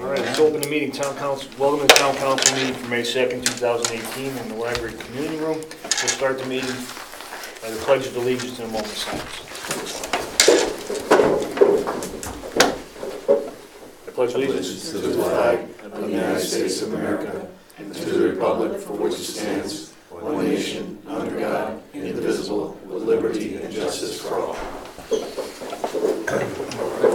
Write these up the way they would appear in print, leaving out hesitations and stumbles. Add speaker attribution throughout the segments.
Speaker 1: All right, let's open the meeting. Town Council, welcome to the Town Council meeting for May 2nd, 2018 in the Library Community Room. We'll start the meeting by the Pledge of Allegiance in a moment of silence. I pledge allegiance
Speaker 2: to the flag of the United States of America and to the republic for which it stands, one nation, under God, indivisible, with liberty and justice for all.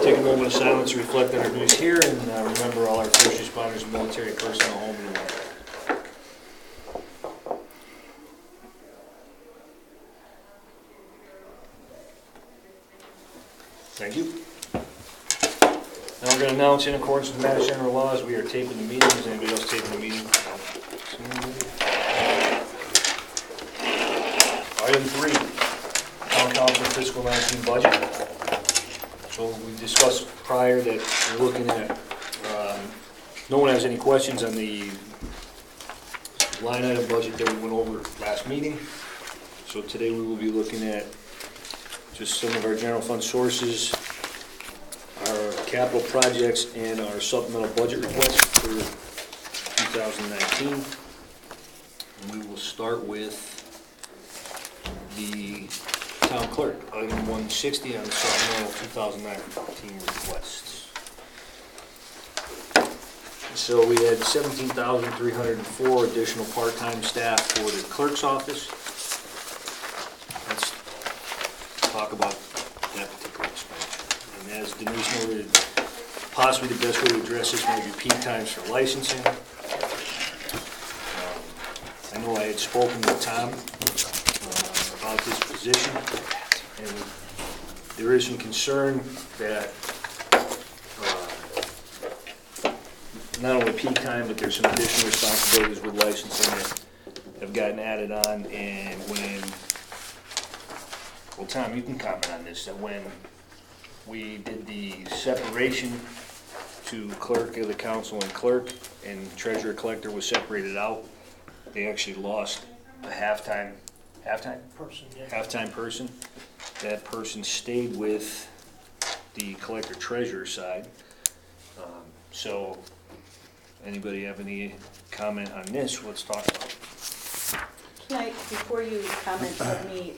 Speaker 1: Take a moment of silence to reflect on our duties here and remember all our first responders and military personnel home and away. Thank you. Now we're going to announce in accordance with Mass General laws, we are taping the meeting. Is anybody else taping the meeting? Item 3, Town Council Fiscal 19 Budget. So we discussed prior that we're looking at, no one has any questions on the line item budget that we went over last meeting. So today we will be looking at just some of our general fund sources, our capital projects, and our supplemental budget request for 2019. And we will start with the Town Clerk, item 160 on the supplemental 2019 requests. So we had 17,304 additional part-time staff for the clerk's office. Let's talk about that particular expenditure. And as Denise noted, possibly the best way to address this may be peak times for licensing. I know I had spoken with Tom about this position, and there is some concern that not only peak time, but there's some additional responsibilities with licensing that have gotten added on. And when, well, Tom, you can comment on this, that when we did the separation to clerk of the council and clerk, and treasurer collector was separated out, they actually lost a halftime person, yeah. Halftime person. That person stayed with the collector treasurer side. So anybody have any comment on this? Let's talk about it.
Speaker 3: Tonight, before you comment, let me,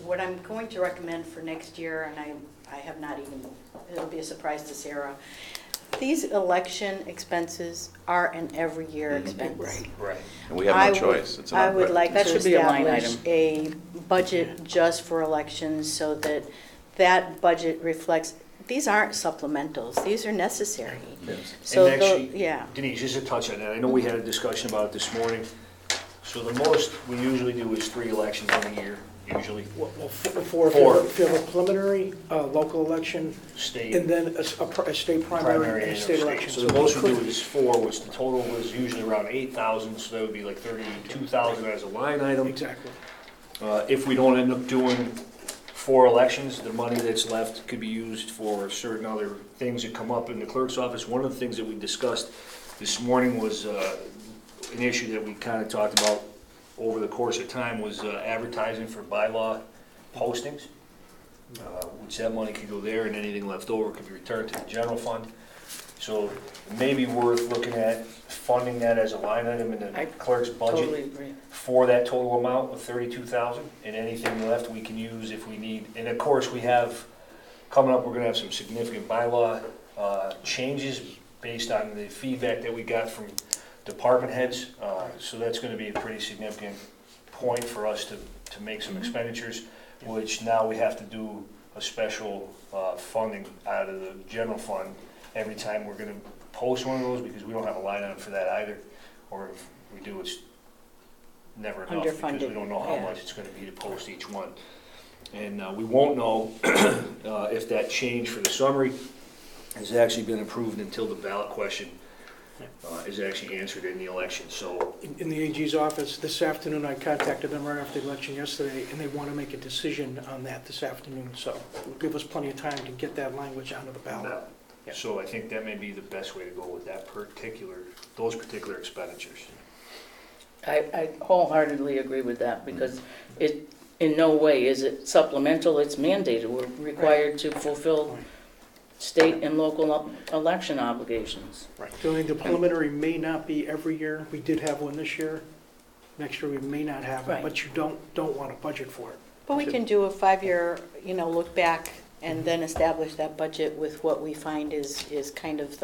Speaker 3: what I'm going to recommend for next year, and I have not even, it'll be a surprise to Sarah, these election expenses are an every year expense.
Speaker 1: Right.
Speaker 4: And we have no choice. It's an
Speaker 3: I would like
Speaker 5: that
Speaker 3: to
Speaker 5: should be a line
Speaker 3: establish a budget just for elections so that that budget reflects, these aren't supplementals, these are necessary.
Speaker 4: Yes.
Speaker 3: So,
Speaker 1: And actually,
Speaker 3: yeah.
Speaker 1: Denise, just to touch on that, I know we had a discussion about it this morning. So the most we usually do is 3 elections in a year, usually.
Speaker 5: Well,
Speaker 1: Four.
Speaker 5: if you have a preliminary, local election,
Speaker 1: State,
Speaker 5: and then a state primary and a state election.
Speaker 1: So the most we do is 4, which the total was usually around 8,000, so that would be like 32,000 as a line item.
Speaker 5: Exactly.
Speaker 1: If we don't end up doing 4 elections, the money that's left could be used for certain other things that come up in the clerk's office. One of the things that we discussed this morning was an issue that we kind of talked about over the course of time was advertising for bylaw postings, which that money could go there and anything left over could be returned to the general fund. So it may be worth looking at funding that as a line item in the clerk's budget.
Speaker 5: Totally agree.
Speaker 1: For that total amount of 32,000, and anything left we can use if we need. And of course, we have coming up, we're going to have some significant bylaw changes based on the feedback that we got from department heads. So that's going to be a pretty significant point for us to make some expenditures, which now we have to do a special funding out of the general fund every time we're going to post one of those, because we don't have a line item for that either. Or if we do, it's never enough because we don't know how much it's going to be to post each one. And we won't know if that change for the summary has actually been approved until the ballot question is actually answered in the election. So
Speaker 5: In the AG's office this afternoon, I contacted them right after the election yesterday, and they want to make a decision on that this afternoon. So it'll give us plenty of time to get that language onto the ballot.
Speaker 1: Yeah. So I think that may be the best way to go with that those particular expenditures.
Speaker 6: I wholeheartedly agree with that, because it, in no way is it supplemental, it's mandated. We're required to fulfill state and local election obligations.
Speaker 5: Right. The preliminary may not be every year. We did have one this year. Next year, we may not have it,
Speaker 6: Right.
Speaker 5: but you don't want to budget for it.
Speaker 3: But we can do a 5-year, look back and then establish that budget with what we find is kind of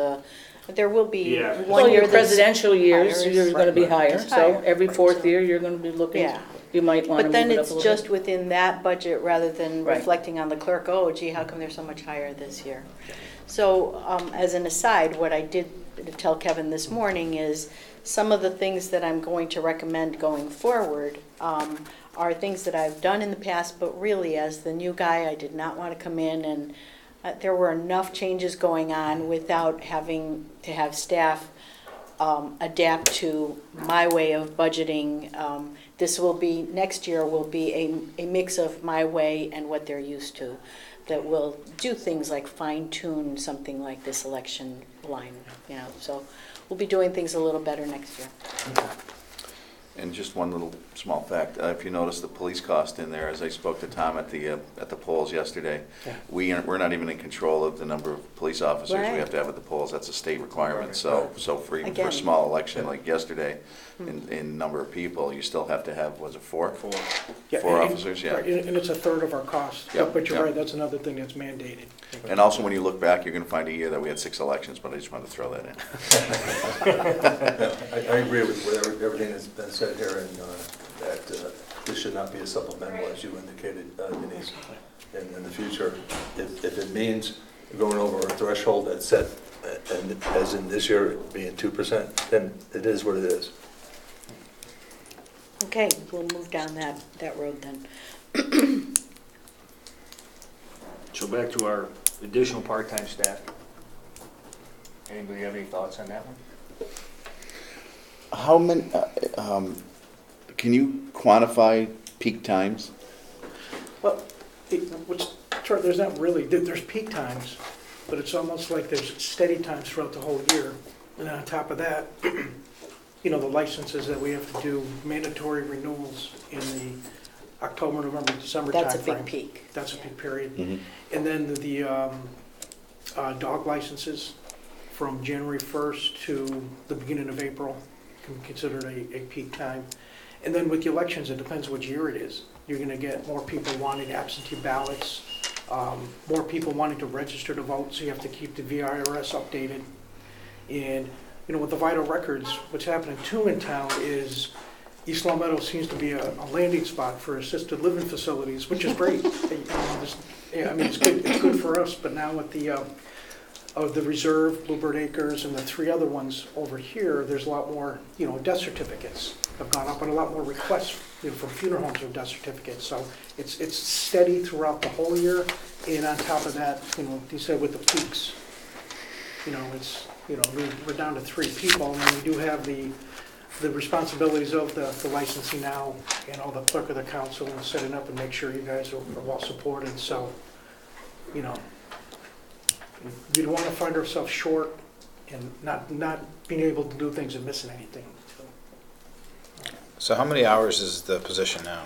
Speaker 3: there will be
Speaker 1: Yeah.
Speaker 6: Well,
Speaker 3: one year
Speaker 6: your
Speaker 3: that's
Speaker 6: presidential years,
Speaker 3: higher.
Speaker 6: you're gonna be higher,
Speaker 3: It's
Speaker 6: so
Speaker 3: higher.
Speaker 6: every fourth
Speaker 3: So-
Speaker 6: year, you're gonna be looking,
Speaker 3: Yeah.
Speaker 6: you might wanna
Speaker 3: But
Speaker 6: move
Speaker 3: then
Speaker 6: it up a
Speaker 3: it's
Speaker 6: little
Speaker 3: just
Speaker 6: bit.
Speaker 3: within that budget rather than
Speaker 6: Right.
Speaker 3: reflecting on the clerk, oh gee, how come they're so much higher this year? So as an aside, what I did tell Kevin this morning is some of the things that I'm going to recommend going forward are things that I've done in the past, but really as the new guy, I did not want to come in and there were enough changes going on without having to have staff adapt to my way of budgeting. Next year will be a mix of my way and what they're used to, that will do things like fine tune something like this election line, so we'll be doing things a little better next year.
Speaker 2: And just one little small fact, if you notice the police cost in there, as I spoke to Tom at the polls yesterday,
Speaker 5: Yeah.
Speaker 2: we're not even in control of the number of police officers we
Speaker 3: Right.
Speaker 2: have to have at the polls. That's a state requirement.
Speaker 1: Right.
Speaker 2: So for even for a
Speaker 3: Again.
Speaker 2: small election like yesterday, in number of people, you still have to have, was it four?
Speaker 5: Yeah,
Speaker 2: Four
Speaker 5: and-
Speaker 2: officers, yeah.
Speaker 5: right, and it's a third of our cost.
Speaker 2: Yep,
Speaker 5: But you're
Speaker 2: yep.
Speaker 5: right, that's another thing that's mandated.
Speaker 2: And also, when you look back, you're going to find a year that we had 6 elections, but I just wanted to throw that in.
Speaker 4: I agree with everything that's been said here, and that this should not be a supplemental, as you indicated, Denise. In the future, if it means going over a threshold that's set, and as in this year being 2%, then it is what it is.
Speaker 3: Okay, we'll move down that road then.
Speaker 1: So back to our additional part-time staff. Anybody have any thoughts on that one?
Speaker 2: How many, can you quantify peak times?
Speaker 5: Well, there's not really, there's peak times, but it's almost like there's steady times throughout the whole year. And on top of that, the licenses that we have to do, mandatory renewals in the October, November, December timeframe.
Speaker 3: That's a big peak.
Speaker 5: That's a peak period.
Speaker 2: Mhm.
Speaker 5: And then the dog licenses from January 1st to the beginning of April can be considered a peak time. And then with the elections, it depends which year it is. You're going to get more people wanting absentee ballots, more people wanting to register to vote, so you have to keep the VIRS updated. And, with the vital records, what's happening too in town is East Long Meadow seems to be a landing spot for assisted living facilities, which is great. It's good for us, but now with the Reserve, Bluebird Acres, and the 3 other ones over here, there's a lot more, death certificates have gone up, and a lot more requests, from funeral homes of death certificates. So it's steady throughout the whole year, and on top of that, you said with the peaks, we're down to 3 people, and we do have the responsibilities of the licensing now, and all the clerk of the council, and setting up and make sure you guys are well supported. So, we don't want to find ourselves short and not being able to do things and missing anything.
Speaker 7: So how many hours is the position now?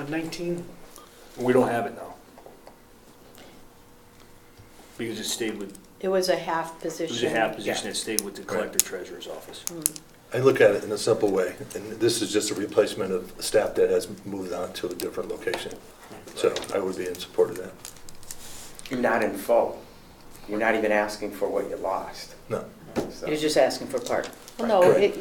Speaker 5: 19.
Speaker 1: We don't have it now. Because it stayed with,
Speaker 3: It was a half
Speaker 1: it
Speaker 3: position.
Speaker 1: was a half position that stayed with the collector treasurer's office.
Speaker 4: I look at it in a simple way, and this is just a replacement of staff that has moved on to a different location. So I would be in support of that.
Speaker 8: You're not in full. You're not even asking for what you lost.
Speaker 4: No.
Speaker 8: So-
Speaker 6: You're just asking for part.
Speaker 3: Well, no,
Speaker 4: Right.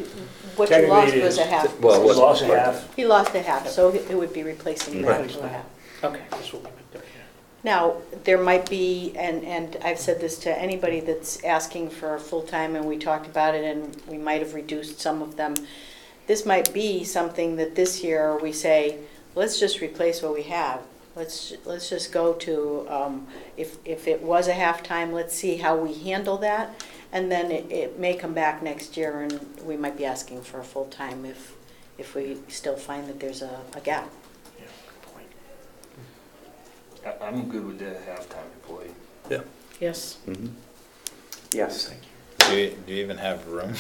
Speaker 3: what you
Speaker 1: Technically
Speaker 3: lost
Speaker 1: it
Speaker 3: was
Speaker 1: is.
Speaker 3: a half.
Speaker 4: Well, it
Speaker 1: We
Speaker 4: wasn't
Speaker 1: lost a
Speaker 4: part-
Speaker 1: half.
Speaker 3: He lost a half, so it would be replacing that
Speaker 4: Right.
Speaker 3: to a half.
Speaker 6: Okay.
Speaker 5: That's what we meant there, yeah.
Speaker 3: Now, there might be, and I've said this to anybody that's asking for a full-time, and we talked about it, and we might have reduced some of them. This might be something that this year we say, let's just replace what we have. Let's just go to, if it was a half-time, let's see how we handle that. And then it may come back next year, and we might be asking for a full-time if we still find that there's a gap.
Speaker 5: Yeah, good point.
Speaker 1: I'm good with the half-time employee.
Speaker 4: Yeah.
Speaker 6: Yes.
Speaker 2: Mhm.
Speaker 8: Yes.
Speaker 7: Do you even have room?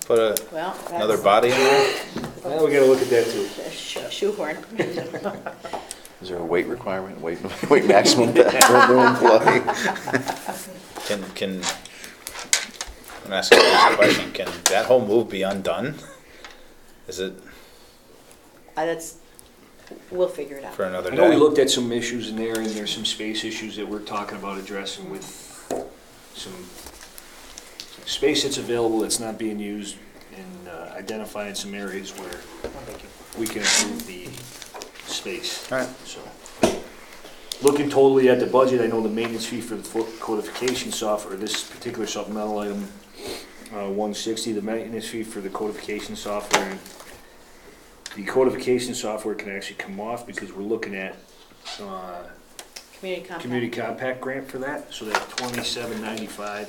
Speaker 7: Put
Speaker 3: Well,
Speaker 7: another
Speaker 3: that's
Speaker 7: body in there?
Speaker 1: Well, we gotta look at that too.
Speaker 3: shoehorn.
Speaker 2: Is there a weight requirement, weight maximum for a new employee?
Speaker 7: Can, I'm asking you a question, can that whole move be undone? Is it
Speaker 3: We'll figure it out.
Speaker 7: for another
Speaker 1: I know we
Speaker 7: day?
Speaker 1: looked at some issues in there, and there's some space issues that we're talking about addressing with some space that's available that's not being used, and identifying some areas where we can improve the space.
Speaker 7: All right.
Speaker 1: So, looking totally at the budget, I know the maintenance fee for the codification software, this particular supplemental item, 160, the maintenance fee for the codification software. The codification software can actually come off because we're looking at community compact grant for that, so that 2795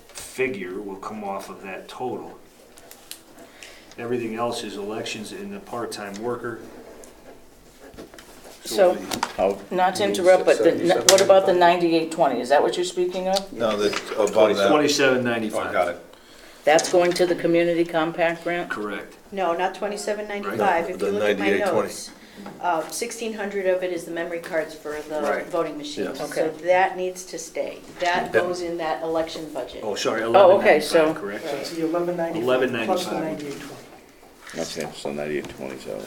Speaker 1: figure will come off of that total.
Speaker 6: Everything else is elections and the part-time worker.
Speaker 3: So-
Speaker 2: How,
Speaker 6: Not to interrupt, but what about the 9820? Is that what you're speaking of?
Speaker 7: No, the, above that.
Speaker 1: 2795.
Speaker 7: Oh, got it.
Speaker 6: That's going to the community compact grant?
Speaker 1: Correct.
Speaker 3: No, not 2795.
Speaker 4: Right.
Speaker 3: If
Speaker 4: The
Speaker 3: you look at my
Speaker 4: 9820.
Speaker 3: notes, 1,600 of it is the memory cards for the
Speaker 1: Right.
Speaker 3: voting machines.
Speaker 4: Yeah.
Speaker 3: So
Speaker 6: Okay.
Speaker 3: that needs to stay. That
Speaker 4: Yeah.
Speaker 3: goes in that election budget.
Speaker 1: Oh, sorry,
Speaker 6: Oh, okay, so-
Speaker 1: 1195, correct?
Speaker 5: So it's the 1195 plus the
Speaker 1: 1195.
Speaker 5: 9820.
Speaker 2: okay, so 9820, so.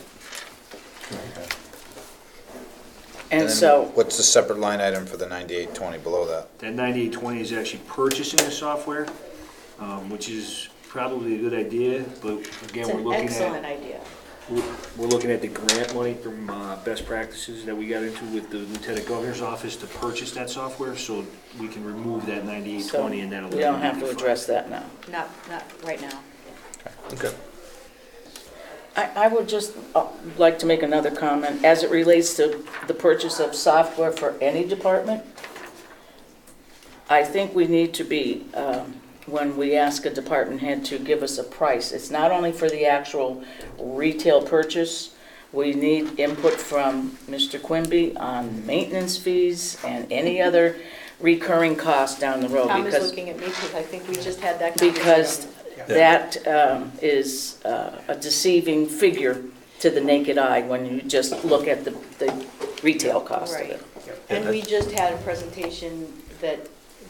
Speaker 6: And
Speaker 7: then
Speaker 6: so,
Speaker 7: what's the separate line item for the 9820 below that?
Speaker 1: That 9820 is actually purchasing the software, which is probably a good idea, but again,
Speaker 3: It's
Speaker 1: we're
Speaker 3: an
Speaker 1: looking
Speaker 3: excellent
Speaker 1: at,
Speaker 3: idea.
Speaker 1: we're looking at the grant money from best practices that we got into with the Lieutenant Governor's office to purchase that software, so we can remove that
Speaker 6: so
Speaker 1: 9820 and then
Speaker 6: we don't have to
Speaker 1: 1195.
Speaker 6: address that now.
Speaker 3: Not right now.
Speaker 4: Okay.
Speaker 6: I would just like to make another comment. As it relates to the purchase of software for any department, I think we need to be, when we ask a department head to give us a price, it's not only for the actual retail purchase, we need input from Mr. Quimby on maintenance fees and any other recurring costs down the road.
Speaker 3: Tom is
Speaker 6: because
Speaker 3: looking at me because I think we just had that
Speaker 6: Because
Speaker 3: conversation.
Speaker 6: that is a deceiving figure to the naked eye when you just look at the retail cost of
Speaker 3: Right.
Speaker 6: it.
Speaker 3: And we just had a presentation that,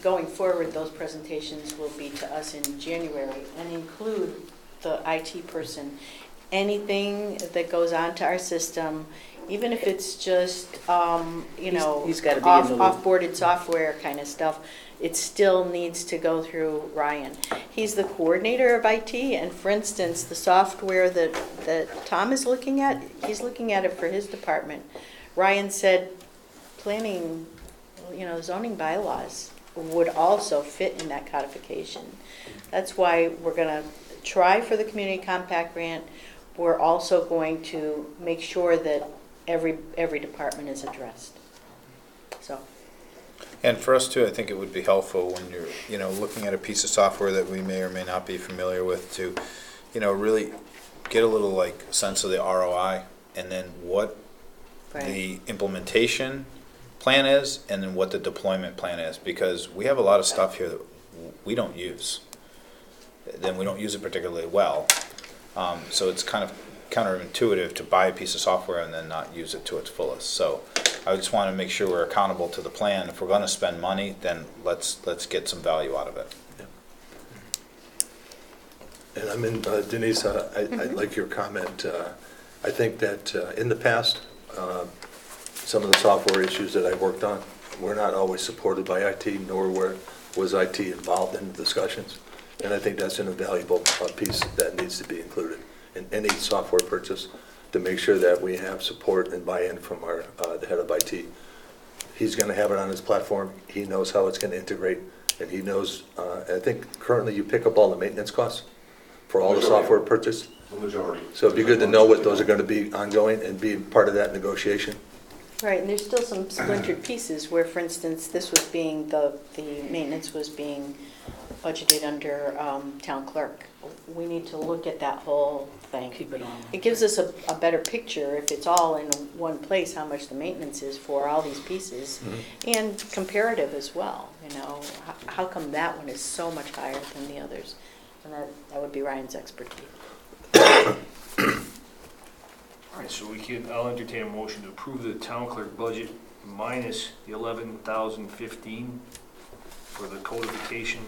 Speaker 3: going forward, those presentations will be to us in January and include the IT person. Anything that goes onto our system, even if it's just,
Speaker 6: He's gotta be in the loop.
Speaker 3: off-boarded software kind of stuff, it still needs to go through Ryan. He's the coordinator of IT, and for instance, the software that Tom is looking at, he's looking at it for his department. Ryan said planning, zoning bylaws would also fit in that codification. That's why we're gonna try for the community compact grant. We're also going to make sure that every department is addressed. So,
Speaker 7: And for us too, I think it would be helpful when you're, looking at a piece of software that we may or may not be familiar with to, really get a little sense of the ROI and then what
Speaker 3: right.
Speaker 7: the implementation plan is and then what the deployment plan is, because we have a lot of stuff here that we don't use. Then we don't use it particularly well. So it's kind of counterintuitive to buy a piece of software and then not use it to its fullest. So I just want to make sure we're accountable to the plan. If we're going to spend money, then let's get some value out of it.
Speaker 4: And I mean, Denise, I like your comment. I think that in the past, some of the software issues that I worked on were not always supported by IT, nor was IT involved in the discussions. And I think that's an invaluable piece that needs to be included in any software purchase to make sure that we have support and buy-in from the head of IT. He's going to have it on his platform. He knows how it's going to integrate, and he knows, I think currently you pick up all the maintenance costs for all the software purchase.
Speaker 2: The majority.
Speaker 4: So it'd be good to know what those are going to be ongoing and be part of that negotiation.
Speaker 3: Right, and there's still some splintered pieces where, for instance, this was being, the maintenance was being budgeted under town clerk. We need to look at that whole thing.
Speaker 6: Keep it on.
Speaker 3: It gives us a better picture if it's all in one place, how much the maintenance is for all these pieces, and comparative as well, How come that one is so much higher than the others? And that would be Ryan's expertise.
Speaker 1: All right, so I'll entertain a motion to approve the town clerk budget minus the 11,015 for the codification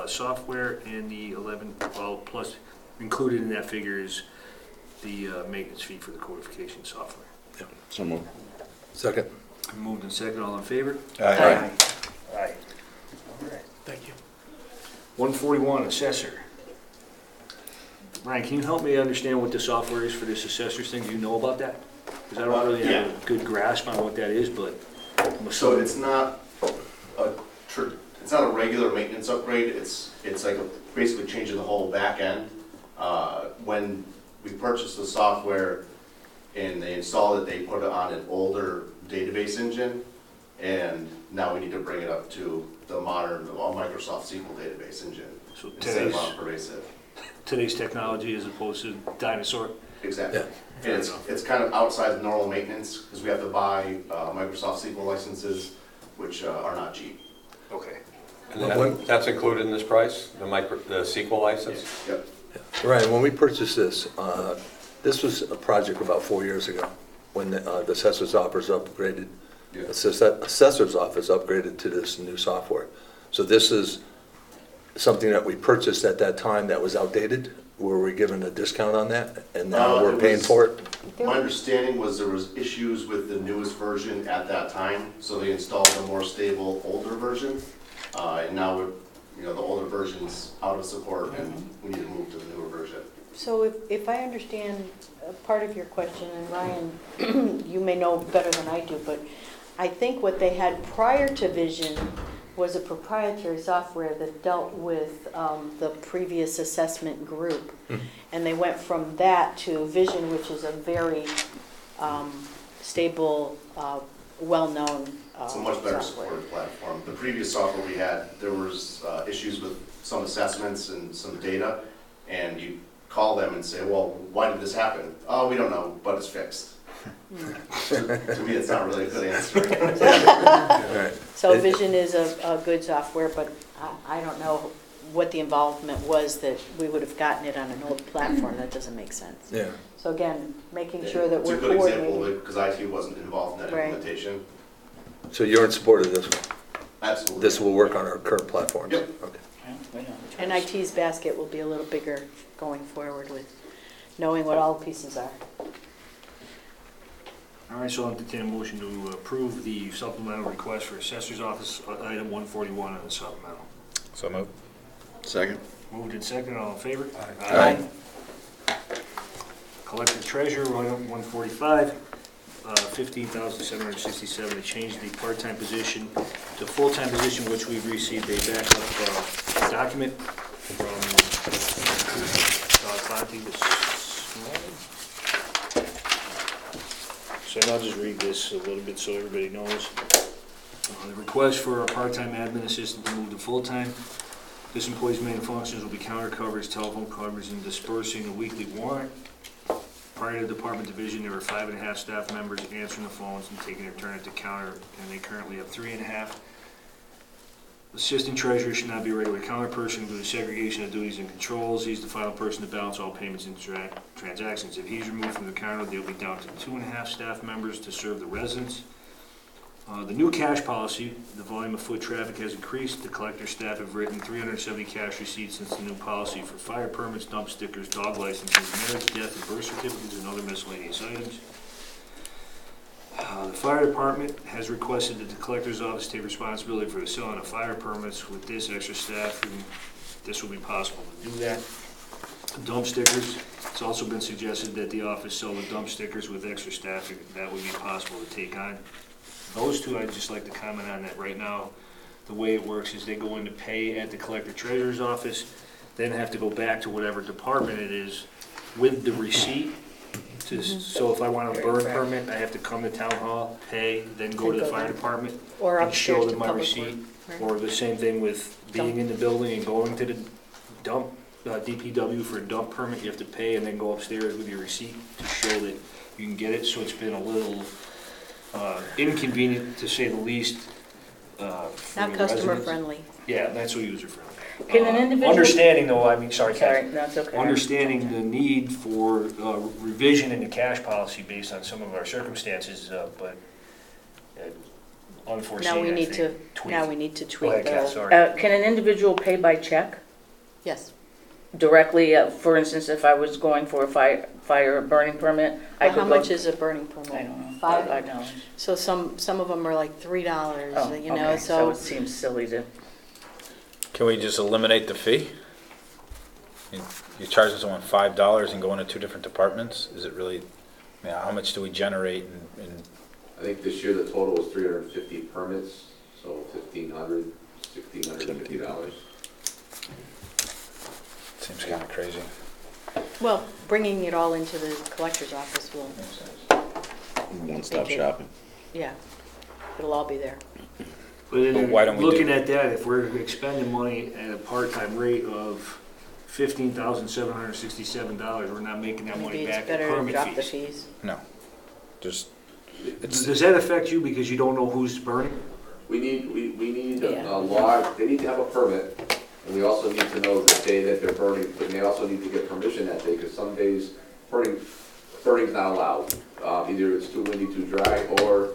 Speaker 1: software, and the plus included in that figure is the maintenance fee for the codification software.
Speaker 2: So moved.
Speaker 4: Second.
Speaker 1: Moved and second, all in favor?
Speaker 6: Aye.
Speaker 1: Aye. All right.
Speaker 5: Thank you.
Speaker 1: 141, assessor. Ryan, can you help me understand what the software is for this assessor's thing? Do you know about that? Because I don't really have a good grasp on what that is, but I'm
Speaker 9: So
Speaker 1: assuming.
Speaker 9: it's not it's not a regular maintenance upgrade, it's like basically changing the whole back end. When we purchased the software and they installed it, they put it on an older database engine, and now we need to bring it up to the modern Microsoft SQL database engine
Speaker 1: So
Speaker 9: instead of on Pervasive.
Speaker 1: today's technology as opposed to dinosaur.
Speaker 9: Exactly.
Speaker 4: Yeah.
Speaker 9: And it's kind of outside the normal maintenance, because we have to buy Microsoft SQL licenses, which are not cheap.
Speaker 1: Okay.
Speaker 10: And that's included in this price, the SQL license?
Speaker 9: Yep.
Speaker 4: Ryan, when we purchased this, this was a project about 4 years ago, when the assessor's office upgraded,
Speaker 9: Yeah.
Speaker 4: assessor's office upgraded to this new software. So this is something that we purchased at that time that was outdated? Were we given a discount on that, and now we're paying for it?
Speaker 9: My understanding was there was issues with the newest version at that time, so they installed a more stable, older version. And now the older version's out of support, and we need to move to the newer version.
Speaker 3: So if I understand part of your question, and Ryan, you may know better than I do, but I think what they had prior to Vision was a proprietary software that dealt with the previous assessment group. And they went from that to Vision, which is a very stable, well-known
Speaker 9: It's a much better
Speaker 3: software.
Speaker 9: supported platform. The previous software we had, there was issues with some assessments and some data, and you call them and say, well, why did this happen? Oh, we don't know, but it's fixed. To me, it's not really a good answer.
Speaker 4: Right.
Speaker 3: So Vision is a good software, but I don't know what the involvement was that we would have gotten it on an old platform. That doesn't make sense.
Speaker 4: Yeah.
Speaker 3: So again, making sure that
Speaker 9: It's a
Speaker 3: we're
Speaker 9: good example
Speaker 3: coordinating.
Speaker 9: because IT wasn't involved in that
Speaker 3: Right.
Speaker 9: implementation.
Speaker 4: So you're in support of this one?
Speaker 9: Absolutely.
Speaker 4: This will work on our current platforms?
Speaker 9: Yep.
Speaker 4: Okay.
Speaker 3: And IT's basket will be a little bigger going forward with knowing what all the pieces are.
Speaker 1: All right, so I'll entertain a motion to approve the supplemental request for assessor's office, item 141 on the supplemental.
Speaker 7: So moved.
Speaker 2: Second.
Speaker 1: Moved and second, all in favor?
Speaker 2: Aye.
Speaker 1: Collector treasurer, item 145, 15,767, to change the part-time position to full-time position, which we've received a backup document from Conti this morning. So I'll just read this a little bit so everybody knows. The request for a part-time admin assistant to move to full-time. This employee's main functions will be counter coverage, telephone coverage, and dispersing a weekly warrant. Prior to department division, there were 5.5 staff members answering the phones and taking their turn at the counter, and they currently have 3.5. Assistant treasurer should not be a regular counter person due to segregation of duties and controls. He's the final person to balance all payments and transactions. If he's removed from the counter, they'll be down to 2.5 staff members to serve the residents. The new cash policy, the volume of foot traffic has increased. The collector staff have written 370 cash receipts since the new policy for fire permits, dump stickers, dog licenses, marriage, death, and birth certificates, and other miscellaneous items. The fire department has requested that the collector's office take responsibility for the selling of fire permits. With this extra staff, this will be possible to do that. Dump stickers, it's also been suggested that the office sell the dump stickers with extra staff. That would be possible to take on. Those two, I'd just like to comment on that right now. The way it works is they go in to pay at the collector treasurer's office, then have to go back to whatever department it is with the receipt. So if I want a burn permit, I have to come to town hall, pay, then go to the fire department
Speaker 3: Or
Speaker 1: and
Speaker 3: upstairs
Speaker 1: show
Speaker 3: to
Speaker 1: them my
Speaker 3: public
Speaker 1: receipt.
Speaker 3: works.
Speaker 1: Or the same thing with being in the building and going to the dump, DPW for a dump permit, you have to pay and then go upstairs with your receipt to show that you can get it. So it's been a little inconvenient, to say the least, for
Speaker 3: Not
Speaker 1: the
Speaker 3: customer
Speaker 1: residents.
Speaker 3: friendly.
Speaker 1: Yeah, and that's what user friendly.
Speaker 6: Can an individual-
Speaker 1: Understanding though, I mean, sorry,
Speaker 6: Sorry,
Speaker 1: Kathy.
Speaker 6: no, it's okay.
Speaker 1: Understanding the need for revision in the cash policy based on some of our circumstances, but unforeseen,
Speaker 3: Now we
Speaker 1: I
Speaker 3: need to,
Speaker 1: think, tweak.
Speaker 3: now we need to
Speaker 1: Go
Speaker 3: tweak
Speaker 1: ahead, Kath,
Speaker 3: the,
Speaker 1: sorry.
Speaker 6: Can an individual pay by check
Speaker 3: yes.
Speaker 6: directly? For instance, if I was going for a fire burning permit, I
Speaker 3: Well,
Speaker 6: could
Speaker 3: how
Speaker 6: go.
Speaker 3: much is a burning permit?
Speaker 6: I don't know.
Speaker 3: $5? So some of them are like $3,
Speaker 6: Oh,
Speaker 3: you know,
Speaker 6: okay. So it
Speaker 3: so.
Speaker 6: seems silly to.
Speaker 7: Can we just eliminate the fee? You're charging someone $5 and going to two different departments? Is it really, how much do we generate in
Speaker 2: I think this year the total was 350 permits, so $1,650.
Speaker 7: seems kind of crazy.
Speaker 3: Well, bringing it all into the collector's office will,
Speaker 11: One-stop
Speaker 3: Make it-
Speaker 11: shopping.
Speaker 3: yeah, it'll all be there.
Speaker 1: But then
Speaker 7: But why don't we
Speaker 1: looking
Speaker 7: do-
Speaker 1: at that, if we're expending money at a part-time rate of $15,767, we're not making that
Speaker 3: Maybe
Speaker 1: money
Speaker 3: it's
Speaker 1: back in
Speaker 3: better to
Speaker 1: permit
Speaker 3: drop the
Speaker 1: fees.
Speaker 3: fees.
Speaker 7: No, just, it's,
Speaker 1: Does that affect you because you don't know who's burning?
Speaker 2: We need
Speaker 3: Yeah.
Speaker 2: a law, they need to have a permit, and we also need to know the day that they're burning, but they also need to get permission that day, because some days burning's not allowed. Either it's too windy, too dry, or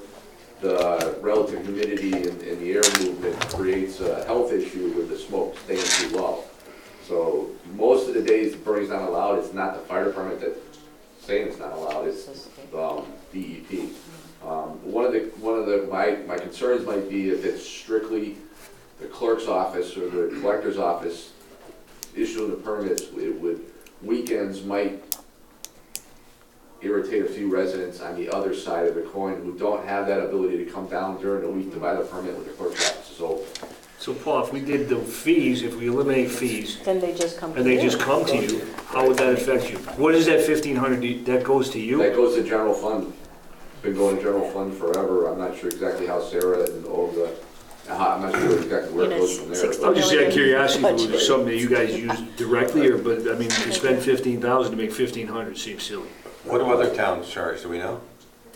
Speaker 2: the relative humidity in the air movement creates a health issue with the smoke staying too low. So most of the days burning's not allowed, it's not the fire department that's saying it's not allowed, it's DEP. My concerns might be if it's strictly the clerk's office or the collector's office issuing the permits, weekends might irritate a few residents on the other side of the coin who don't have that ability to come down during the week to buy the permit with the clerk's office.
Speaker 1: So Paul, if we did the fees, if we eliminate fees,
Speaker 3: Then they just come to
Speaker 1: and they
Speaker 3: you.
Speaker 1: just come to you, how would that affect you? What is that $1,500, that goes to you?
Speaker 2: That goes to general fund. It's been going to general fund forever. I'm not sure exactly how Sarah and all the, I'm not sure exactly where it goes from there.
Speaker 1: I'm just out of curiosity if it
Speaker 3: Budget.
Speaker 1: was something that you guys use directly, or, but, I mean, to spend $15,000 to make $1,500 seems silly.
Speaker 10: What do other towns charge, do we know?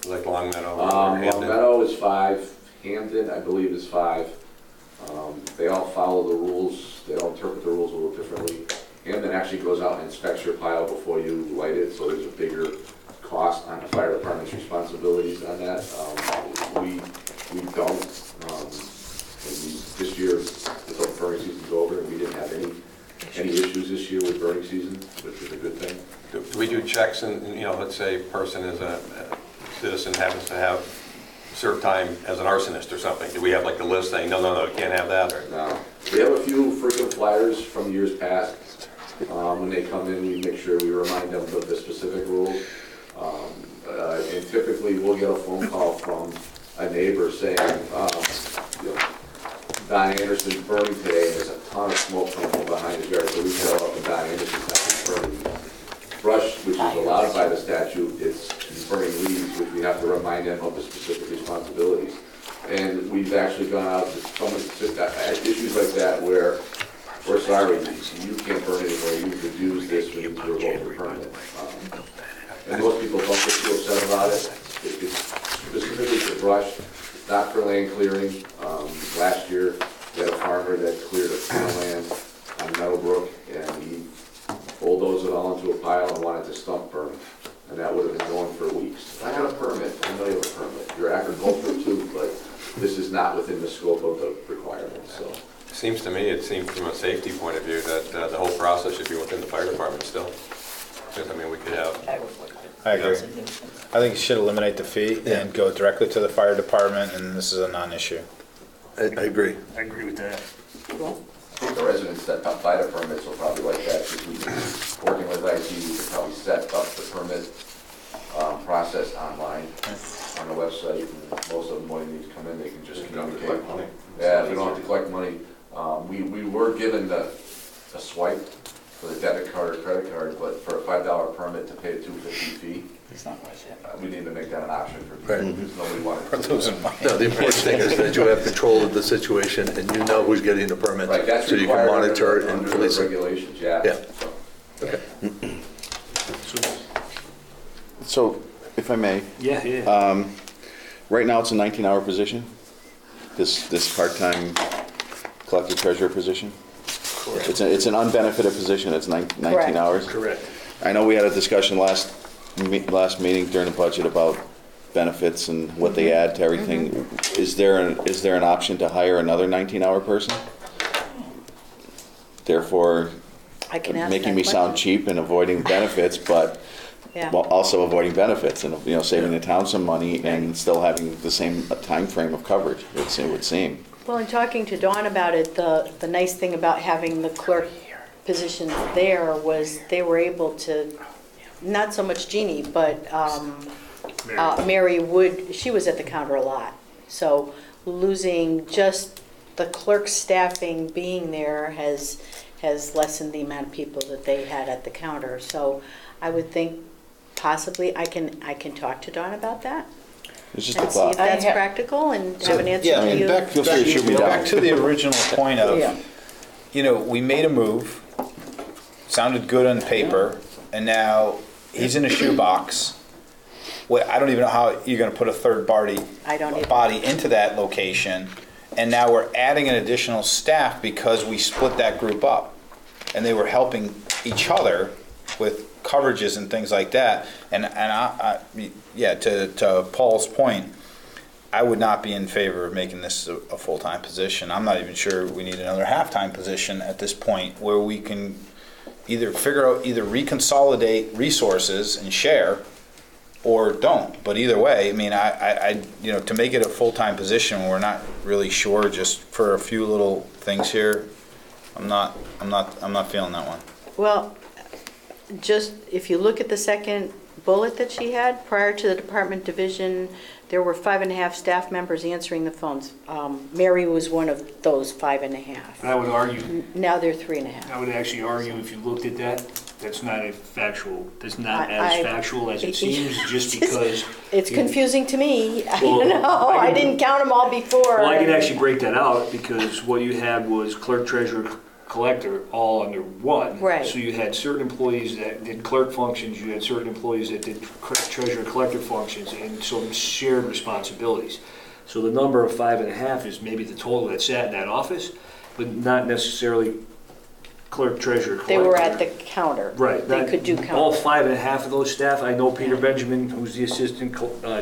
Speaker 10: Like Long Meadow or
Speaker 2: Long
Speaker 10: Hampton?
Speaker 2: Meadow is 5, Hamden, I believe, is 5. They all follow the rules, they all interpret the rules a little differently. Hamden actually goes out and inspects your pile before you light it, so there's a bigger cost on the fire department's responsibilities on that. We don't. This year, until the burning season's over, and we didn't have any issues this year with burning season, which is a good thing.
Speaker 10: Do we do checks and, let's say a person is a citizen happens to have served time as an arsonist or something? Do we have like the list saying, no, you can't have that? Or
Speaker 2: Now, we have a few frequent flyers from years past. When they come in, we make sure we remind them of the specific rules. And typically, we'll get a phone call from a neighbor saying, Don Anderson's burning today, and there's a ton of smoke coming behind his yard, so we tell up and Don Anderson's not burning brush, which is allowed by the statute. It's burning leaves, which we have to remind them of the specific responsibilities. And we've actually gone out to issues like that where we're sorry, you can't burn anywhere, you've abused this, we need to revoke the permit. And most people don't get too upset about it. It's specifically for brush, it's not for land clearing. Last year, we had a farmer that cleared a ton of land on Meadowbrook, and he bulldozed it all into a pile and wanted to stump burn. And that would have been going for weeks. I got a permit, I know you have a permit. You're agricultural too, but this is not within the scope of the requirements, so.
Speaker 10: it seems from a safety point of view that the whole process should be within the fire department still. Because, we could have,
Speaker 7: I agree. I think you should eliminate the fee and go directly to the fire department, and this is a non-issue.
Speaker 4: I agree.
Speaker 1: I agree with that.
Speaker 2: I think the residents that buy the permits will probably like that, because working with IT, we can probably set up the permit process online on the website. And most of them, when they come in, they can just communicate. Yeah, we don't have to collect money. We were given a swipe for the debit card or credit card, but for a $5 permit to pay a $2.50 fee,
Speaker 6: It's not much, yeah.
Speaker 2: we need to make that an option for people,
Speaker 4: Right.
Speaker 2: because nobody wanted
Speaker 7: We're
Speaker 2: to do
Speaker 7: losing
Speaker 2: that.
Speaker 7: money.
Speaker 4: No, the important thing is that you have control of the situation and you know who's getting the permit.
Speaker 2: Right, that's
Speaker 4: so you can
Speaker 2: required
Speaker 4: monitor it and
Speaker 2: under the
Speaker 4: police it.
Speaker 2: regulations, yeah.
Speaker 4: Yeah.
Speaker 2: So.
Speaker 4: Okay.
Speaker 11: So, if I may, right now it's a 19-hour position, this part-time collector treasurer position?
Speaker 1: Correct.
Speaker 11: It's an unbenefited position, it's 19
Speaker 3: Correct.
Speaker 11: hours.
Speaker 1: Correct.
Speaker 11: I know we had a discussion last meeting during the budget about benefits and what they add to everything. Is there an option to hire another 19-hour person? Therefore,
Speaker 3: I can ask
Speaker 11: making
Speaker 3: that
Speaker 11: me sound
Speaker 3: question.
Speaker 11: cheap and avoiding benefits, but
Speaker 3: Yeah.
Speaker 11: while also avoiding benefits and, saving the town some money and still having the same time frame of coverage, it would seem.
Speaker 3: Well, in talking to Dawn about it, the nice thing about having the clerk position there was they were able to, not so much Jeannie, but Mary Wood, she was at the counter a lot. So losing just the clerk staffing being there has lessened the amount of people that they had at the counter. So I would think possibly I can talk to Dawn about that
Speaker 11: It's just a
Speaker 3: and see if
Speaker 11: thought.
Speaker 3: that's
Speaker 6: I have-
Speaker 3: practical and
Speaker 7: So,
Speaker 3: have an answer
Speaker 7: yeah,
Speaker 3: to you.
Speaker 11: Feel free to shoot me down.
Speaker 7: Back to the original point
Speaker 6: Yeah.
Speaker 7: of, we made a move, sounded good on paper, and now he's in a shoebox. Well, I don't even know how you're gonna put a third party
Speaker 3: I don't either.
Speaker 7: body into that location, and now we're adding an additional staff because we split that group up. And they were helping each other with coverages and things like that. And to Paul's point, I would not be in favor of making this a full-time position. I'm not even sure we need another half-time position at this point where we can either reconsolidate resources and share or don't. But either way, I mean, I to make it a full-time position, we're not really sure just for a few little things here. I'm not feeling that one.
Speaker 3: Well, just if you look at the second bullet that she had, prior to the department division, there were 5.5 staff members answering the phones. Mary was one of those 5.5.
Speaker 1: I would argue,
Speaker 3: Now they're 3.5.
Speaker 1: I would actually argue if you looked at that, that's not as factual as
Speaker 3: I-
Speaker 1: factual as it seems, just because.
Speaker 3: It's confusing to me. I
Speaker 1: Well,
Speaker 3: don't know.
Speaker 1: I
Speaker 3: I
Speaker 1: can-
Speaker 3: didn't count them all before.
Speaker 1: Well, I can actually break that out, because what you had was clerk, treasurer, collector, all under one.
Speaker 3: Right.
Speaker 1: So you had certain employees that did clerk functions, you had certain employees that did treasurer, collector functions, and some shared responsibilities. So the number of 5.5 is maybe the total that sat in that office, but not necessarily clerk, treasurer, collector.
Speaker 3: They were at the counter.
Speaker 1: Right.
Speaker 3: They
Speaker 1: not-
Speaker 3: could do
Speaker 1: All
Speaker 3: counter.
Speaker 1: 5.5 of those staff, I know Peter Benjamin, who's the assistant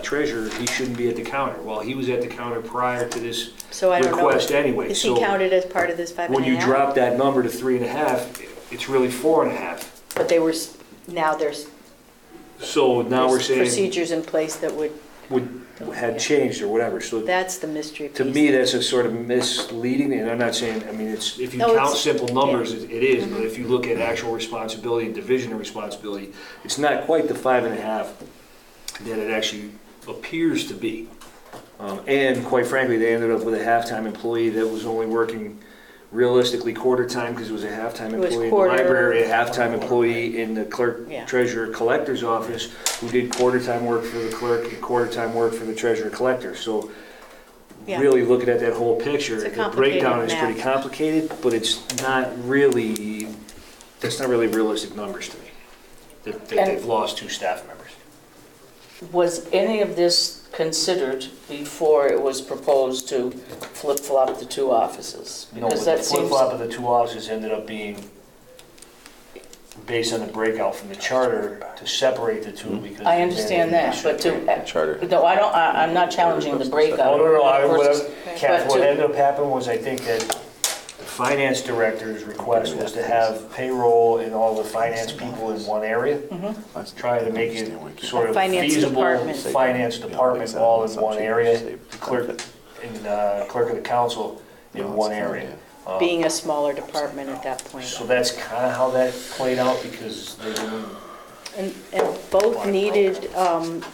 Speaker 1: treasurer, he shouldn't be at the counter. Well, he was at the counter prior to this
Speaker 3: So I don't know.
Speaker 1: request anyway.
Speaker 3: Is he
Speaker 1: So
Speaker 3: counted as part of this 5.5?
Speaker 1: when you drop that number to 3.5, it's really 4.5.
Speaker 3: But they were, now there's
Speaker 1: So now we're saying
Speaker 3: procedures in place that
Speaker 1: had changed or whatever. So
Speaker 3: that's the mystery piece.
Speaker 1: to me, that's a sort of misleading, and I'm not saying, I mean, it's, if you
Speaker 3: No,
Speaker 1: count
Speaker 3: it's-
Speaker 1: simple numbers,
Speaker 3: yeah.
Speaker 1: it is, but if you look at actual responsibility and division of responsibility, it's not quite the 5.5 that it actually appears to be. And quite frankly, they ended up with a half-time employee that was only working realistically quarter time, because it was a half-time
Speaker 3: It was
Speaker 1: employee in the
Speaker 3: quarter-
Speaker 1: library, a half-time employee in the clerk,
Speaker 3: Yeah.
Speaker 1: treasurer, collector's office, who did quarter-time work for the clerk and quarter-time work for the treasurer, collector. So
Speaker 3: Yeah.
Speaker 1: really looking at that whole picture,
Speaker 3: It's a
Speaker 1: the
Speaker 3: complicated
Speaker 1: breakdown is
Speaker 3: math.
Speaker 1: pretty complicated, but it's not really, that's not really realistic numbers to me, that they've lost 2 staff members.
Speaker 6: Was any of this considered before it was proposed to flip-flop the 2 offices?
Speaker 1: No,
Speaker 6: Because
Speaker 1: but the
Speaker 6: that seems,
Speaker 1: flip-flop of the 2 offices ended up being based on the breakout from the charter to separate the 2 because.
Speaker 6: I understand that, but
Speaker 11: Charter.
Speaker 6: no, I'm not challenging the breakout.
Speaker 1: Oh, no, Kath,
Speaker 6: But
Speaker 1: what
Speaker 6: to-
Speaker 1: ended up happening was I think that the finance director's request was to have payroll and all the finance people in one area, trying to make it sort of
Speaker 3: Finance
Speaker 1: feasible,
Speaker 3: department.
Speaker 1: finance department all in one area, clerk and clerk of the council in one area.
Speaker 3: Being a smaller department at that point.
Speaker 1: So that's kind of how that played out, because they didn't.
Speaker 3: And both needed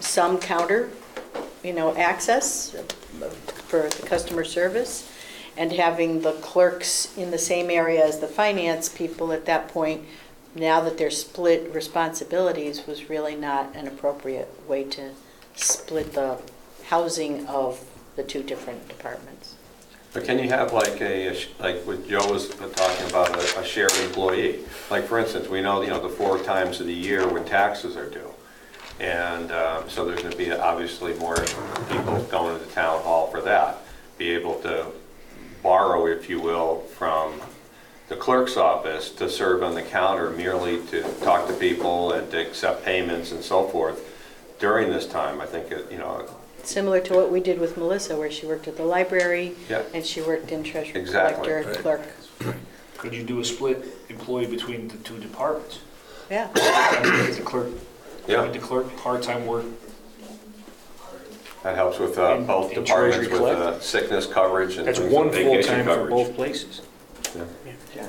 Speaker 3: some counter, access for the customer service. And having the clerks in the same area as the finance people at that point, now that they're split responsibilities, was really not an appropriate way to split the housing of the 2 different departments.
Speaker 10: But can you have like what Joe was talking about, a shared employee? Like for instance, we know, the 4 times of the year when taxes are due. And so there's going to be obviously more people going to the town hall for that. Be able to borrow, if you will, from the clerk's office to serve on the counter merely to talk to people and to accept payments and so forth during this time. I think,
Speaker 3: Similar to what we did with Melissa, where she worked at the library,
Speaker 10: Yeah.
Speaker 3: and she worked in treasurer,
Speaker 10: Exactly.
Speaker 3: collector,
Speaker 4: Right.
Speaker 3: clerk.
Speaker 1: Could you do a split employee between the two departments?
Speaker 3: Yeah,
Speaker 1: The clerk,
Speaker 10: Yeah.
Speaker 1: the clerk, part-time work,
Speaker 10: that helps with
Speaker 1: In-
Speaker 10: both
Speaker 1: in
Speaker 10: departments
Speaker 1: treasury
Speaker 10: with
Speaker 1: collector.
Speaker 10: sickness coverage and
Speaker 1: that's
Speaker 10: things
Speaker 1: one
Speaker 10: like vacation
Speaker 1: full-time for
Speaker 10: coverage.
Speaker 1: both places.
Speaker 8: Yeah.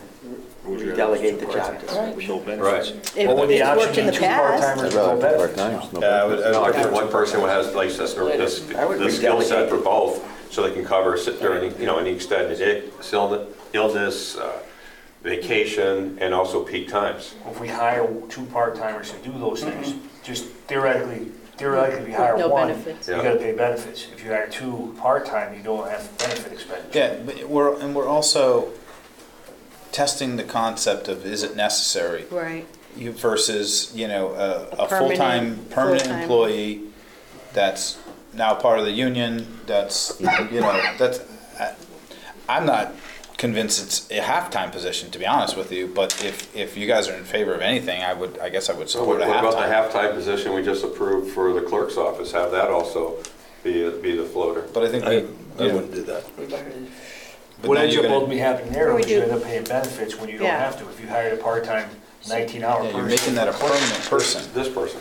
Speaker 8: Delegate the job.
Speaker 1: With no benefits.
Speaker 10: Right.
Speaker 3: If
Speaker 1: Or would the
Speaker 3: it's
Speaker 1: option
Speaker 3: worked in
Speaker 1: be
Speaker 3: the
Speaker 1: two
Speaker 3: past.
Speaker 1: part-timers
Speaker 11: I'd
Speaker 1: with
Speaker 11: rather
Speaker 1: no
Speaker 11: have
Speaker 1: benefits?
Speaker 11: part-times, no
Speaker 7: Yeah, I would-
Speaker 11: benefits.
Speaker 10: No, I think one person who has like
Speaker 8: I would
Speaker 10: the skill set
Speaker 8: redelegate
Speaker 10: for
Speaker 8: it.
Speaker 10: both, so they can cover during, any extended illness, vacation, and also peak times.
Speaker 1: If we hire two part-timers to do those things, just theoretically, we hire
Speaker 3: No
Speaker 1: one,
Speaker 3: benefits.
Speaker 1: you
Speaker 10: Yeah.
Speaker 1: gotta pay benefits. If you hire two part-time, you don't have benefit expenditure.
Speaker 7: Yeah, but we're also testing the concept of, is it necessary?
Speaker 3: right.
Speaker 7: Versus, a
Speaker 3: permanent-
Speaker 7: permanent
Speaker 3: full-time.
Speaker 7: employee that's now part of the union, that's, I'm not convinced it's a half-time position, to be honest with you, but if you guys are in favor of anything, I guess I would
Speaker 10: So
Speaker 7: support
Speaker 10: what
Speaker 7: a
Speaker 10: about the
Speaker 7: half-time.
Speaker 10: halftime position we just approved for the clerk's office? Have that also be the floater?
Speaker 7: But I think
Speaker 4: I
Speaker 7: we,
Speaker 4: wouldn't do that.
Speaker 7: but
Speaker 1: What
Speaker 7: now
Speaker 1: ends
Speaker 7: you're
Speaker 1: up
Speaker 7: gonna,
Speaker 1: ultimately happening there
Speaker 3: We
Speaker 1: is you
Speaker 3: do.
Speaker 1: end up paying benefits when you don't
Speaker 3: Yeah.
Speaker 1: have to. If you hired a part-time 19-hour
Speaker 7: yeah,
Speaker 1: person.
Speaker 7: you're making that a permanent person.
Speaker 10: This person.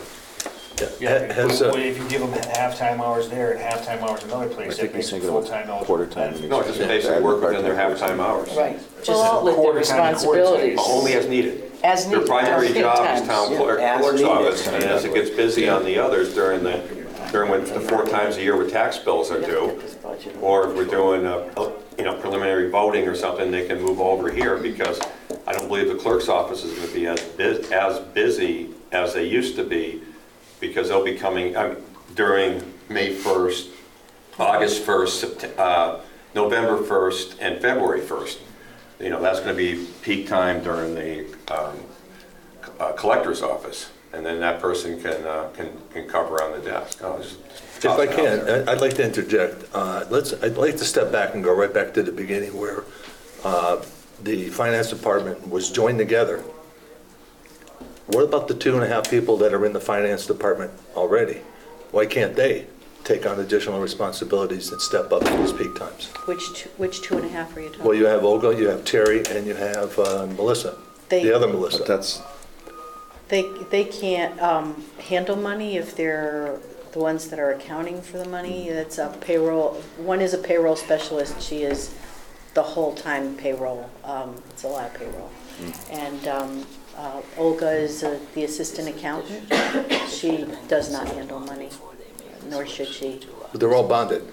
Speaker 1: Yeah,
Speaker 4: Has,
Speaker 1: but if you give them half-time hours there and half-time hours another
Speaker 11: I
Speaker 1: place,
Speaker 11: think
Speaker 1: that
Speaker 11: he's
Speaker 1: makes them
Speaker 11: thinking of
Speaker 1: full-time eligible
Speaker 11: quarter time.
Speaker 1: benefits.
Speaker 10: No, just basically work within their halftime hours.
Speaker 6: Right, just
Speaker 3: Well,
Speaker 6: split their
Speaker 1: quarter-time and quarter-time.
Speaker 6: responsibilities.
Speaker 10: Only as needed.
Speaker 6: As
Speaker 10: Their
Speaker 6: needed.
Speaker 10: primary
Speaker 6: as
Speaker 10: job
Speaker 6: times.
Speaker 10: is town
Speaker 8: Yeah,
Speaker 10: clerk's
Speaker 8: as needed.
Speaker 10: office, and as it gets busy on the others during when the 4 times a year where tax bills are due, or if we're doing preliminary voting or something, they can move over here, because I don't believe the clerk's office is going to be as busy as they used to be, because they'll be coming during May 1st, August 1st, November 1st, and February 1st. That's going to be peak time during the collector's office, and then that person can cover on the desk.
Speaker 4: If I can, I'd like to interject. I'd like to step back and go right back to the beginning where the finance department was joined together. What about the 2.5 people that are in the finance department already? Why can't they take on additional responsibilities and step up in these peak times?
Speaker 3: Which 2.5 are you talking?
Speaker 4: Well, you have Olga, you have Terry, and you have Melissa, the other Melissa.
Speaker 11: But that's,
Speaker 3: They can't handle money if they're the ones that are accounting for the money. It's a payroll, one is a payroll specialist, she is the whole time payroll. It's a lot of payroll. And Olga is the assistant accountant. She does not handle money, nor should she.
Speaker 4: But they're all bonded.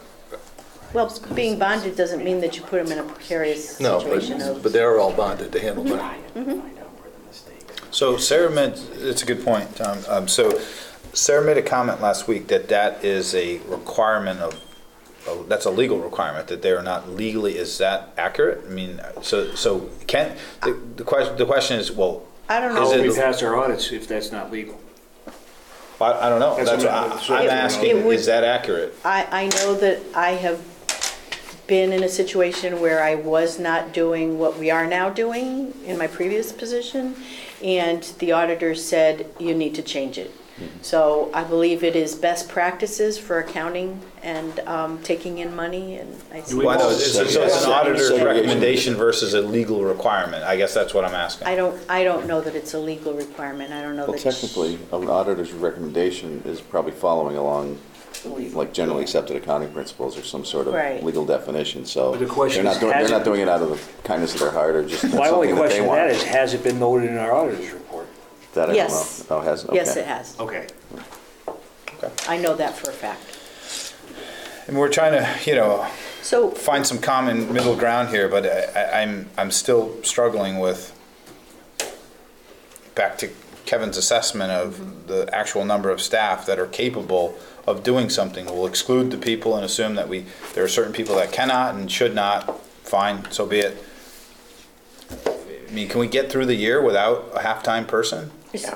Speaker 3: Well, being bonded doesn't mean that you put them in a precarious
Speaker 4: No,
Speaker 3: situation
Speaker 4: but they're all bonded to handle money.
Speaker 7: So Sarah made, it's a good point, Tom. So Sarah made a comment last week that is a requirement that's a legal requirement, that they are not legally, is that accurate? I mean, so can, the question is, well,
Speaker 3: I don't
Speaker 1: How
Speaker 3: know.
Speaker 1: will we
Speaker 7: it-
Speaker 1: pass our audits if that's not legal?
Speaker 7: I don't know.
Speaker 1: That's
Speaker 7: That's
Speaker 1: what
Speaker 7: what I'm
Speaker 3: It
Speaker 7: asking,
Speaker 3: would-
Speaker 7: is that accurate?
Speaker 3: I know that I have been in a situation where I was not doing what we are now doing in my previous position, and the auditor said, you need to change it. So I believe it is best practices for accounting and taking in money, and I see.
Speaker 7: Well, I know, so it's an auditor's
Speaker 11: Segregation.
Speaker 7: recommendation versus a legal requirement. I guess that's what I'm asking.
Speaker 3: I don't know that it's a legal requirement. I don't know
Speaker 11: well,
Speaker 3: that.
Speaker 11: technically, an auditor's recommendation is probably following along, like generally accepted accounting principles or some sort of
Speaker 3: Right.
Speaker 11: legal definition, so
Speaker 1: But the question
Speaker 11: they're
Speaker 1: is,
Speaker 11: not
Speaker 1: has
Speaker 11: doing,
Speaker 1: it-
Speaker 11: they're not doing it out of the kindness of their heart, or just that's
Speaker 1: My only
Speaker 11: something that they
Speaker 1: question to that
Speaker 11: want.
Speaker 1: is, has it been noted in our auditor's report?
Speaker 11: That I don't
Speaker 3: Yes.
Speaker 11: know. Oh, it hasn't?
Speaker 3: Yes,
Speaker 11: Okay.
Speaker 3: it has.
Speaker 1: Okay.
Speaker 3: I know that for a fact.
Speaker 7: And we're trying to,
Speaker 3: So
Speaker 7: find some common middle ground here, but I'm still struggling with, back to Kevin's assessment of the actual number of staff that are capable of doing something. We'll exclude the people and assume that there are certain people that cannot and should not. Fine, so be it. I mean, can we get through the year without a half-time person?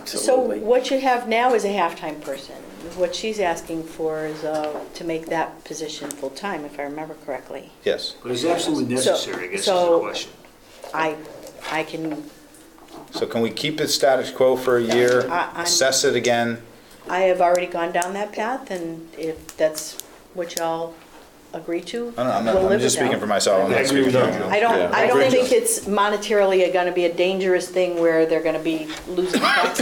Speaker 3: So what you have now is a half-time person. what she's asking for is to make that position full-time, if I remember correctly.
Speaker 7: Yes.
Speaker 1: But it's absolutely necessary, I guess is the
Speaker 3: so-
Speaker 1: question.
Speaker 3: I can,
Speaker 7: So can we keep it status quo for a year,
Speaker 3: I'm-
Speaker 7: assess it again?
Speaker 3: I have already gone down that path, and if that's what y'all agree to,
Speaker 7: I don't know,
Speaker 3: we'll
Speaker 7: I'm
Speaker 3: live
Speaker 7: just
Speaker 3: with that.
Speaker 7: speaking for myself. I'm
Speaker 1: I
Speaker 7: not
Speaker 1: agree with
Speaker 7: speaking
Speaker 1: you,
Speaker 7: for
Speaker 1: Joe.
Speaker 3: I don't,
Speaker 11: Yeah.
Speaker 3: I don't
Speaker 11: Agree.
Speaker 3: think it's monetarily gonna be a dangerous thing where they're gonna be losing tax,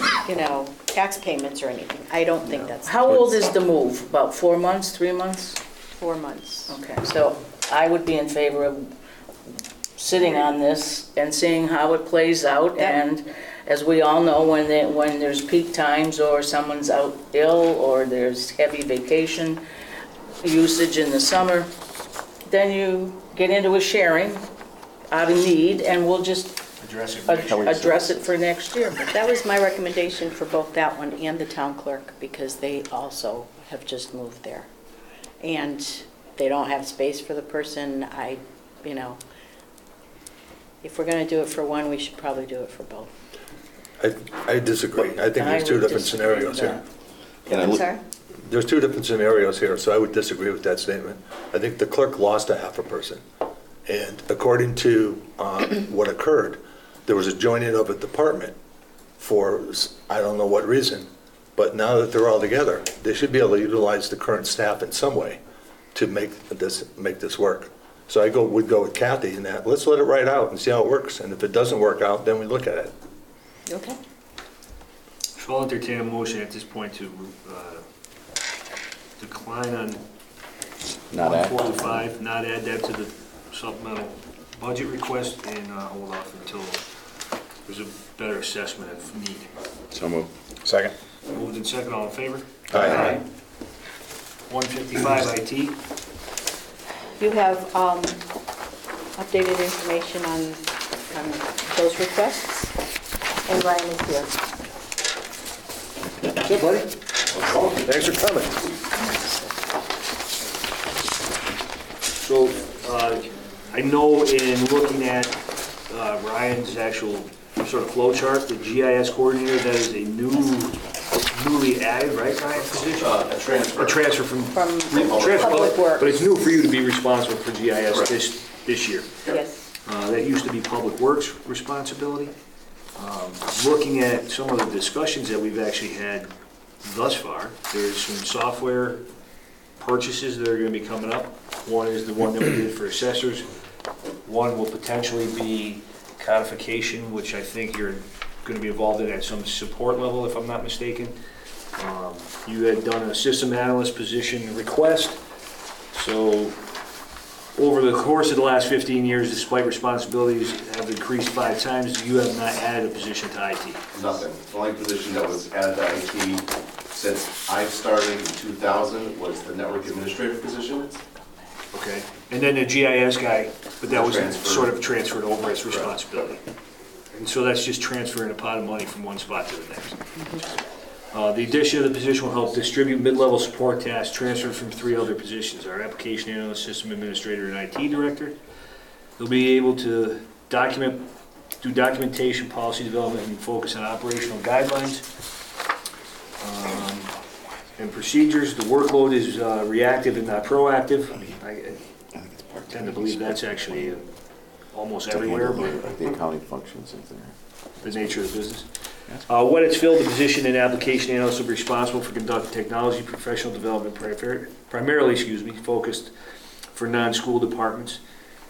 Speaker 3: tax payments or anything. I don't think that's.
Speaker 6: How old is the move? About 4 months, 3 months?
Speaker 3: 4 months.
Speaker 6: Okay, so I would be in favor of sitting on this and seeing how it plays out.
Speaker 3: Yep.
Speaker 6: And as we all know, when there's peak times or someone's out ill or there's heavy vacation usage in the summer, then you get into a sharing out of need, and we'll just
Speaker 1: Address it.
Speaker 6: address it for next year.
Speaker 3: But that was my recommendation for both that one and the town clerk, because they also have just moved there. And they don't have space for the person. If we're gonna do it for one, we should probably do it for both.
Speaker 4: I disagree. I think there's
Speaker 6: I
Speaker 4: two
Speaker 6: would
Speaker 4: different
Speaker 6: disagree
Speaker 4: scenarios
Speaker 6: with
Speaker 4: here.
Speaker 11: And I
Speaker 3: I'm
Speaker 11: look-
Speaker 3: sorry?
Speaker 4: There's two different scenarios here, so I would disagree with that statement. I think the clerk lost a half a person. And according to what occurred, there was a joining of a department for, I don't know what reason, but now that they're all together, they should be able to utilize the current staff in some way to make this work. So would go with Kathy in that, let's let it ride out and see how it works. And if it doesn't work out, then we look at it.
Speaker 3: Okay.
Speaker 1: So I'll entertain a motion at this point to decline on
Speaker 11: Not act.
Speaker 1: 145, not add that to the supplemental budget request, and hold off until there's a better assessment of need.
Speaker 11: So moved.
Speaker 7: Second?
Speaker 1: Moved and second, all in favor?
Speaker 7: Aye.
Speaker 1: 155 IT.
Speaker 3: You have updated information on those requests, and Ryan is here.
Speaker 4: Good, buddy. Thanks for coming.
Speaker 1: So, I know in looking at Ryan's actual sort of flow chart, the GIS coordinator, that is a newly added, right, Ryan, position?
Speaker 9: A transfer.
Speaker 1: A transfer from.
Speaker 3: From Public Works.
Speaker 1: But it's new for you to be responsible for GIS
Speaker 9: Correct.
Speaker 1: this year.
Speaker 3: Yes.
Speaker 1: That used to be Public Works responsibility. Looking at some of the discussions that we've actually had thus far, there's some software purchases that are gonna be coming up. One is the one that we did for assessors. One will potentially be codification, which I think you're gonna be involved in at some support level, if I'm not mistaken. You had done a system analyst position request, so over the course of the last 15 years, despite responsibilities have increased 5 times, you have not added a position to IT.
Speaker 9: Nothing. The only position that was added to IT since I started in 2000 was the network administrative position.
Speaker 1: Okay, and then the GIS guy, but that was
Speaker 9: Transferred.
Speaker 1: sort of transferred over its responsibility. And so that's just transferring a pot of money from one spot to the next. The addition of the position will help distribute mid-level support tasks transferred from 3 other positions, our application analyst, system administrator, and IT director. They'll be able to do documentation, policy development, and focus on operational guidelines and procedures. The workload is reactive and not proactive. I tend to believe that's actually almost everywhere, but
Speaker 11: The accounting functions is there.
Speaker 1: the nature of the business. When it's filled, the position in application analyst will be responsible for conducting technology professional development, primarily, focused for non-school departments.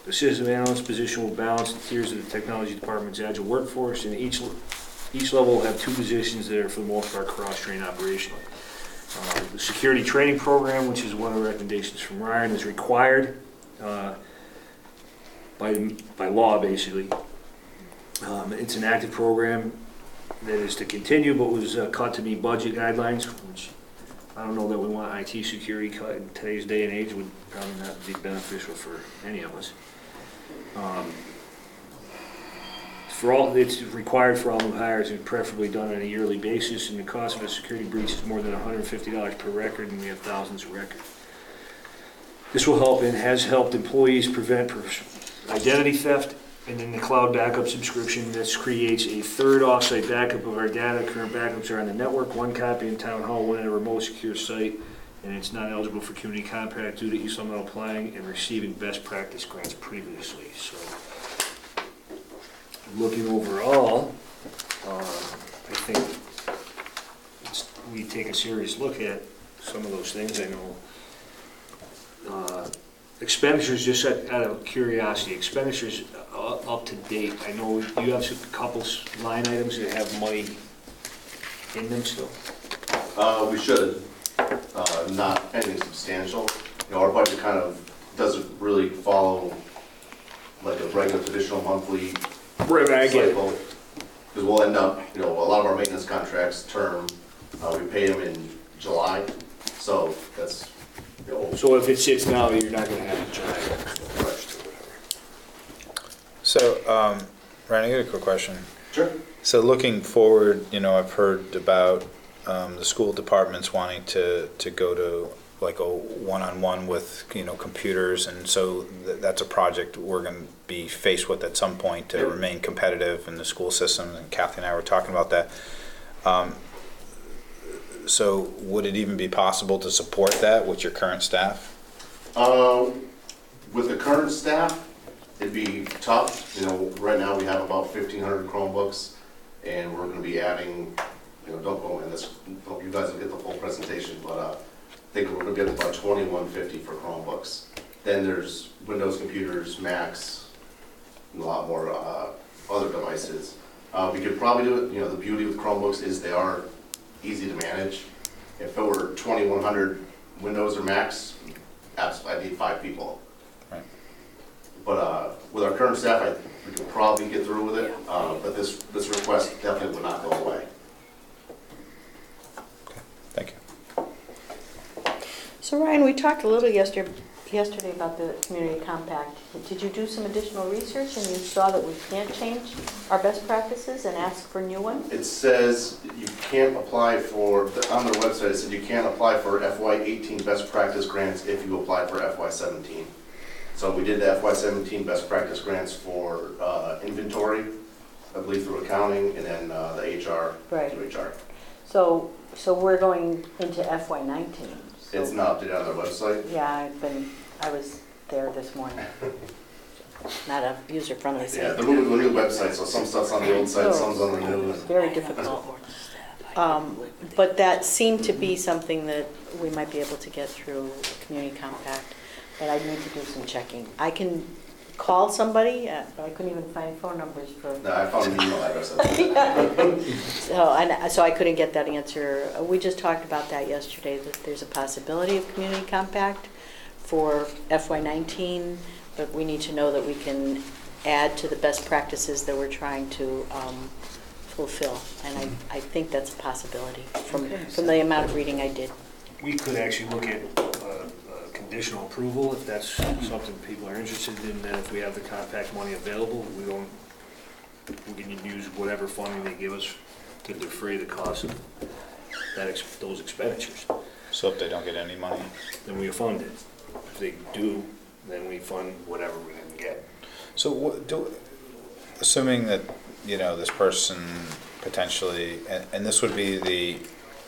Speaker 1: The system analyst position will balance the tiers of the technology department's agile workforce, and each level will have 2 positions that are, for the most part, cross-trained operationally. The security training program, which is one of the recommendations from Ryan, is required by law, basically. It's an active program that is to continue, but was cut to meet budget guidelines, which I don't know that we want IT security cut in today's day and age, would probably not be beneficial for any of us. It's required for all new hires and preferably done on a yearly basis, and the cost of a security breach is more than $150 per record, and we have thousands of records. This will help and has helped employees prevent identity theft, And then the cloud backup subscription, this creates a third offsite backup of our data. Current backups are on the network, one copy in town hall, one at a remote secure site, and it's not eligible for community compact due to East Long Meadow applying and receiving best practice grants previously. So, looking overall, I think we take a serious look at some of those things. I know expenditures, just out of curiosity, expenditures up to date. I know you have a couple line items that have money in them still.
Speaker 9: We should, not anything substantial. You know, our budget kind of doesn't really follow like a regular traditional monthly
Speaker 1: Right, I get it.
Speaker 9: cycle. Because we'll end up, you know, a lot of our maintenance contracts term, we pay them in July, so that's, you know.
Speaker 1: So if it sits now, you're not gonna have a giant rush or whatever.
Speaker 7: So, Ryan, I got a quick question.
Speaker 9: Sure.
Speaker 7: So looking forward, you know, I've heard about the school departments wanting to go to like a one-on-one with, you know, computers, and so that's a project we're going to be faced with at some point to remain competitive in the school system, and Kathy and I were talking about that. So would it even be possible to support that with your current staff?
Speaker 9: With the current staff, it'd be tough. You know, right now we have about 1,500 Chromebooks, and we're gonna be adding, you know, don't go in this, hope you guys will get the full presentation, but I think we're gonna get about 2,150 for Chromebooks. Then there's Windows computers, Macs, and a lot more other devices. We could probably do it, you know, the beauty with Chromebooks is they are easy to manage. If it were 2,100 Windows or Macs, I need 5 people.
Speaker 7: Right.
Speaker 9: But with our current staff, we could probably get through with it, but this request definitely would not go away.
Speaker 7: Okay, thank you.
Speaker 3: So Ryan, we talked a little yesterday about the community compact. Did you do some additional research and you saw that we can't change our best practices and ask for new ones?
Speaker 9: It says you can't apply for, on their website, it said you can't apply for FY18 best practice grants if you apply for FY17. So we did the FY17 best practice grants for inventory, I believe through accounting, and then the HR
Speaker 3: Right.
Speaker 9: through HR.
Speaker 3: So we're going into FY19. So-
Speaker 9: It's not updated on their website.
Speaker 3: Yeah, I was there this morning. Not a user-friendly
Speaker 9: Yeah,
Speaker 3: site.
Speaker 9: they're moving to a new website, so some stuff's on the old site, some's on the new.
Speaker 3: Very difficult. But that seemed to be something that we might be able to get through Community Compact, but I need to do some checking. I can call somebody, but I couldn't even find phone numbers for.
Speaker 9: No, I found an email address.
Speaker 3: So I couldn't get that answer. We just talked about that yesterday, that there's a possibility of Community Compact for FY19, but we need to know that we can add to the best practices that we're trying to fulfill. And I think that's a possibility from the amount of reading I did.
Speaker 1: We could actually look at conditional approval if that's something people are interested in. Then if we have the compact money available, we can use whatever funding they give us to defray the cost of those expenditures.
Speaker 7: So if they don't get any money?
Speaker 1: Then we fund it. If they do, then we fund whatever we didn't get.
Speaker 7: So assuming that, you know, this person potentially, and this would be the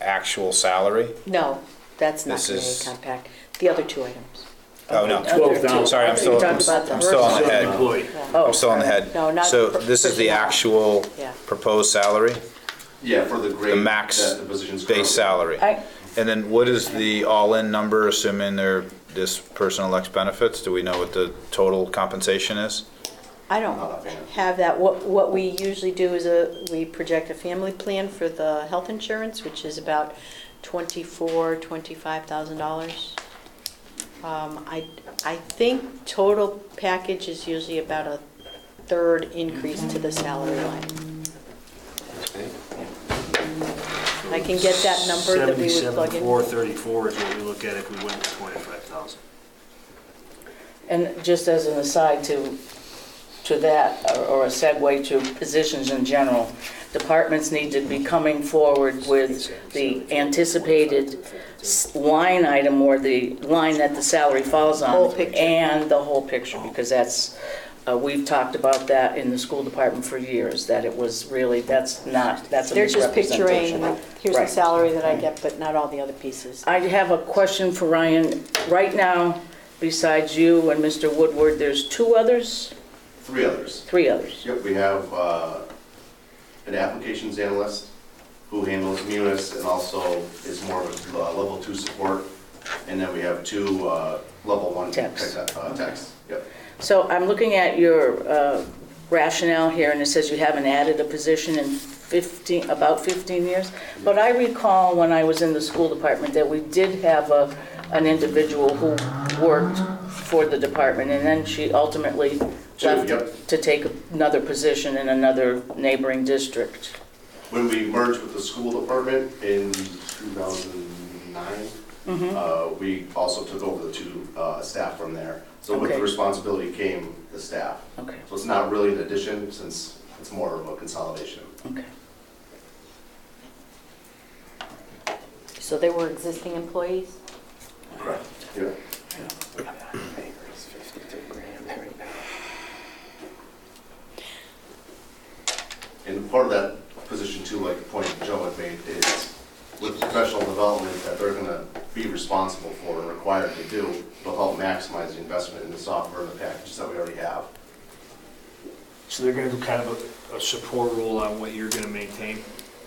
Speaker 7: actual salary?
Speaker 3: No, that's not
Speaker 7: This
Speaker 3: Community
Speaker 7: is-
Speaker 3: Compact. The other two items.
Speaker 7: Oh, no.
Speaker 1: 12,000.
Speaker 7: Sorry, I'm still on the head.
Speaker 1: Employee.
Speaker 7: I'm still on the head.
Speaker 3: No, not
Speaker 7: So this is the
Speaker 3: personnel.
Speaker 7: actual
Speaker 3: Yeah.
Speaker 7: proposed salary,
Speaker 9: Yeah, for the grade.
Speaker 7: the max
Speaker 9: that the position's
Speaker 7: base
Speaker 9: currently.
Speaker 7: salary?
Speaker 6: I,
Speaker 7: And then what is the all-in number, assuming this person elects benefits? Do we know what the total compensation is?
Speaker 3: I don't have that. What we usually do is we project a family plan for the health insurance, which is about $25,000. I think total package is usually about a third increase to the salary line. I can get that number that we would plug in.
Speaker 1: 77,434 is what we look at if we went to 25,000.
Speaker 6: and just as an aside to that, or a segue to positions in general, departments need to be coming forward with the anticipated line item or the line that the salary falls on.
Speaker 3: Whole picture.
Speaker 6: And the whole picture, because that's we've talked about that in the school department for years, that it was really, that's a
Speaker 3: They're just
Speaker 6: misrepresentation.
Speaker 3: picturing, here's the
Speaker 6: Right.
Speaker 3: salary that I get, but not all the other pieces.
Speaker 6: I have a question for Ryan. Right now, besides you and Mr. Woodward, there's 2 others?
Speaker 9: 3 others.
Speaker 6: 3 others?
Speaker 9: Yep, we have an applications analyst who handles Munis and also is more of a level 2 support. And then we have 2 level 1
Speaker 6: Techs.
Speaker 9: techs. Yep.
Speaker 6: So I'm looking at your rationale here, and it says you haven't added a position in about 15 years. But I recall when I was in the school department that we did have an individual who worked for the department, and then she ultimately left
Speaker 9: Yep.
Speaker 6: to take another position in another neighboring district.
Speaker 9: When we merged with the school department in 2009, we also took over the 2 staff from there. So with the
Speaker 6: Okay.
Speaker 9: responsibility came the staff.
Speaker 6: Okay,
Speaker 9: So it's not really an addition since it's more of a consolidation.
Speaker 6: okay.
Speaker 3: So they were existing employees?
Speaker 9: Correct. Yeah. And part of that position too, like the point Joe had made, is with professional development that they're gonna be responsible for and required to do, will help maximize the investment in the software and the packages that we already have.
Speaker 1: So they're gonna do kind of a support role on what you're gonna maintain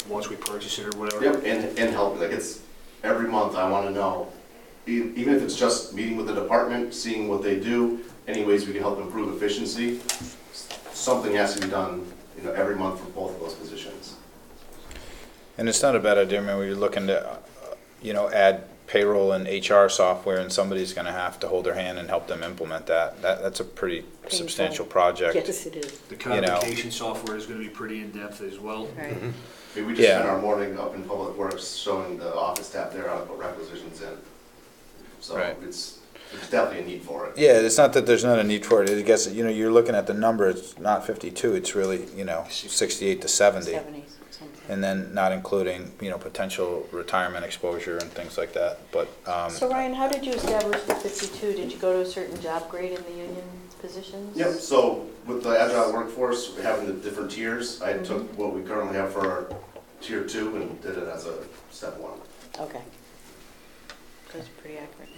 Speaker 1: once we purchase it or whatever?
Speaker 9: Yep, and help, like it's, every month I wanna know, even if it's just meeting with the department, seeing what they do, any ways we can help improve efficiency, something has to be done, you know, every month for both of those positions.
Speaker 7: And it's not a bad idea, I mean, we're looking to, add payroll and HR software, and somebody's gonna have to hold their hand and help them implement that. That's a pretty substantial project.
Speaker 3: Yes, it is.
Speaker 1: The convocation software is gonna be pretty in-depth as well.
Speaker 3: Right.
Speaker 9: I mean, we just
Speaker 7: Yeah.
Speaker 9: spent our morning up in Public Works showing the office staff there how to put requisitions in. So
Speaker 7: Right.
Speaker 9: it's definitely a need for it.
Speaker 7: Yeah, it's not that there's not a need for it, I guess, you're looking at the number, it's not 52, it's really, 68 to 70.
Speaker 3: 70s, something.
Speaker 7: And then not including, potential retirement exposure and things like that, but,
Speaker 3: So Ryan, how did you establish the 52? Did you go to a certain job grade in the union positions?
Speaker 9: Yep, so with the agile workforce, we're having the different tiers. I took what we currently have for our tier 2 and did it as a step 1.
Speaker 3: Okay. That's pretty accurate.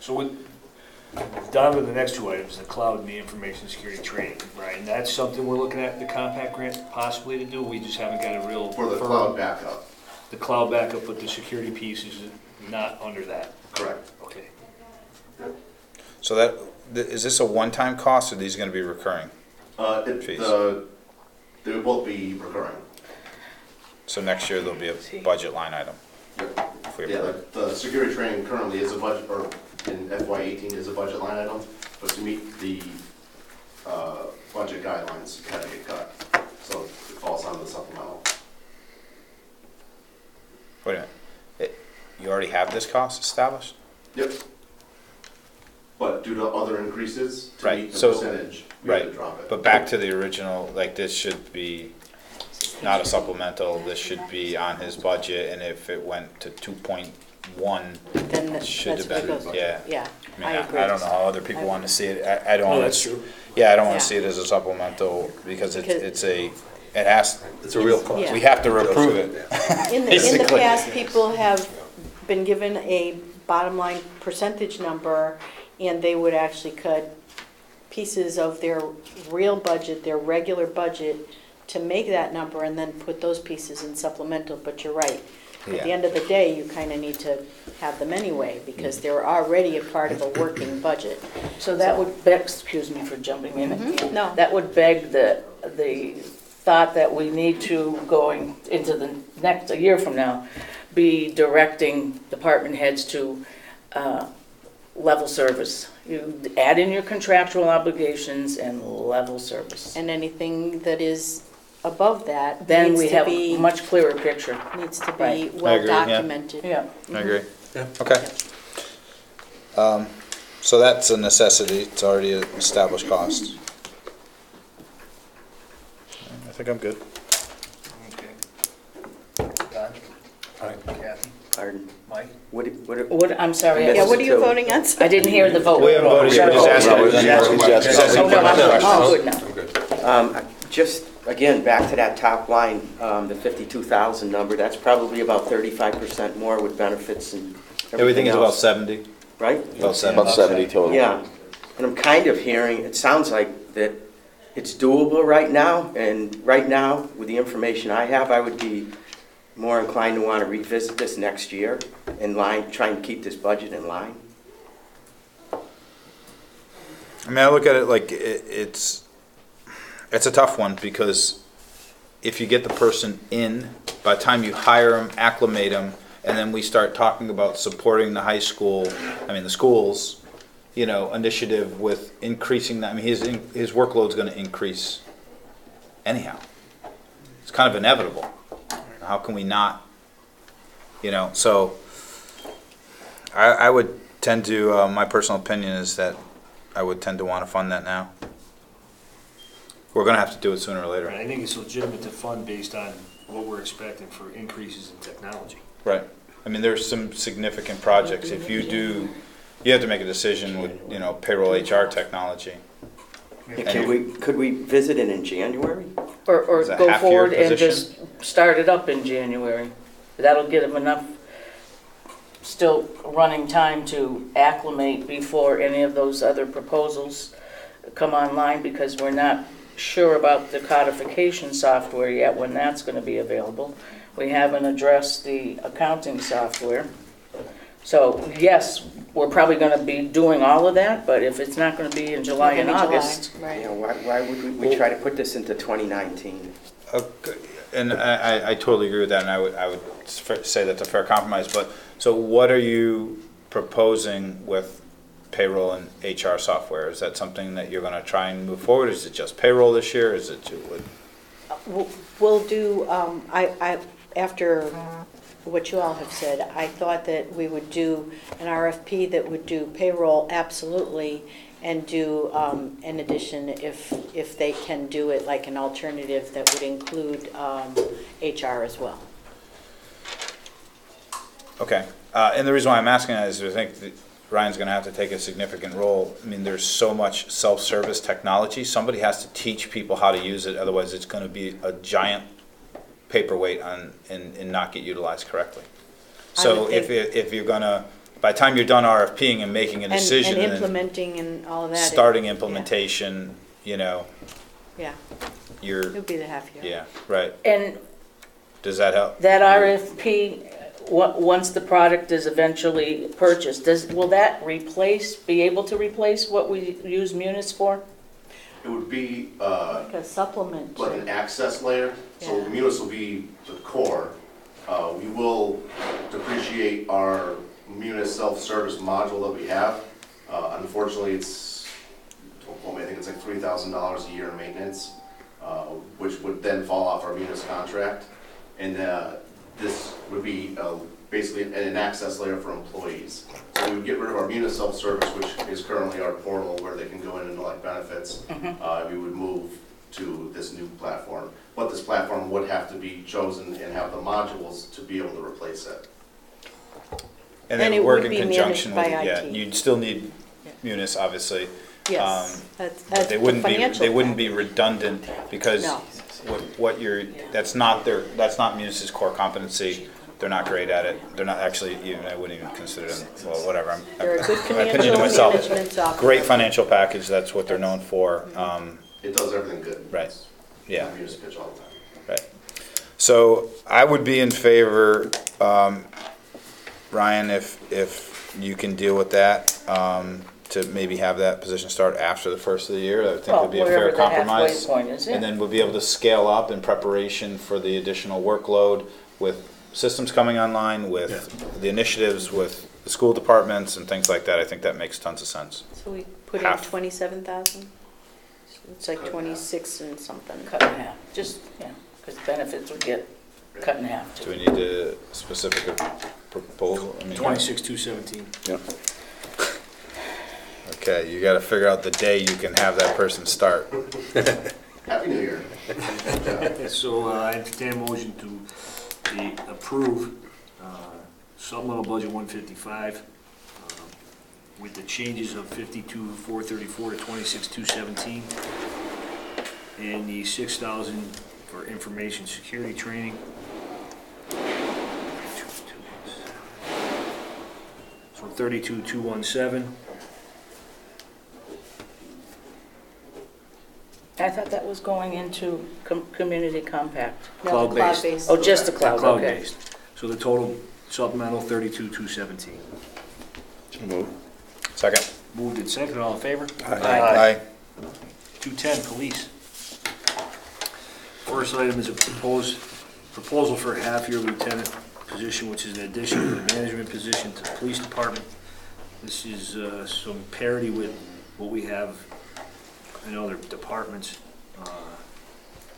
Speaker 1: So with, down to the next 2 items, the cloud and the information security training, Brian, that's something we're looking at the compact grant possibly to do, we just haven't got a real.
Speaker 9: For the
Speaker 1: firm-
Speaker 9: cloud backup,
Speaker 1: The cloud backup, but the security piece is not under that.
Speaker 9: correct.
Speaker 1: Okay.
Speaker 7: so is this a one-time cost, or are these gonna be recurring? Fees.
Speaker 9: They would both be recurring.
Speaker 7: So next year, there'll be a budget line item?
Speaker 9: Yep.
Speaker 7: if we
Speaker 9: Yeah,
Speaker 7: approve.
Speaker 9: the security training currently is a budget, or in FY18 is a budget line item, but to meet the budget guidelines, it had to get cut. So it falls on the supplemental.
Speaker 7: Wait a minute, you already have this cost established?
Speaker 9: Yep. But due to other increases, to
Speaker 7: Right,
Speaker 9: meet the
Speaker 7: so-
Speaker 9: percentage, we had to
Speaker 7: Right,
Speaker 9: drop it.
Speaker 7: but back to the original, like, this should be not a supplemental, this should be on his budget, and if it went to 2.1,
Speaker 3: Then that's
Speaker 7: should have
Speaker 3: what it
Speaker 7: been,
Speaker 3: goes.
Speaker 7: yeah.
Speaker 3: Yeah,
Speaker 7: I
Speaker 3: I
Speaker 7: mean,
Speaker 3: agree.
Speaker 7: I don't know how other people want to see it, I don't.
Speaker 1: Oh,
Speaker 7: wanna-
Speaker 1: that's true.
Speaker 7: Yeah, I don't want
Speaker 3: Yeah.
Speaker 7: to see it as a supplemental, because
Speaker 3: Because-
Speaker 7: it has,
Speaker 4: It's a real cost.
Speaker 3: Yeah.
Speaker 7: we have to approve it.
Speaker 3: In the
Speaker 7: Basically.
Speaker 3: past, people have been given a bottom line percentage number, and they would actually cut pieces of their real budget, their regular budget, to make that number, and then put those pieces in supplemental, but you're right. At the
Speaker 7: Yeah.
Speaker 3: end of the day, you kind of need to have them anyway, because they're already a part of a working budget.
Speaker 6: So that would beg, excuse me for jumping in.
Speaker 3: No.
Speaker 6: That would beg the thought that we need to, going into the next, a year from now, be directing department heads to level service. You add in your contractual obligations and level service.
Speaker 3: And anything that is above that
Speaker 6: Then
Speaker 3: needs
Speaker 6: we
Speaker 3: to
Speaker 6: have a
Speaker 3: be,
Speaker 6: much clearer picture.
Speaker 3: needs to be
Speaker 6: Right.
Speaker 3: well
Speaker 7: agree, yeah.
Speaker 3: documented.
Speaker 6: Yeah.
Speaker 7: I agree.
Speaker 4: Yeah.
Speaker 7: Okay. So that's a necessity, it's already an established cost. I think I'm good.
Speaker 1: Okay. Don?
Speaker 4: Aye.
Speaker 1: Kathy?
Speaker 8: Pardon?
Speaker 1: Mike?
Speaker 6: What, I'm sorry.
Speaker 8: Yeah,
Speaker 3: Yeah, what are you
Speaker 8: So-
Speaker 3: voting on?
Speaker 6: I didn't hear the vote.
Speaker 7: We haven't voted yet, we're just asking.
Speaker 6: Oh, no, I'm good now.
Speaker 8: Just, again, back to that top line, the 52,000 number, that's probably about 35% more with benefits and
Speaker 7: Everything
Speaker 8: everything
Speaker 7: is about
Speaker 8: else,
Speaker 7: 70,
Speaker 8: right?
Speaker 7: about 70.
Speaker 11: About 70 total.
Speaker 8: Yeah, and I'm kind of hearing, it sounds like that it's doable right now, and right now, with the information I have, I would be more inclined to want to revisit this next year in line, try and keep this budget in line.
Speaker 7: I mean, I look at it like it's a tough one, because if you get the person in, by the time you hire them, acclimate them, and then we start talking about supporting the high school, the schools, initiative with increasing that, his workload's gonna increase anyhow. It's kind of inevitable. How can we not, so I would tend to, my personal opinion is that I would tend to want to fund that now. We're going to have to do it sooner or later.
Speaker 1: I think it's legitimate to fund based on what we're expecting for increases in technology.
Speaker 7: Right. There's some significant projects. If you do, you have to make a decision with, payroll HR technology.
Speaker 8: Could we visit it in January?
Speaker 6: Or
Speaker 7: Is that
Speaker 6: go
Speaker 7: half-year
Speaker 6: forward and
Speaker 7: position?
Speaker 6: just start it up in January. That'll give them enough still running time to acclimate before any of those other proposals come online, because we're not sure about the codification software yet, when that's going to be available. We haven't addressed the accounting software. So yes, we're probably going to be doing all of that, but if it's not going to be in July and August.
Speaker 8: You know, why would we try to put this into 2019?
Speaker 7: And I totally agree with that, and I would say that's a fair compromise. But so what are you proposing with payroll and HR software? Is that something that you're going to try and move forward? Is it just payroll this year? Is it
Speaker 3: We'll do, after what you all have said, I thought that we would do an RFP that would do payroll absolutely, and do, in addition, if they can do it like an alternative that would include HR as well.
Speaker 7: Okay. And the reason why I'm asking that is I think that Ryan's going to have to take a significant role. There's so much self-service technology. Somebody has to teach people how to use it. Otherwise, it's going to be a giant paperweight and not get utilized correctly. So if you're going to, by the time you're done RFPing and making a decision
Speaker 3: and implementing and all of that.
Speaker 7: starting implementation,
Speaker 3: Yeah,
Speaker 7: you're,
Speaker 3: it'll be the half year.
Speaker 7: yeah, right.
Speaker 6: And
Speaker 7: Does that help?
Speaker 6: that RFP, once the product is eventually purchased, will that be able to replace what we use Munis for?
Speaker 9: It would be
Speaker 3: Like a supplement.
Speaker 9: like an access layer, so
Speaker 3: Yeah.
Speaker 9: Munis will be the core. We will depreciate our Munis self-service module that we have. Unfortunately, it's, I think it's like $3,000 a year in maintenance, which would then fall off our Munis contract. And this would be basically an access layer for employees. So we would get rid of our Munis self-service, which is currently our portal where they can go in and elect benefits. We would move to this new platform. But this platform would have to be chosen and have the modules to be able to replace it.
Speaker 7: And
Speaker 3: And
Speaker 7: then
Speaker 3: it
Speaker 7: work
Speaker 3: would
Speaker 7: in
Speaker 3: be
Speaker 7: conjunction with
Speaker 3: managed
Speaker 7: it.
Speaker 3: by
Speaker 7: Yeah,
Speaker 3: IT.
Speaker 7: you'd still need Munis, obviously.
Speaker 3: Yes, that's
Speaker 7: But
Speaker 3: the financial.
Speaker 7: they wouldn't be redundant, because
Speaker 3: No.
Speaker 7: what that's not Munis's core competency. They're not great at it. They're not actually even, I wouldn't even consider them, well, whatever.
Speaker 3: They're a good
Speaker 7: my opinion to
Speaker 3: financial
Speaker 7: myself.
Speaker 3: management software.
Speaker 7: Great financial package, that's what they're known for.
Speaker 9: It does everything good.
Speaker 7: Right. Yeah.
Speaker 9: Munis pitch all the time.
Speaker 7: Right. So I would be in favor, Ryan, if you can deal with that, to maybe have that position start after the first of the year. I think would be a fair
Speaker 6: Wherever the halfway
Speaker 7: compromise.
Speaker 6: point is, yeah.
Speaker 7: And then we'll be able to scale up in preparation for the additional workload with systems coming online, with the initiatives, with the school departments and things like that. I think that makes tons of sense.
Speaker 3: So we put in
Speaker 7: Half.
Speaker 3: 27,000? It's like 26 and something.
Speaker 6: Cut in half, just, because benefits would get cut in half
Speaker 7: Do we
Speaker 6: too.
Speaker 7: need a specific proposal?
Speaker 1: 26,217.
Speaker 11: Yep.
Speaker 7: Okay, you gotta figure out the day you can have that person start.
Speaker 9: Happy New Year.
Speaker 1: So I entertain a motion to approve Supplemental budget 155, with the changes of 52,434 to 26,217, and the 6,000 for information security training. So 32,217.
Speaker 6: I thought that was going into community compact.
Speaker 3: No,
Speaker 1: Cloud-based.
Speaker 3: cloud-based.
Speaker 6: Oh, just the cloud, okay.
Speaker 1: Cloud-based. So the total supplemental 32,217.
Speaker 11: Move.
Speaker 7: Second.
Speaker 1: Moved and seconded, all in favor?
Speaker 7: Aye.
Speaker 1: 210, police. First item is a proposal for a half-year lieutenant position, which is an addition to the management position to the police department. This is some parity with what we have in other departments.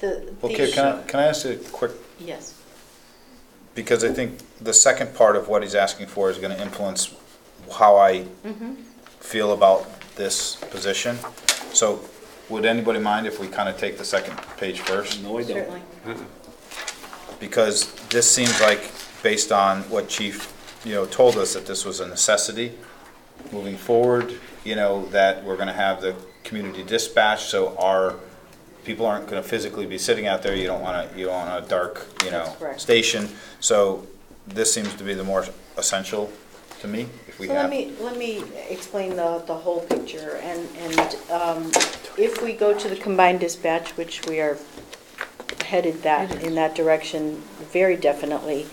Speaker 7: Okay, can I ask a quick,
Speaker 3: Yes.
Speaker 7: because I think the second part of what he's asking for is going to influence how I feel about this position. So would anybody mind if we kind of take the second page first?
Speaker 1: No, I don't.
Speaker 3: Certainly.
Speaker 7: Because this seems like, based on what Chief, told us, that this was a necessity moving forward, that we're going to have the community dispatch, so our people aren't going to physically be sitting out there. You don't want a dark,
Speaker 3: Correct.
Speaker 7: station. So this seems to be the more essential to me. If we
Speaker 3: So
Speaker 7: have.
Speaker 3: let me explain the whole picture, and if we go to the combined dispatch, which we are headed in that direction very definitely,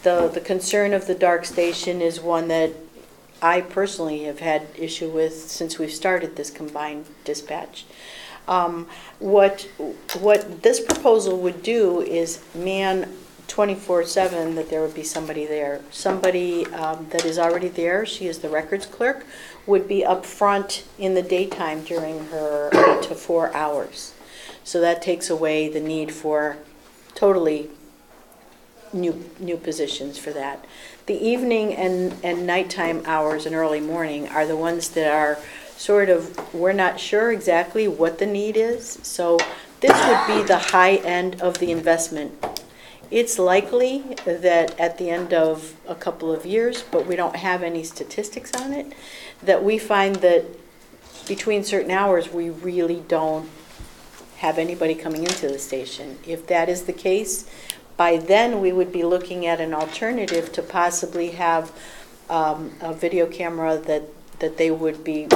Speaker 3: the concern of the dark station is one that I personally have had issue with since we've started this combined dispatch. What this proposal would do is man 24/7, that there would be somebody there. Somebody that is already there, she is the records clerk, would be up front in the daytime during her 8 to 4 hours. So that takes away the need for totally new positions for that. The evening and nighttime hours and early morning are the ones that are sort of, we're not sure exactly what the need is. So this would be the high end of the investment. It's likely that at the end of a couple of years, but we don't have any statistics on it, that we find that between certain hours, we really don't have anybody coming into the station. If that is the case, by then we would be looking at an alternative to possibly have a video camera that they would be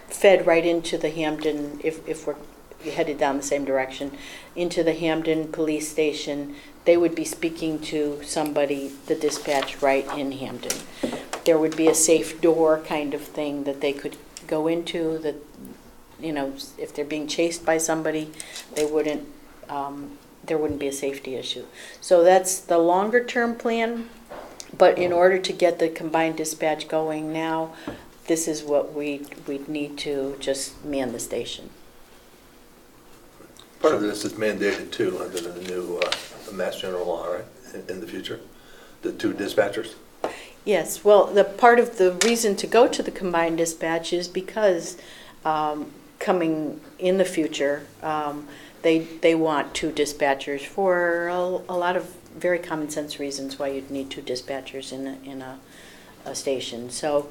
Speaker 3: fed right into the Hampden, if we're headed down the same direction, into the Hampden police station. They would be speaking to somebody, the dispatch, right in Hampden. There would be a safe door kind of thing that they could go into, that, if they're being chased by somebody, they wouldn't, there wouldn't be a safety issue. So that's the longer term plan, but in order to get the combined dispatch going now, this is what we'd need to just man the station.
Speaker 4: Part of this is mandated too under the new Mass General Law, right, in the future? The 2 dispatchers?
Speaker 3: Yes, well, the part of the reason to go to the combined dispatch is because coming in the future, they want 2 dispatchers for a lot of very common sense reasons why you'd need 2 dispatchers in a station. So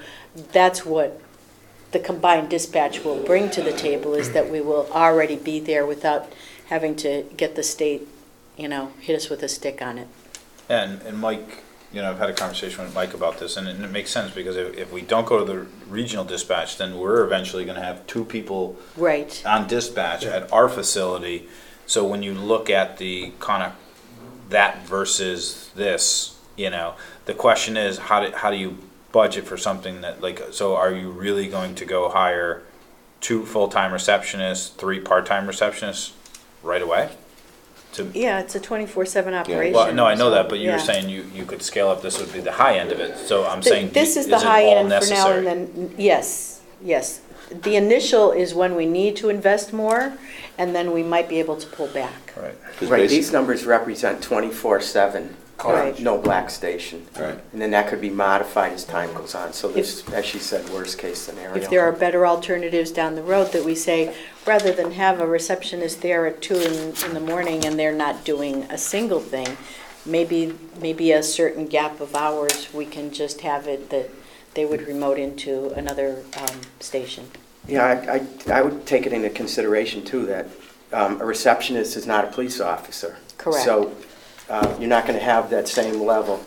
Speaker 3: that's what the combined dispatch will bring to the table, is that we will already be there without having to get the state, hit us with a stick on it.
Speaker 7: And Mike, I've had a conversation with Mike about this, and it makes sense, because if we don't go to the regional dispatch, then we're eventually going to have 2 people
Speaker 3: Right.
Speaker 7: on dispatch at our facility. So when you look at the kind of that versus this, the question is, how do you budget for something that, so are you really going to go hire 2 full-time receptionists, 3 part-time receptionists right away?
Speaker 3: Yeah, it's a 24/7 operation.
Speaker 7: Well, no, I know
Speaker 3: so,
Speaker 7: that, but you were
Speaker 3: yeah.
Speaker 7: saying you could scale up. This would be the high end of it. So I'm saying,
Speaker 3: This is
Speaker 7: is
Speaker 3: the
Speaker 7: it
Speaker 3: high
Speaker 7: all
Speaker 3: end for now, and
Speaker 7: necessary?
Speaker 3: then, yes. The initial is when we need to invest more, and then we might be able to pull back.
Speaker 7: Right.
Speaker 8: Right, these numbers represent 24/7,
Speaker 3: Right.
Speaker 8: no black station.
Speaker 11: Right.
Speaker 8: And then that could be modified as time goes on. So this, as she said, worst case scenario.
Speaker 3: If there are better alternatives down the road that we say, rather than have a receptionist there at 2 in the morning and they're not doing a single thing, maybe a certain gap of hours, we can just have it that they would remote into another station.
Speaker 8: Yeah, I would take it into consideration too, that a receptionist is not a police officer.
Speaker 3: Correct.
Speaker 8: So you're not going to have that same level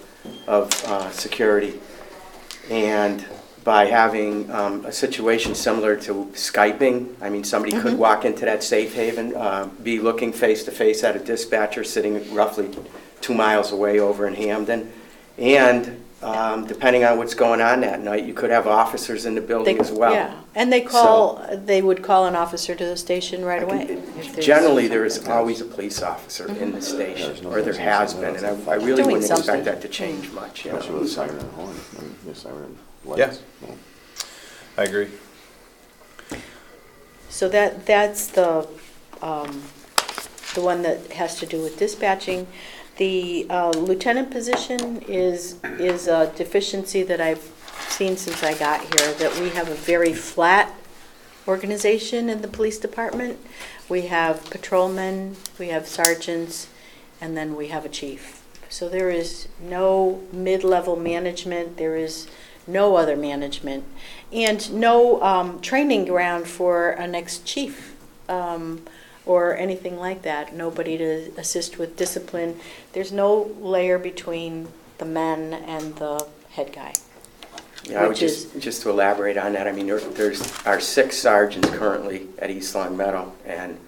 Speaker 8: of security. And by having a situation similar to Skyping, I mean, somebody could walk into that safe haven, be looking face to face at a dispatcher sitting roughly 2 miles away over in Hamden, and depending on what's going on that night, you could have officers in the building as well.
Speaker 3: Yeah, and they would call an officer to the station right away. if there's-
Speaker 8: Generally, there is always a police officer in the station, or there has been, and I really
Speaker 3: Doing
Speaker 8: wouldn't
Speaker 3: something.
Speaker 8: expect that to change much.
Speaker 11: Especially with a siren and horn, a siren
Speaker 7: Yeah.
Speaker 11: lights.
Speaker 7: I agree.
Speaker 3: So that's the one that has to do with dispatching. The lieutenant position is a deficiency that I've seen since I got here, that we have a very flat organization in the police department. We have patrolmen, we have sergeants, and then we have a chief. So there is no mid-level management, there is no other management, and no training ground for a next chief. Or anything like that. Nobody to assist with discipline. There's no layer between the men and the head guy.
Speaker 8: Yeah, I would just to elaborate on that, I mean, there's our 6 sergeants currently at East Long Meadow, and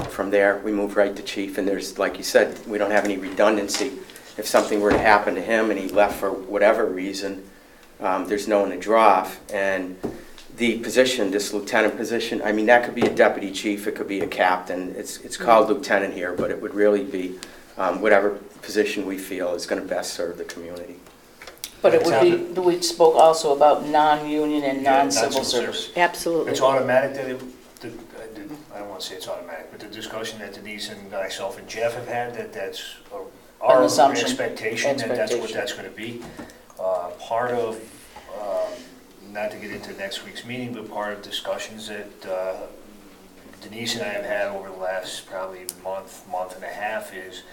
Speaker 8: from there, we move right to chief, and there's, like you said, we don't have any redundancy. If something were to happen to him and he left for whatever reason, there's no one to draw off. And the position, this lieutenant position, I mean, that could be a deputy chief, it could be a captain. It's called lieutenant here, but it would really be whatever position we feel is going to best serve the community.
Speaker 6: But it would be, we spoke also about non-union and non-civil service.
Speaker 3: Absolutely.
Speaker 1: It's automatic that I don't want to say it's automatic, but the discussion that Denise and myself and Jeff have had, that's our
Speaker 6: assumption.
Speaker 1: expectation that that's what that's going to be. Part of, not to get into next week's meeting, but part of discussions that Denise and I have had over the last probably month and a half is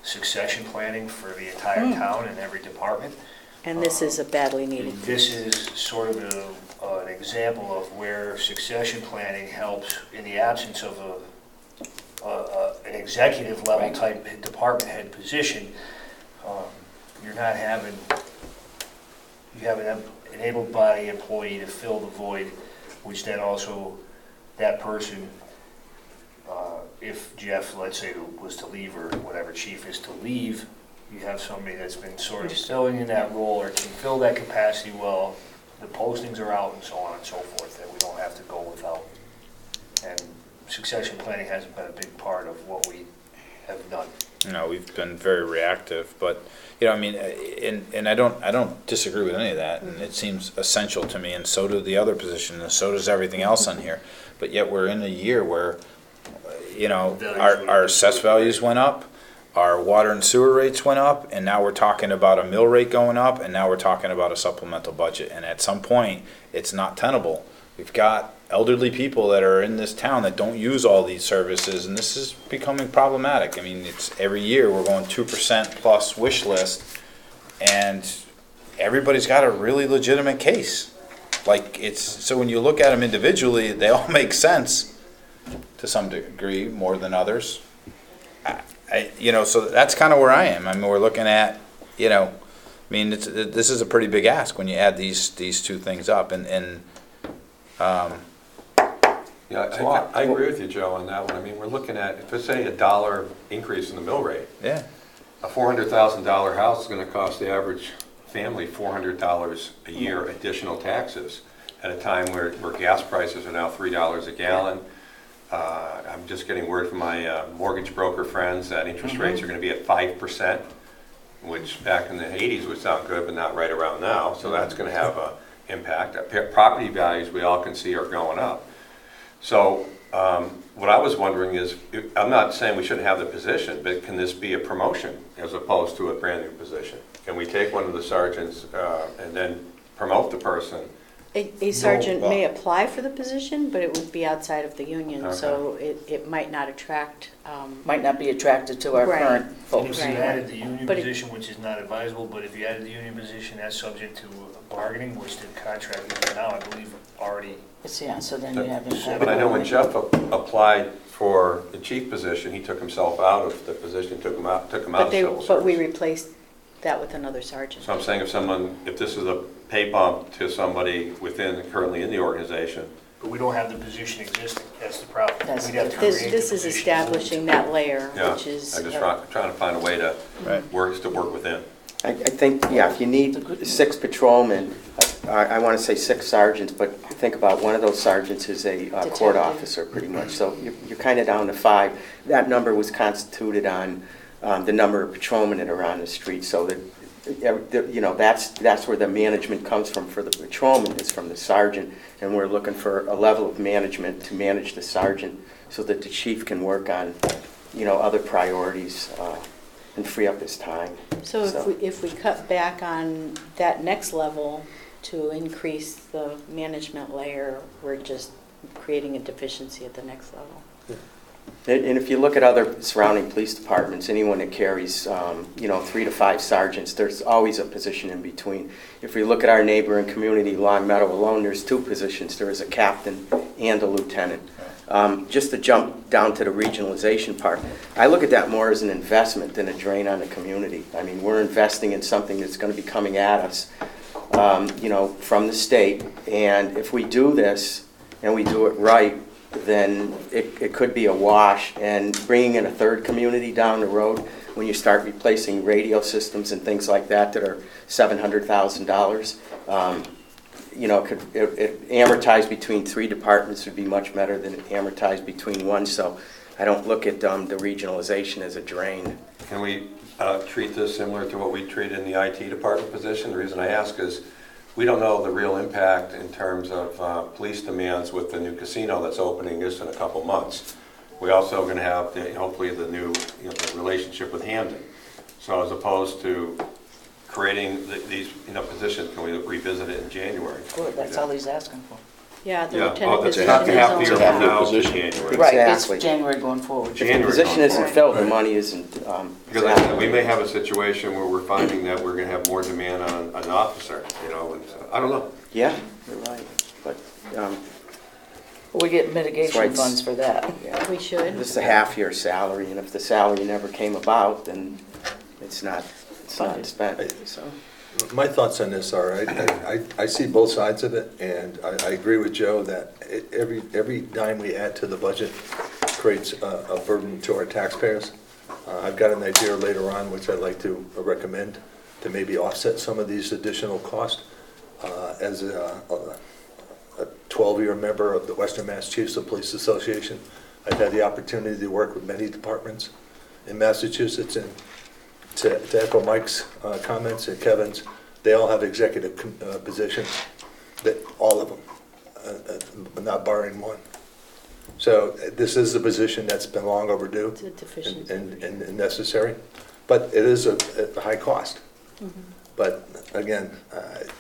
Speaker 1: succession planning for the entire town and every department.
Speaker 3: And this is a badly needed.
Speaker 1: This is sort of an example of where succession planning helps in the absence of an executive level type department head position. You're not having, you have an able-bodied employee to fill the void, which then also that person, if Jeff, let's say, was to leave, or whatever chief is to leave, you have somebody that's been sort of filling in that role or can fill that capacity well. The postings are out and so on and so forth, that we don't have to go without. And succession planning hasn't been a big part of what we have done.
Speaker 7: No, we've been very reactive, but, you know, I mean, and I don't disagree with any of that, and it seems essential to me, and so do the other positions, and so does everything else on here. But yet we're in a year where, you know, our assessed values went up, our water and sewer rates went up, and now we're talking about a mill rate going up, and now we're talking about a supplemental budget. And at some point, it's not tenable. We've got elderly people that are in this town that don't use all these services, and this is becoming problematic. I mean, it's every year we're going 2% plus wish list, and everybody's got a really legitimate case. Like, it's, so when you look at them individually, they all make sense to some degree, more than others. You know, so that's kind of where I am. I mean, we're looking at, you know, I mean, this is a pretty big ask when you add these two things up, and
Speaker 10: Yeah, I agree with you, Joe, on that one. I mean, we're looking at, if it's say $1 increase in the mill rate,
Speaker 7: yeah.
Speaker 10: a $400,000 house is going to cost the average family $400 a year additional taxes at a time where gas prices are now $3 a gallon. I'm just getting word from my mortgage broker friends that interest rates are going to be at 5%, which back in the 80s would sound good, but not right around now. So that's going to have an impact. Property values, we all can see, are going up. So what I was wondering is, I'm not saying we shouldn't have the position, but can this be a promotion as opposed to a brand new position? Can we take one of the sergeants and then promote the person
Speaker 3: A sergeant
Speaker 7: No,
Speaker 3: may apply for the position, but it would be outside of the union,
Speaker 10: Okay.
Speaker 3: so it might not attract,
Speaker 6: Might not be attracted to our
Speaker 3: Right.
Speaker 6: current
Speaker 1: And
Speaker 6: folks.
Speaker 1: if you
Speaker 3: Right.
Speaker 1: added the union
Speaker 3: But it-
Speaker 1: position, which is not advisable, but if you added the union position, that's subject to bargaining, which the contract is now, I believe, already.
Speaker 6: Yeah, so then you have.
Speaker 10: But I know when Jeff applied for the chief position, he took himself out of the position, took him out
Speaker 3: but
Speaker 10: of civil
Speaker 3: but we
Speaker 10: service.
Speaker 3: replaced that with another sergeant.
Speaker 10: So I'm saying if this is a pay bump to somebody currently in the organization,
Speaker 1: But we don't have the position existing, that's the problem.
Speaker 6: That's-
Speaker 1: We'd have to
Speaker 3: This
Speaker 1: create the
Speaker 3: is
Speaker 1: position.
Speaker 3: establishing that layer,
Speaker 10: yeah,
Speaker 3: which is.
Speaker 10: I'm just trying to find a way to
Speaker 7: Right.
Speaker 10: work within.
Speaker 8: I think, yeah, if you need 6 patrolmen, I want to say 6 sergeants, but think about one of those sergeants is a court
Speaker 3: Detective.
Speaker 8: officer, pretty much. So you're kind of down to 5. That number was constituted on the number of patrolmen that are on the street, so that, you know, that's where the management comes from for the patrolman, is from the sergeant, and we're looking for a level of management to manage the sergeant so that the chief can work on, you know, other priorities and free up his time.
Speaker 3: So if we cut back on that next level to increase the management layer, we're just creating a deficiency at the next level.
Speaker 8: And if you look at other surrounding police departments, anyone that carries, you know, 3 to 5 sergeants, there's always a position in between. If we look at our neighboring community, Long Meadow alone, there's 2 positions. There is a captain and a lieutenant. Just to jump down to the regionalization part, I look at that more as an investment than a drain on the community. I mean, we're investing in something that's going to be coming at us, you know, from the state. And if we do this and we do it right, then it could be a wash. And bringing in a 3rd community down the road, when you start replacing radio systems and things like that that are $700,000, you know, it amortized between 3 departments would be much better than it amortized between 1. So I don't look at the regionalization as a drain.
Speaker 10: Can we treat this similar to what we treat in the IT department position? The reason I ask is we don't know the real impact in terms of police demands with the new casino that's opening just in a couple months. We also are going to have hopefully the new the relationship with Hamden. So as opposed to creating these positions, can we revisit it in January?
Speaker 6: Good, that's all he's asking for.
Speaker 3: Yeah, the
Speaker 10: Yeah,
Speaker 3: lieutenant
Speaker 10: that's
Speaker 3: position
Speaker 10: half
Speaker 3: is
Speaker 10: a
Speaker 3: only.
Speaker 10: year from now to January.
Speaker 6: Right,
Speaker 8: Exactly.
Speaker 6: it's January going forward.
Speaker 8: If the
Speaker 10: January
Speaker 8: position
Speaker 10: going
Speaker 8: isn't
Speaker 10: forward.
Speaker 8: filled, the money isn't.
Speaker 10: Because like I said, we may have a situation where we're finding that we're going to have more demand on an officer, and I don't know.
Speaker 8: Yeah, you're right. But
Speaker 6: We get mitigation
Speaker 8: That's right.
Speaker 6: funds for that.
Speaker 8: yeah.
Speaker 3: We should.
Speaker 8: This is a half-year salary, and if the salary never came about, then it's not spent, so.
Speaker 4: My thoughts on this are, I see both sides of it, and I agree with Joe that every dime we add to the budget creates a burden to our taxpayers. I've got an idea later on, which I'd like to recommend, to maybe offset some of these additional costs. As a 12-year member of the Western Mass Chiefs of Police Association, I've had the opportunity to work with many departments in Massachusetts, and to echo Mike's comments and Kevin's, they all have executive positions, that all of them, not barring one. So this is a position that's been long overdue
Speaker 3: It's a deficiency.
Speaker 4: and necessary, but it is a high cost. But again,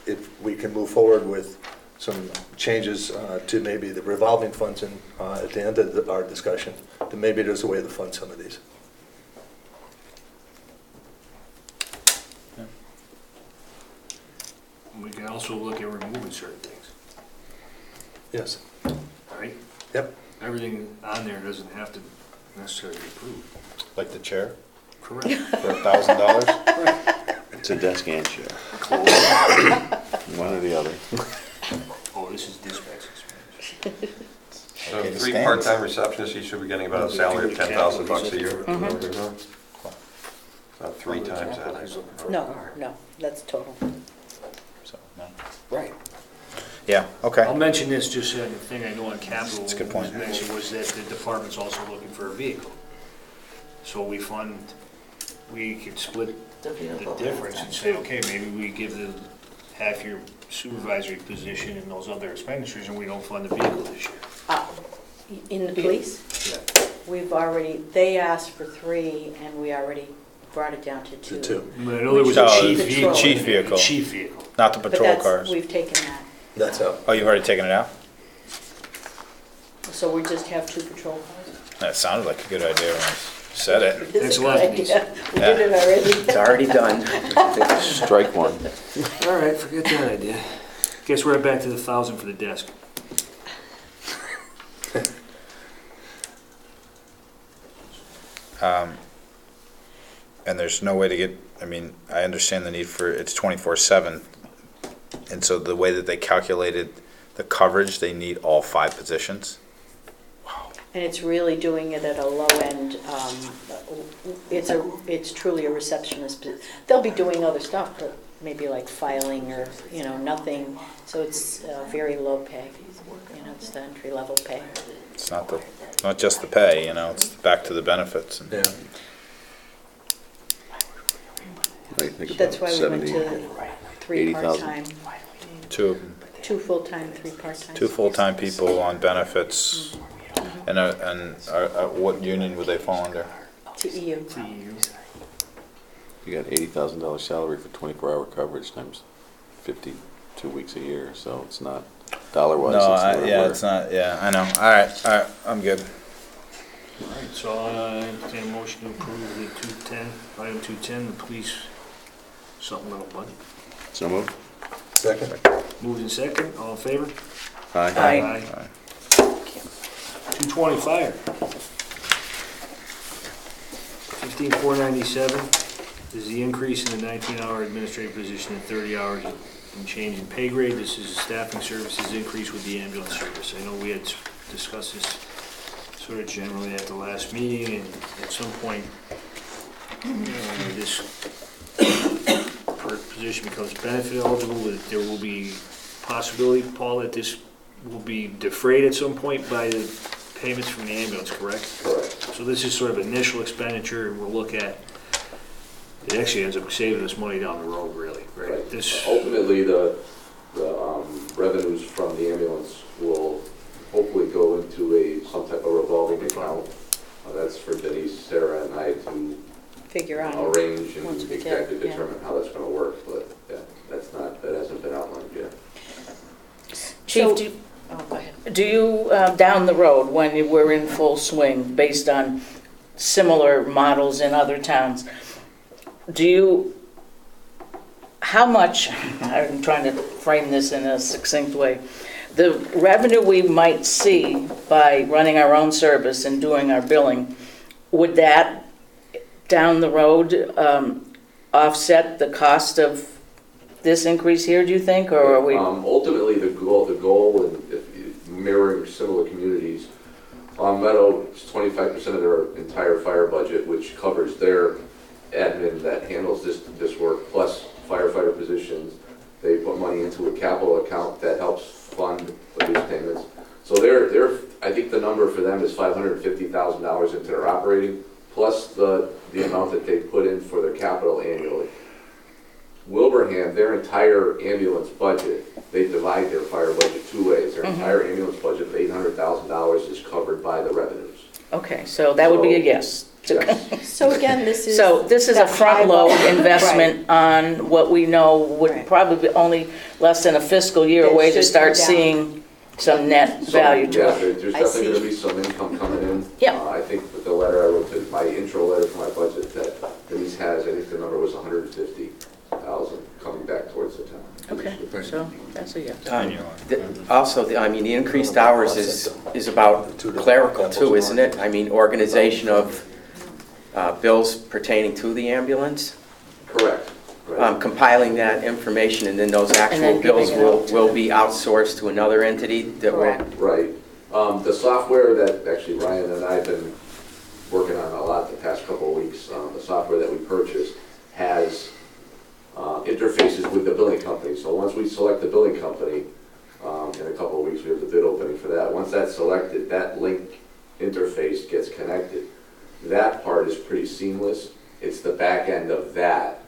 Speaker 4: if we can move forward with some changes to maybe the revolving funds and at the end of our discussion, then maybe there's a way to fund some of these.
Speaker 1: We can also look at removing certain things,
Speaker 4: Yes.
Speaker 1: right?
Speaker 4: Yep.
Speaker 1: Everything on there doesn't have to necessarily be approved.
Speaker 7: Like the chair
Speaker 1: Correct.
Speaker 7: for $1,000?
Speaker 11: It's a desk and chair, one or the other.
Speaker 1: Oh, this is dispatch expense.
Speaker 10: So
Speaker 7: Okay,
Speaker 10: 3
Speaker 7: stands.
Speaker 10: part-time receptionists, you should be getting about a salary of $10,000 a year. About 3 times that.
Speaker 3: No, that's total.
Speaker 7: So, no.
Speaker 1: Right.
Speaker 7: Yeah, okay.
Speaker 1: I'll mention this, just the thing I know on capital
Speaker 7: That's a good
Speaker 1: was
Speaker 7: point.
Speaker 1: mentioned was that the department's also looking for a vehicle. So we could split
Speaker 6: The
Speaker 1: the
Speaker 6: vehicle.
Speaker 1: difference and say, okay, maybe we give the half-year supervisory position and those other expenditures, and we don't fund the vehicle this year.
Speaker 3: In the police,
Speaker 1: Yeah.
Speaker 3: they asked for 3, and we already brought it down to 2.
Speaker 4: To two.
Speaker 1: I know there was a
Speaker 7: No,
Speaker 1: chief
Speaker 3: the
Speaker 1: vehicle.
Speaker 3: chief
Speaker 7: vehicle.
Speaker 1: Chief vehicle.
Speaker 7: Not the
Speaker 3: But
Speaker 7: patrol cars.
Speaker 3: we've taken that.
Speaker 4: That's out.
Speaker 7: Oh, you've already taken it out?
Speaker 3: So we just have 2 patrol cars?
Speaker 7: That sounded like a good idea when you said it.
Speaker 3: It's
Speaker 1: Thanks
Speaker 3: a
Speaker 1: a lot,
Speaker 3: good
Speaker 1: Denise.
Speaker 3: idea. We did it already.
Speaker 8: It's already done.
Speaker 11: Strike one.
Speaker 1: All right, forget that idea. Guess we're back to the 1,000 for the desk.
Speaker 7: And there's no way to get, I mean, I understand the need for, it's 24/7. And so the way that they calculated the coverage, they need all 5 positions.
Speaker 3: And it's really doing it at a low end. It's truly a receptionist. They'll be doing other stuff, but maybe like filing or, nothing. So it's very low pay. It's the entry level pay.
Speaker 7: It's not just the pay, it's back to the benefits. And
Speaker 4: Yeah.
Speaker 11: I think
Speaker 3: That's
Speaker 11: about
Speaker 3: why we went
Speaker 11: 70,
Speaker 3: to 3
Speaker 11: 80,000.
Speaker 3: part-time,
Speaker 7: two
Speaker 3: 2 full-time, 3 part-time.
Speaker 7: 2 full-time people on benefits. And what union would they fall under?
Speaker 3: TEU.
Speaker 11: You got $80,000 salary for 24-hour coverage times 52 weeks a year, so it's not dollar-wise.
Speaker 7: No,
Speaker 11: it's nowhere.
Speaker 7: it's not, I know. All right, I'm good.
Speaker 1: All right, so I entertain a motion to approve the 210, item 210, the police supplemental budget.
Speaker 11: So moved.
Speaker 4: Second?
Speaker 1: Moved in second, all in favor?
Speaker 11: Aye.
Speaker 6: Aye.
Speaker 1: 220 fire. 15,497 is the increase in the 19-hour administrative position and 30 hours in change in pay grade. This is a staffing services increase with the ambulance service. I know we had discussed this sort of generally at the last meeting, and at some point, this position becomes benefit eligible, that there will be possibility, Paul, that this will be defrayed at some point by the payments from the ambulance, correct?
Speaker 2: Correct.
Speaker 1: So this is sort of initial expenditure, and we'll look at, it actually ends up saving us money down the road, really, right? This,
Speaker 2: Ultimately, the revenues from the ambulance will hopefully go into some type of revolving account. That's for Denise, Sarah, and I to
Speaker 3: Figure out.
Speaker 2: arrange and
Speaker 3: Once we get-
Speaker 2: exactly
Speaker 3: yeah.
Speaker 2: determine how that's going to work, but yeah, that hasn't been outlined yet.
Speaker 6: Chief,
Speaker 3: So-
Speaker 6: do
Speaker 3: Oh, go ahead.
Speaker 6: do you, down the road, when we're in full swing, based on similar models in other towns, how much, I'm trying to frame this in a succinct way, the revenue we might see by running our own service and doing our billing, would that, down the road, offset the cost of this increase here, do you think, or are we?
Speaker 2: Ultimately, the goal, and if mirroring similar communities, Long Meadow is 25% of their entire fire budget, which covers their admin that handles this work, plus firefighter positions. They put money into a capital account that helps fund these payments. So I think the number for them is $550,000 into their operating, plus the amount that they put in for their capital annually. Wilbraham, their entire ambulance budget, they divide their fire budget 2 ways. Their entire ambulance budget of $800,000 is covered by the revenues.
Speaker 6: Okay, so that would be a yes.
Speaker 2: Yes.
Speaker 3: So again, this is.
Speaker 6: So this is a
Speaker 3: that
Speaker 6: front load
Speaker 3: high level-
Speaker 6: investment on what we know would
Speaker 3: Right.
Speaker 6: probably be only less than a fiscal year
Speaker 3: That
Speaker 6: away to
Speaker 3: should
Speaker 6: start
Speaker 3: come down.
Speaker 6: seeing some net
Speaker 2: So,
Speaker 6: value to
Speaker 2: yeah,
Speaker 6: it.
Speaker 2: there's
Speaker 3: I
Speaker 2: definitely going
Speaker 3: see.
Speaker 2: to be some income coming in.
Speaker 6: Yeah.
Speaker 2: I think with the letter I wrote, my intro letter for my budget that Denise has, I think the number was 150,000 coming back towards the town.
Speaker 6: Okay, so that's a yes.
Speaker 8: Also, the increased hours is about clerical too, isn't it? I mean, organization of bills pertaining to the ambulance,
Speaker 2: Correct. Right.
Speaker 8: compiling that information, and then those actual
Speaker 6: then
Speaker 8: bills
Speaker 6: giving it out to-
Speaker 8: will be outsourced to another entity that will.
Speaker 3: Correct.
Speaker 2: Right. The software that actually Ryan and I have been working on a lot the past couple of weeks, the software that we purchased has interfaces with the billing company. So once we select the billing company, in a couple of weeks we have the bid opening for that. Once that's selected, that link interface gets connected. That part is pretty seamless. It's the back end of that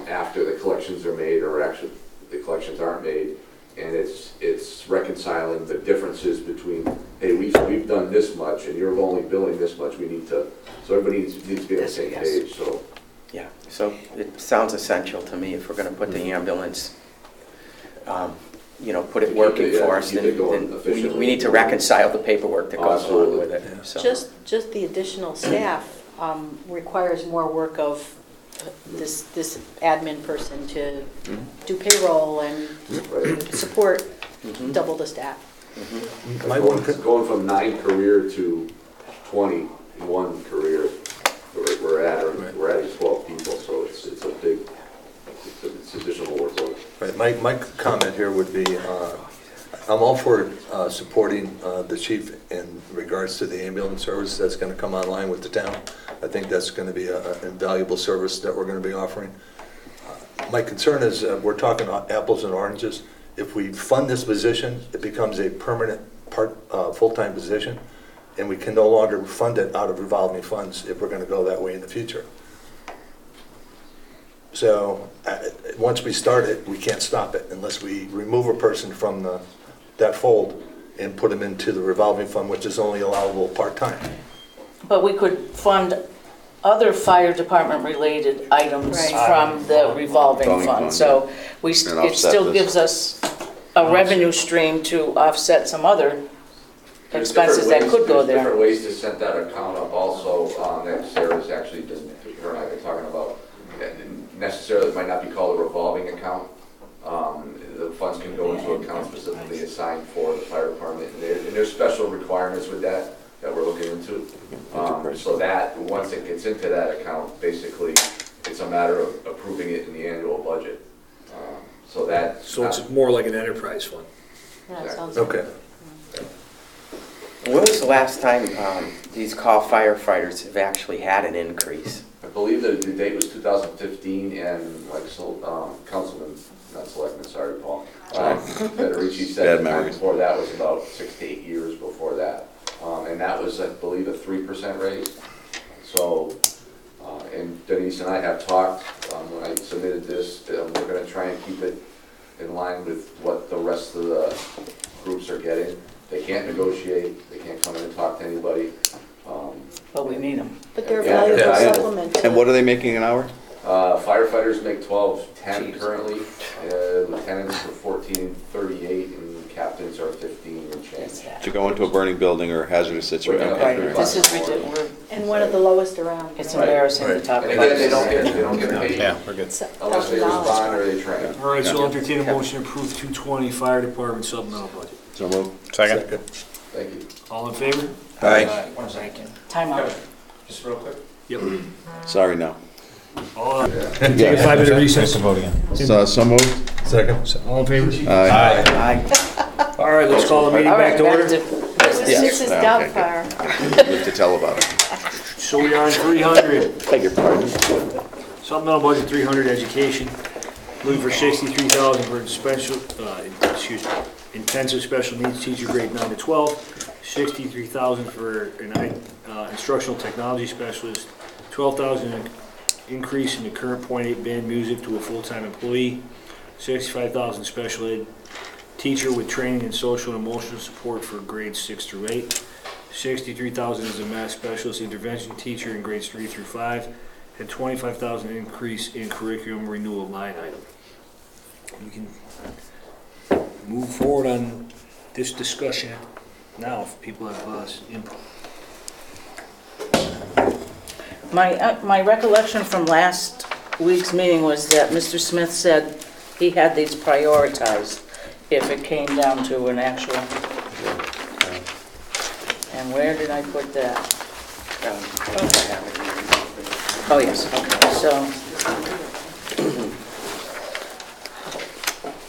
Speaker 2: after the collections are made, or actually the collections aren't made, and it's reconciling the differences between, hey, we've done this much and you're only billing this much. We need to, so everybody needs to be on the same page. So
Speaker 8: Yeah, so it sounds essential to me if we're gonna put the ambulance put it working
Speaker 2: Yeah,
Speaker 8: for us,
Speaker 2: keep
Speaker 8: then
Speaker 2: it going
Speaker 8: then
Speaker 2: efficiently.
Speaker 8: we need to reconcile the paperwork that goes along with it. So-
Speaker 3: Just the additional staff requires more work of this admin person to do payroll and
Speaker 2: Right.
Speaker 3: support
Speaker 8: Mhm.
Speaker 3: double the staff.
Speaker 4: My one,
Speaker 2: Going from 9 career to 21 career, we're adding 12 people, so it's a big, it's additional workload.
Speaker 4: right, my comment here would be, I'm all for supporting the chief in regards to the ambulance service that's going to come online with the town. I think that's going to be an invaluable service that we're going to be offering. My concern is, we're talking apples and oranges. If we fund this position, it becomes a permanent full-time position, and we can no longer fund it out of revolving funds if we're going to go that way in the future. So, once we start it, we can't stop it unless we remove a person from that fold and put them into the revolving fund, which is only allowable part-time.
Speaker 6: But we could fund other fire department related items
Speaker 3: Right.
Speaker 6: from the revolving
Speaker 11: Revolving
Speaker 6: fund.
Speaker 11: fund,
Speaker 6: So
Speaker 11: And
Speaker 6: it
Speaker 11: offset
Speaker 6: still
Speaker 11: this.
Speaker 6: gives us a revenue stream to offset some other
Speaker 2: There's
Speaker 6: expenses that
Speaker 2: different
Speaker 6: could
Speaker 2: ways-
Speaker 6: go
Speaker 2: There's
Speaker 6: there.
Speaker 2: different ways to set that account up also, that Sarah's actually been, her and I have been talking about. Necessarily, it might not be called a revolving account. The funds can go into accounts specifically assigned for the fire department, and there's special requirements with that we're looking into. So that, once it gets into that account, basically, it's a matter of approving it in the annual budget. So that.
Speaker 1: So it's more like an enterprise fund.
Speaker 3: Yeah, it sounds
Speaker 4: Okay.
Speaker 8: When was the last time these call firefighters have actually had an increase?
Speaker 2: I believe that the date was 2015, and like, Councilman, not Selectman, sorry, Paul, Federici said
Speaker 11: Bad
Speaker 2: the time
Speaker 11: memories.
Speaker 2: before that was about 6 to 8 years before that. And that was, I believe, a 3% raise. So, and Denise and I have talked, when I submitted this, we're gonna try and keep it in line with what the rest of the groups are getting. They can't negotiate, they can't come in and talk to anybody.
Speaker 6: But we need them.
Speaker 3: But they're a
Speaker 2: Yeah,
Speaker 3: valuable
Speaker 2: yeah.
Speaker 3: supplement. to
Speaker 11: And what are they making an hour?
Speaker 2: Firefighters make 12.10 currently, lieutenants are 14.38, and captains are 15 and change.
Speaker 11: To go into a burning building or hazardous situation?
Speaker 2: Right.
Speaker 11: Okay.
Speaker 6: Right, this is ridiculous.
Speaker 3: And one of the lowest around.
Speaker 6: It's
Speaker 2: Right.
Speaker 6: embarrassing to
Speaker 4: Right.
Speaker 6: talk
Speaker 2: And
Speaker 6: about
Speaker 2: again, they
Speaker 6: this.
Speaker 2: don't get paid
Speaker 7: Yeah, we're good.
Speaker 2: unless they respond or they train.
Speaker 1: All right, so I'll entertain a motion to approve 220 fire department supplemental budget.
Speaker 11: So move.
Speaker 7: Second?
Speaker 2: Thank you.
Speaker 1: All in favor?
Speaker 11: Aye.
Speaker 1: One second.
Speaker 6: Time out.
Speaker 1: Just real quick. Yep.
Speaker 11: Sorry, no.
Speaker 1: All, take a 5-minute recess.
Speaker 7: Vote again.
Speaker 11: So moved?
Speaker 4: Second?
Speaker 1: All in favor?
Speaker 11: Aye.
Speaker 6: Aye.
Speaker 1: All right, let's call the meeting
Speaker 6: All
Speaker 1: back
Speaker 6: right,
Speaker 1: to
Speaker 6: back
Speaker 1: order.
Speaker 6: to,
Speaker 3: This is
Speaker 11: Okay,
Speaker 3: Doubtfire.
Speaker 11: We have to tell about it.
Speaker 1: So we are on 300.
Speaker 11: Beg your pardon.
Speaker 1: Supplemental budget 300 education. Looking for 63,000 for special, intensive special needs teacher grade 9 to 12. 63,000 for an instructional technology specialist. 12,000 increase in the current .8 band music to a full-time employee. 65,000 special ed teacher with training in social and emotional support for grades 6 through 8. 63,000 is a math specialist intervention teacher in grades 3 through 5. And 25,000 increase in curriculum renewal line item. We can move forward on this discussion now if people have input.
Speaker 6: my recollection from last week's meeting was that Mr. Smith said he had these prioritized if it came down to an actual. And where did I put that? Oh, yes, okay, so.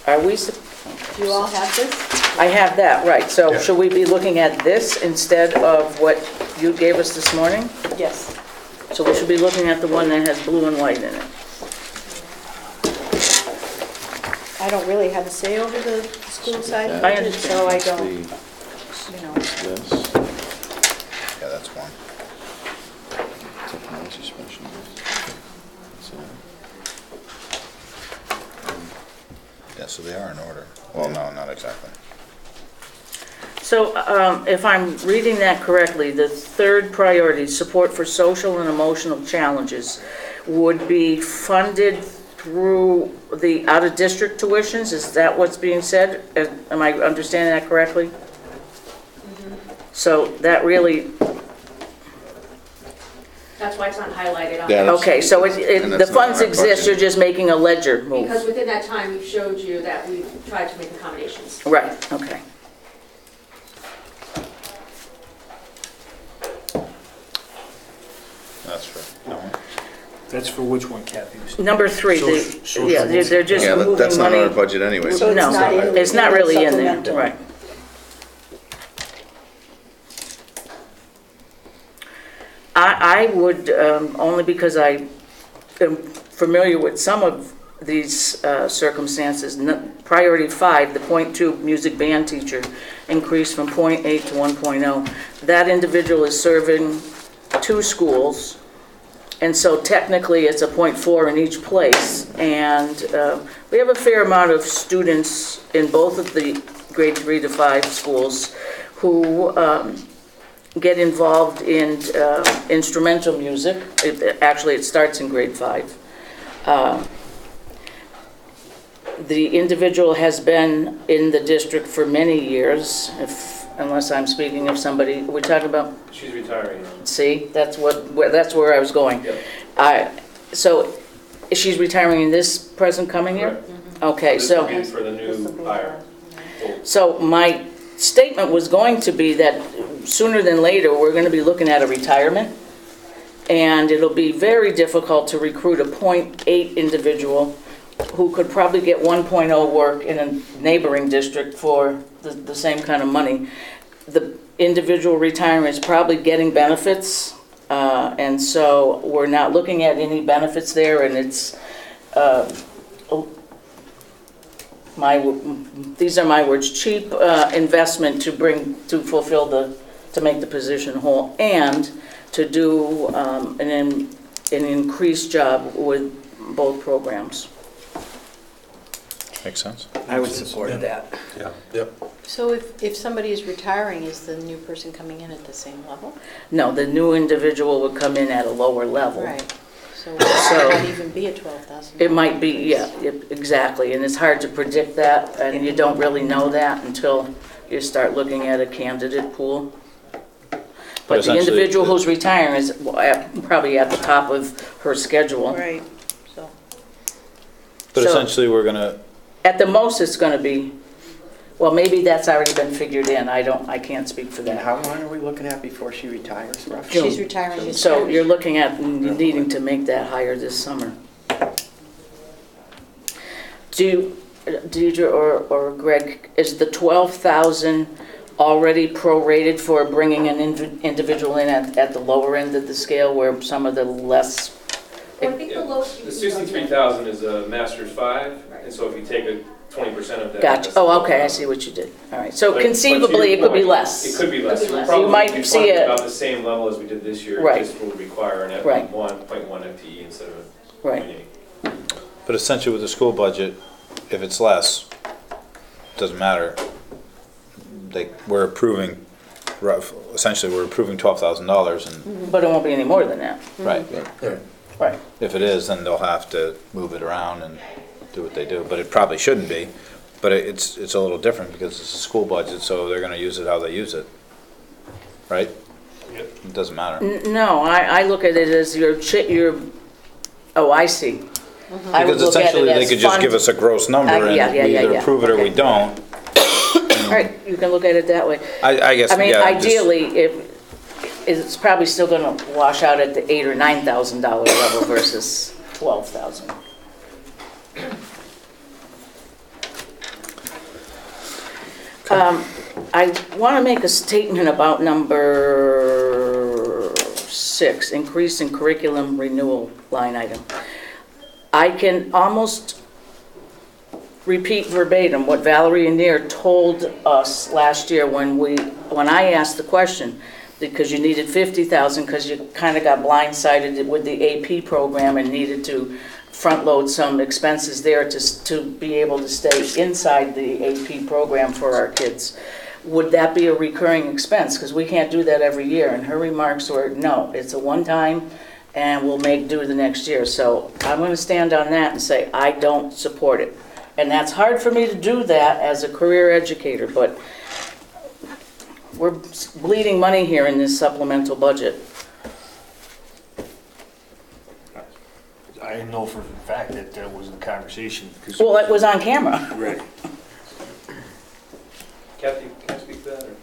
Speaker 6: Are we,
Speaker 3: Do you all have this?
Speaker 6: I have that, right, so
Speaker 4: Yeah.
Speaker 6: should we be looking at this instead of what you gave us this morning?
Speaker 3: Yes.
Speaker 6: So we should be looking at the one that has blue and white in it.
Speaker 3: I don't really have a say over the school side
Speaker 11: Yeah.
Speaker 3: budget,
Speaker 6: understand.
Speaker 3: so I don't,
Speaker 11: The-
Speaker 3: you know.
Speaker 11: This,
Speaker 7: Yeah, that's one.
Speaker 11: technology specialist. So,
Speaker 7: Yeah, so they are in order. Well, no, not exactly.
Speaker 6: So if I'm reading that correctly, the third priority, support for social and emotional challenges, would be funded through the out-of-district tuitions, is that what's being said? Am I understanding that correctly? So that really,
Speaker 12: That's why it's not highlighted on
Speaker 11: Yeah,
Speaker 12: there.
Speaker 11: that's-
Speaker 6: okay, so
Speaker 11: And
Speaker 6: the
Speaker 11: that's not
Speaker 6: funds
Speaker 11: our
Speaker 6: exist,
Speaker 11: budget.
Speaker 6: you're just making a ledger move.
Speaker 12: Because within that time, we've showed you that we've tried to make accommodations.
Speaker 6: Right, okay.
Speaker 7: That's right. No.
Speaker 1: That's for which one, Kathy?
Speaker 6: Number 3,
Speaker 1: Social-
Speaker 6: yeah, they're just
Speaker 11: Yeah,
Speaker 6: moving
Speaker 11: that's not
Speaker 6: money.
Speaker 11: our budget anyway.
Speaker 3: So it's
Speaker 6: No,
Speaker 3: not in-
Speaker 6: it's not really in there,
Speaker 3: supplemental.
Speaker 6: right. I would, only because I am familiar with some of these circumstances, priority 5, the .2 music band teacher increased from .8 to 1.0. That individual is serving 2 schools, and so technically it's a .4 in each place. And we have a fair amount of students in both of the grade 3 to 5 schools who get involved in instrumental music. Actually, it starts in grade 5. The individual has been in the district for many years, unless I'm speaking of somebody, we're talking about,
Speaker 13: She's retiring.
Speaker 6: see, that's where I was going.
Speaker 13: Yep.
Speaker 6: So she's retiring in this present coming year?
Speaker 13: Correct.
Speaker 6: Okay,
Speaker 13: This
Speaker 6: so.
Speaker 13: would be for the new hire.
Speaker 6: So my statement was going to be that sooner than later, we're going to be looking at a retirement, and it'll be very difficult to recruit a .8 individual who could probably get 1.0 work in a neighboring district for the same kind of money. The individual retiring is probably getting benefits, and so we're not looking at any benefits there, and it's these are my words, cheap investment to fulfill to make the position whole, and to do an increased job with both programs.
Speaker 7: Makes sense.
Speaker 8: I would support that.
Speaker 10: Yeah.
Speaker 4: Yep.
Speaker 3: So if somebody is retiring, is the new person coming in at the same level?
Speaker 6: No, the new individual would come in at a lower level.
Speaker 3: Right. So it might even be a $12,000.
Speaker 6: It might be, yeah, exactly, and it's hard to predict that, and you don't really know that until you start looking at a candidate pool. But the
Speaker 7: essentially-
Speaker 6: individual who's retiring is probably at the top of her schedule.
Speaker 3: Right, so.
Speaker 7: But
Speaker 6: So-
Speaker 7: essentially, we're gonna,
Speaker 6: At the most, it's gonna be, well, maybe that's already been figured in, I can't speak for
Speaker 8: And
Speaker 6: that.
Speaker 8: how long are we looking at before she retires, roughly?
Speaker 3: She's retiring this
Speaker 6: So
Speaker 3: year.
Speaker 6: you're looking at needing to make that higher this summer. Deidre or Greg, is the 12,000 already prorated for bringing an individual in at the lower end of the scale where some of the less?
Speaker 12: Well, I think the lowest.
Speaker 13: The 63,000 is a master's 5, and so if you take a 20% of that.
Speaker 6: Gotcha,
Speaker 13: that's
Speaker 6: oh, okay, I
Speaker 13: 12,000.
Speaker 6: see what you did, all right. So
Speaker 13: But to your
Speaker 6: conceivably, it could be
Speaker 13: point,
Speaker 6: less.
Speaker 13: It could be less.
Speaker 12: Could be
Speaker 13: We'll
Speaker 12: less.
Speaker 13: probably
Speaker 6: You might
Speaker 13: be
Speaker 6: see
Speaker 13: funding
Speaker 6: it-
Speaker 13: about the same level as we did this year.
Speaker 6: Right.
Speaker 13: Just will require an
Speaker 6: Right.
Speaker 13: 1.1 FTE instead of a
Speaker 6: Right.
Speaker 13: 0.8.
Speaker 7: but essentially with the school budget, if it's less, doesn't matter. We're approving, essentially, we're approving $12,000, and,
Speaker 6: But it won't be any more than that,
Speaker 7: right.
Speaker 4: Yeah.
Speaker 6: right.
Speaker 7: If it is, then they'll have to move it around and do what they do, but it probably shouldn't be. But it's a little different because it's a school budget, so they're gonna use it how they use it, right?
Speaker 13: Yep.
Speaker 7: It doesn't matter.
Speaker 6: No, I look at it as oh, I see. I would
Speaker 7: Because
Speaker 6: look at it
Speaker 7: essentially, they
Speaker 6: as
Speaker 7: could just
Speaker 6: fund-
Speaker 7: give us a gross number and
Speaker 6: yeah,
Speaker 7: we either
Speaker 6: yeah.
Speaker 7: approve it or we
Speaker 6: Okay.
Speaker 7: don't.
Speaker 6: All right, you can look at it that way.
Speaker 7: I guess,
Speaker 6: I mean,
Speaker 7: yeah. just-
Speaker 6: ideally, it's probably still gonna wash out at the $8,000 or $9,000 level versus 12,000. I want to make a statement about number 6, increase in curriculum renewal line item. I can almost repeat verbatim what Valerie Anir told us last year when I asked the question, because you needed 50,000 because you kind of got blindsided with the AP program and needed to front load some expenses there to be able to stay inside the AP program for our kids. Would that be a recurring expense? Because we can't do that every year. And her remarks were, no, it's a one-time, and we'll make do the next year. So I'm going to stand on that and say I don't support it. And that's hard for me to do that as a career educator, but we're bleeding money here in this supplemental budget.
Speaker 1: I know for a fact that there was a conversation.
Speaker 6: Well, it was on camera.
Speaker 1: Right.
Speaker 13: Kathy, can I speak to that, or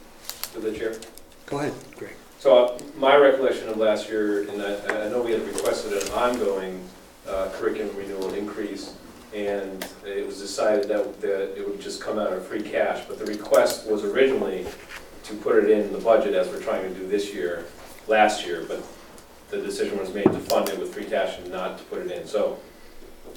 Speaker 13: to the chair?
Speaker 1: Go ahead, Greg.
Speaker 13: So my recollection of last year, and I know we had requested an ongoing curriculum renewal increase, and it was decided that it would just come out of free cash, but the request was originally to put it in the budget as we're trying to do this year, last year, but the decision was made to fund it with free cash and not to put it in. So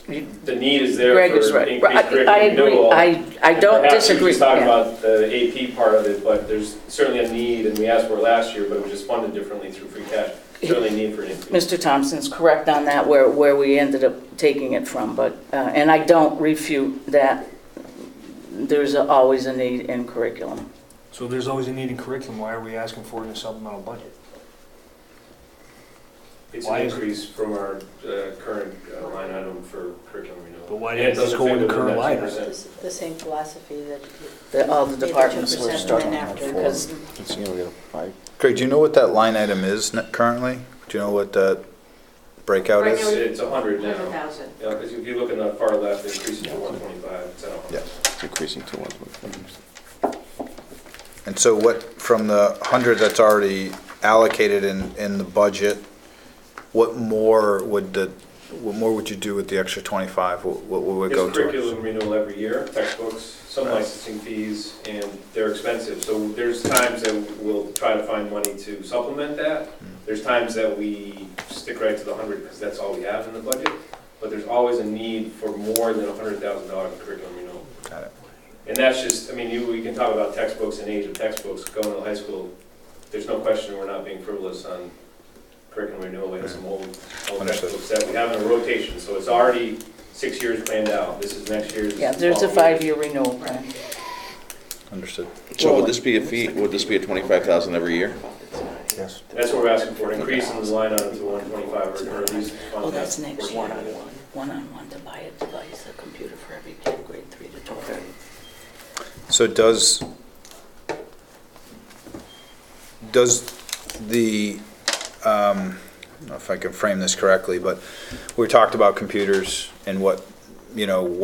Speaker 13: the need is there
Speaker 6: Greg
Speaker 13: for
Speaker 6: is right.
Speaker 13: increased curriculum
Speaker 6: I agree.
Speaker 13: renewal.
Speaker 6: I don't
Speaker 13: Perhaps we
Speaker 6: disagree.
Speaker 13: just talk
Speaker 6: Yeah.
Speaker 13: about the AP part of it, but there's certainly a need, and we asked for it last year, but it was just funded differently through free cash. Certainly a need for an increase.
Speaker 6: Mr. Thompson's correct on that, where we ended up taking it from, but, and I don't refute that there's always a need in curriculum.
Speaker 1: So there's always a need in curriculum, why are we asking for it in a supplemental budget?
Speaker 13: It's
Speaker 1: Why
Speaker 13: an
Speaker 1: is it-
Speaker 13: increase from our current line item for curriculum renewal.
Speaker 1: But why
Speaker 13: And
Speaker 1: didn't
Speaker 13: it
Speaker 1: this
Speaker 13: doesn't
Speaker 1: go in
Speaker 13: fit
Speaker 1: the
Speaker 13: within
Speaker 1: current
Speaker 13: that
Speaker 1: line
Speaker 13: 2%.
Speaker 3: It's the same philosophy that.
Speaker 6: All the
Speaker 3: pay
Speaker 6: departments
Speaker 3: 2%
Speaker 6: were
Speaker 3: and
Speaker 6: struggling
Speaker 3: then
Speaker 6: with
Speaker 3: after-
Speaker 6: because
Speaker 11: Let's see, we got a 5.
Speaker 7: Craig, do you know what that line item is currently? Do you know what that breakout
Speaker 12: Right
Speaker 7: is?
Speaker 12: now,
Speaker 13: It's 100 now.
Speaker 12: 100,000.
Speaker 13: Yeah, because if you look in the far left, it increases to 125. It's at 100.
Speaker 7: Yeah.
Speaker 11: It's increasing to 1.
Speaker 7: And so what, from the 100 that's already allocated in the budget, what more would you do with the extra 25? What would go
Speaker 13: It's
Speaker 7: towards?
Speaker 13: curriculum renewal every year, textbooks, some licensing fees, and they're expensive. So there's times that we'll try to find money to supplement that. There's times that we stick right to the 100 because that's all we have in the budget. But there's always a need for more than $100,000 in curriculum renewal.
Speaker 7: Got it.
Speaker 13: And that's just, I mean, we can talk about textbooks and age of textbooks. Going to high school, there's no question we're not being frivolous on curriculum renewal. We have some old
Speaker 7: Understood.
Speaker 13: textbooks that we have in a rotation. So it's already 6 years planned out. This is next year.
Speaker 6: yeah, there's a 5-year renewal plan.
Speaker 7: Understood.
Speaker 11: So would this be a fee, would this be a 25,000 every year?
Speaker 1: Yes.
Speaker 13: That's what we're asking for, an increase in the line item to 125, or at least fund
Speaker 6: Oh,
Speaker 13: that
Speaker 6: that's next year.
Speaker 13: portion of it.
Speaker 6: One-on-one to buy a device, a computer for every kid, grade 3 to 12.
Speaker 7: So does the, I don't know if I can frame this correctly, but we talked about computers and what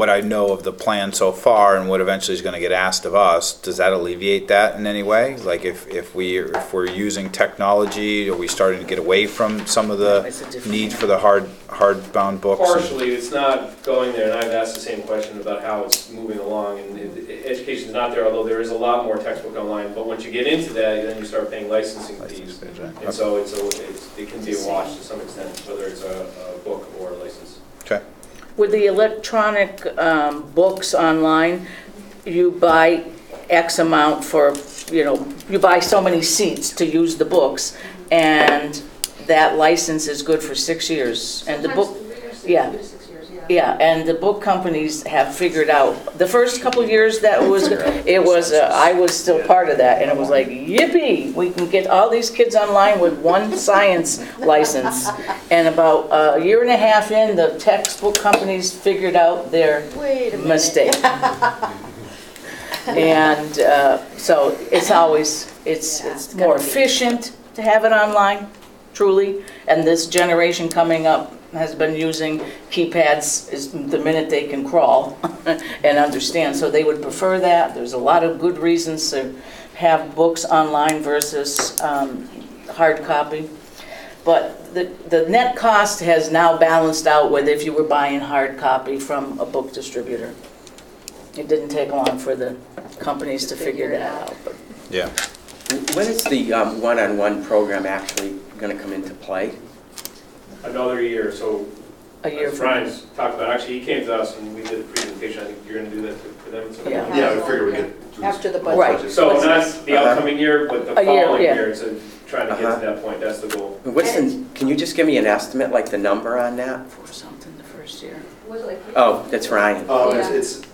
Speaker 7: I know of the plan so far and what eventually is going to get asked of us. Does that alleviate that in any way? Like if we're using technology, are we starting to get away from some of the
Speaker 6: It's a different
Speaker 7: need for the hardbound books?
Speaker 13: Partially, it's not going there, and I've asked the same question about how it's moving along, and education's not there, although there is a lot more textbook online, but once you get into that, then you start paying licensing fees. And so it can be a wash to some extent, whether it's a book or a license.
Speaker 7: Okay.
Speaker 6: With the electronic books online, you buy X amount for, you buy so many seats to use the books, and that license is good for 6 years. And the book, yeah.
Speaker 12: 6 years, yeah.
Speaker 6: Yeah, and the book companies have figured out, the first couple of years I was still part of that, and it was like, yippee, we can get all these kids online with one science license. And about a year and a half in, the textbook companies figured out their
Speaker 3: Wait a minute.
Speaker 6: mistake. And so it's more efficient to have it online, truly, and this generation coming up has been using keypads the minute they can crawl and understand, so they would prefer that. There's a lot of good reasons to have books online versus hard copy. But the net cost has now balanced out with if you were buying hard copy from a book distributor. It didn't take long for the companies to figure that out. But
Speaker 7: Yeah.
Speaker 8: When is the one-on-one program actually going to come into play?
Speaker 13: Another year, so
Speaker 6: a year
Speaker 13: as
Speaker 6: from
Speaker 13: Brian's talked about, actually, he came to us and we did a presentation. I think you're going to do that for them. So
Speaker 6: Yeah.
Speaker 9: Yeah, I figured we could do this.
Speaker 3: After the budget.
Speaker 6: Right.
Speaker 13: So not the upcoming year, but the
Speaker 6: A year,
Speaker 13: following
Speaker 6: yeah.
Speaker 13: year, so trying to get to that point, that's the goal.
Speaker 8: Can you just give me an estimate, like the number on that?
Speaker 6: for something the first year.
Speaker 12: Was it like?
Speaker 8: Oh, that's Ryan.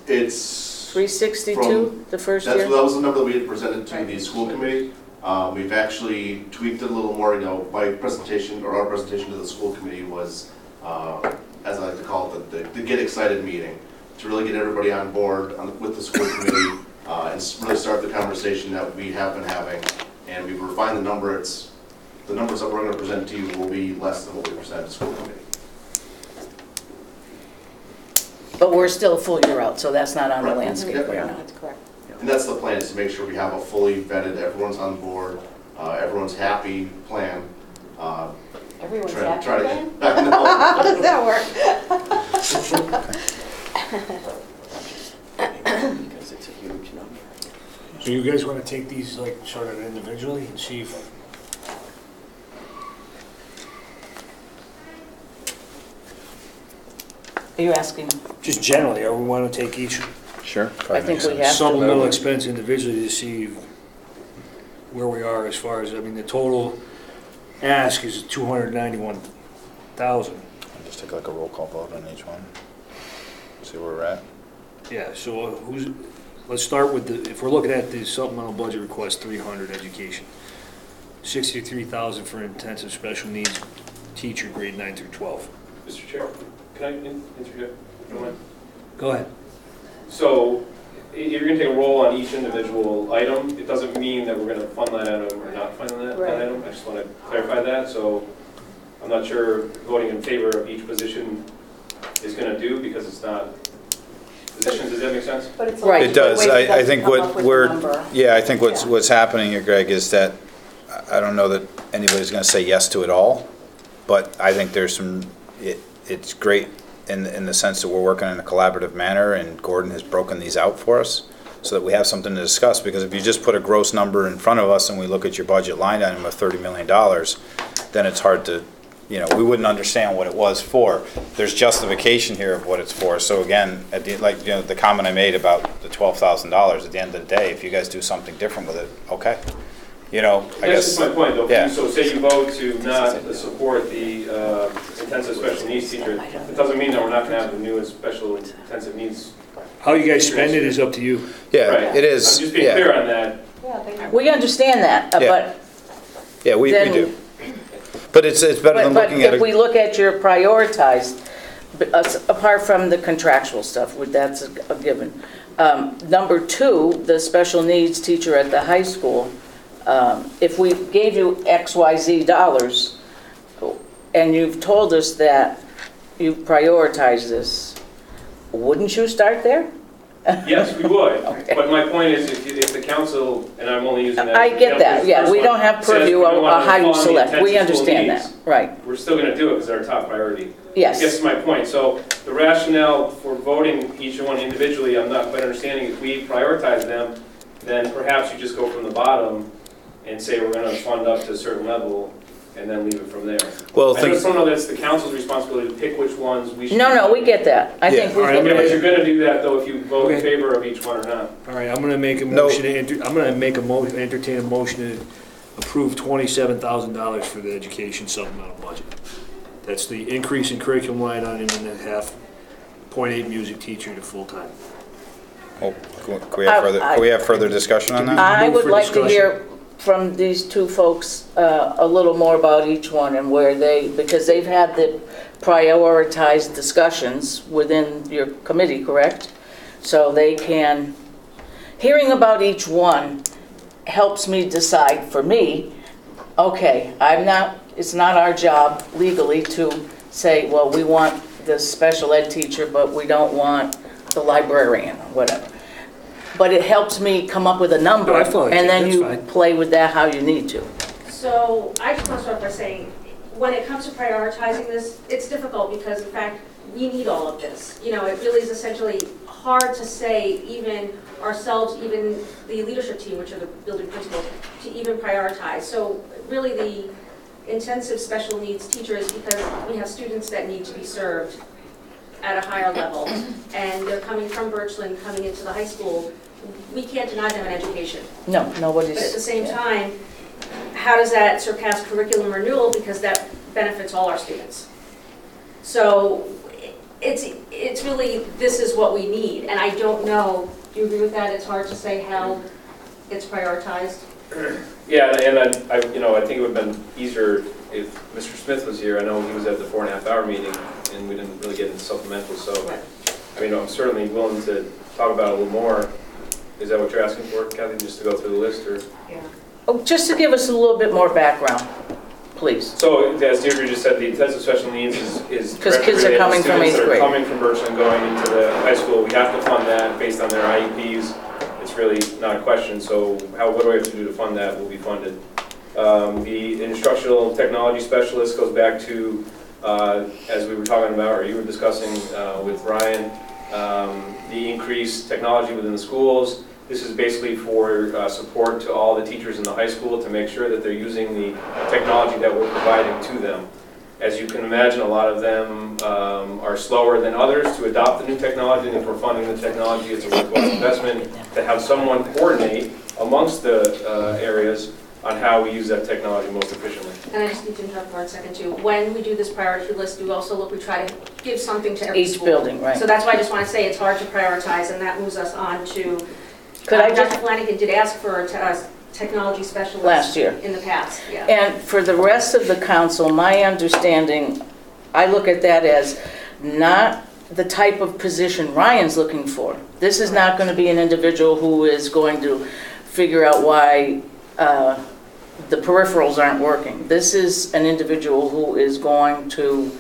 Speaker 9: It's
Speaker 6: 362 the first
Speaker 9: that
Speaker 6: year?
Speaker 9: was the number that we had presented to the school committee. We've actually tweaked it a little more, my presentation, or our presentation to the school committee was, as I like to call it, the get excited meeting, to really get everybody on board with the school committee and really start the conversation that we have been having. And we've refined the number. The numbers that we're going to present to you will be less than what we present to the school committee.
Speaker 6: But we're still a full year out, so that's not on the
Speaker 9: Right.
Speaker 6: landscape
Speaker 9: Yep.
Speaker 6: right
Speaker 3: No,
Speaker 6: now.
Speaker 3: that's correct.
Speaker 9: And that's the plan, is to make sure we have a fully vetted, everyone's on board, everyone's happy plan.
Speaker 3: Everyone's
Speaker 9: Try
Speaker 3: happy
Speaker 9: to
Speaker 3: then?
Speaker 9: get, no.
Speaker 3: How does that work?
Speaker 8: Because it's a huge number.
Speaker 1: So you guys want to take these like sort of individually and see if,
Speaker 6: Are you asking?
Speaker 1: just generally, or we want to take each
Speaker 11: Sure.
Speaker 6: I think we have to.
Speaker 1: supplemental expense individually to see where we are as far as, I mean, the total ask is 291,000.
Speaker 7: Just take like a roll call vote on each one. See where we're at.
Speaker 1: Yeah, so let's start with if we're looking at the supplemental budget request, 300 education. 63,000 for intensive special needs teacher, grade 9 through 12.
Speaker 13: Mr. Chair, can I interject? If you don't mind?
Speaker 1: Go ahead.
Speaker 13: So you're going to take a roll on each individual item. It doesn't mean that we're going to fund that item or not fund that
Speaker 3: Right.
Speaker 13: item. I just want to clarify that. So I'm not sure voting in favor of each position is going to do, because it's not positions. Does that make sense?
Speaker 3: But it's a
Speaker 6: Right.
Speaker 3: lot
Speaker 7: It
Speaker 3: of
Speaker 7: does.
Speaker 3: ways for
Speaker 7: I
Speaker 3: them to
Speaker 7: think
Speaker 3: come up
Speaker 7: what
Speaker 3: with a
Speaker 7: we're,
Speaker 3: number.
Speaker 7: yeah, I think
Speaker 3: Yeah.
Speaker 7: what's happening here, Greg, is that I don't know that anybody's gonna say yes to it all, but I think there's it's great in the sense that we're working in a collaborative manner, and Gordon has broken these out for us so that we have something to discuss, because if you just put a gross number in front of us and we look at your budget line item of $30 million, then it's hard to, we wouldn't understand what it was for. There's justification here of what it's for. So again, the comment I made about the $12,000, at the end of the day, if you guys do something different with it, okay. I
Speaker 13: That's
Speaker 7: guess.
Speaker 13: just my point, though.
Speaker 7: Yeah.
Speaker 13: So say you vote to not support the intensive special needs teacher, it doesn't mean that we're not going to have the new special intensive needs.
Speaker 1: How you guys spend it is up to you.
Speaker 7: Yeah,
Speaker 13: Right.
Speaker 7: it is.
Speaker 13: I'm just being
Speaker 7: yeah.
Speaker 13: clear on that.
Speaker 3: Yeah, they-
Speaker 6: We understand that,
Speaker 7: Yeah.
Speaker 6: but
Speaker 7: Yeah, we
Speaker 6: then-
Speaker 7: do. But it's better than
Speaker 6: But
Speaker 7: looking at
Speaker 6: if we
Speaker 7: it.
Speaker 6: look at your prioritized, apart from the contractual stuff, that's a given. Number 2, the special needs teacher at the high school, if we gave you XYZ dollars, and you've told us that you prioritize this, wouldn't you start there?
Speaker 13: Yes, we would.
Speaker 6: Okay.
Speaker 13: But my point is, if the council, and I'm only using that.
Speaker 6: I
Speaker 13: as
Speaker 6: get
Speaker 13: an
Speaker 6: that,
Speaker 13: example,
Speaker 6: yeah,
Speaker 13: this
Speaker 6: we
Speaker 13: first
Speaker 6: don't have
Speaker 13: one says
Speaker 6: purview
Speaker 13: we don't
Speaker 6: of
Speaker 13: wanna
Speaker 6: how you
Speaker 13: fund the
Speaker 6: select, we
Speaker 13: intensive school
Speaker 6: understand
Speaker 13: needs.
Speaker 6: that, right,
Speaker 13: We're still going to do it because it's our top priority.
Speaker 6: yes.
Speaker 13: I guess my point. So the rationale for voting each one individually, I'm not quite understanding. If we prioritize them, then perhaps you just go from the bottom and say we're going to fund up to a certain level and then leave it from there.
Speaker 7: Well,
Speaker 13: I just don't know that it's the council's responsibility to pick which ones we should.
Speaker 6: No, we get that, I think
Speaker 7: Yeah.
Speaker 6: we
Speaker 1: All right,
Speaker 6: get
Speaker 1: I'm
Speaker 13: But
Speaker 6: it.
Speaker 13: you're going to do that though if you vote in
Speaker 1: Okay.
Speaker 13: favor of each one or not.
Speaker 1: All right, I'm gonna make a
Speaker 7: No.
Speaker 1: motion, entertain a motion to approve $27,000 for the education supplemental budget. That's the increase in curriculum line item and a half, .8 music teacher to full-time.
Speaker 7: Oh, can we have further discussion on that?
Speaker 6: I
Speaker 1: Move
Speaker 6: would
Speaker 1: for
Speaker 6: like to
Speaker 1: discussion.
Speaker 6: hear from these two folks a little more about each one and where because they've had the prioritized discussions within your committee, correct? So they can, hearing about each one helps me decide for me, okay, it's not our job legally to say, well, we want the special ed teacher, but we don't want the librarian, or whatever. But it helps me come up with a number,
Speaker 1: No, I follow you,
Speaker 6: and then
Speaker 1: that's
Speaker 6: you
Speaker 1: fine.
Speaker 6: play with that how you need to.
Speaker 12: So I just want to start by saying, when it comes to prioritizing this, it's difficult because in fact, we need all of this. It really is essentially hard to say, even ourselves, even the leadership team, which are the building principals, to even prioritize. So really the intensive special needs teachers, because we have students that need to be served at a higher level, and they're coming from Birchland, coming into the high school, we can't deny them an education.
Speaker 6: No, nobody's.
Speaker 12: But at the same
Speaker 6: yeah.
Speaker 12: time, how does that surpass curriculum renewal? Because that benefits all our students. So it's really, this is what we need. And I don't know, do you agree with that? It's hard to say how it's prioritized?
Speaker 13: Yeah, and I think it would have been easier if Mr. Smith was here. I know he was at the 4.5-hour meeting, and we didn't really get into supplemental, so, I mean, I'm certainly willing to talk about it a little more. Is that what you're asking for, Kathy, just to go through the list, or?
Speaker 12: Yeah.
Speaker 6: Oh, just to give us a little bit more background, please.
Speaker 13: So, as Deirdre just said, the intensive special needs is.
Speaker 6: 'Cause kids are coming from 8th grade.
Speaker 13: Students that are coming from Birchland going into the high school, we have to fund that based on their IEPs. It's really not a question, so what do we have to do to fund that? Will be funded. The instructional technology specialist goes back to, as we were talking about, or you were discussing with Ryan, the increased technology within the schools. This is basically for support to all the teachers in the high school to make sure that they're using the technology that we're providing to them. As you can imagine, a lot of them are slower than others to adopt the new technology, and if we're funding the technology, it's a worthwhile investment to have someone coordinate amongst the areas on how we use that technology most efficiently.
Speaker 12: And I just need to interrupt for a second too. When we do this priority list, we also look, we try to give something to every
Speaker 6: Each
Speaker 12: school.
Speaker 6: building, right.
Speaker 12: So that's why I just want to say it's hard to prioritize, and that moves us on to,
Speaker 6: Could I just,
Speaker 12: Dr. Flanagan did ask for a technology specialist.
Speaker 6: Last year.
Speaker 12: In the past, yeah.
Speaker 6: and for the rest of the council, my understanding, I look at that as not the type of position Ryan's looking for. This is not going to be an individual who is going to figure out why the peripherals aren't working. This is an individual who is going to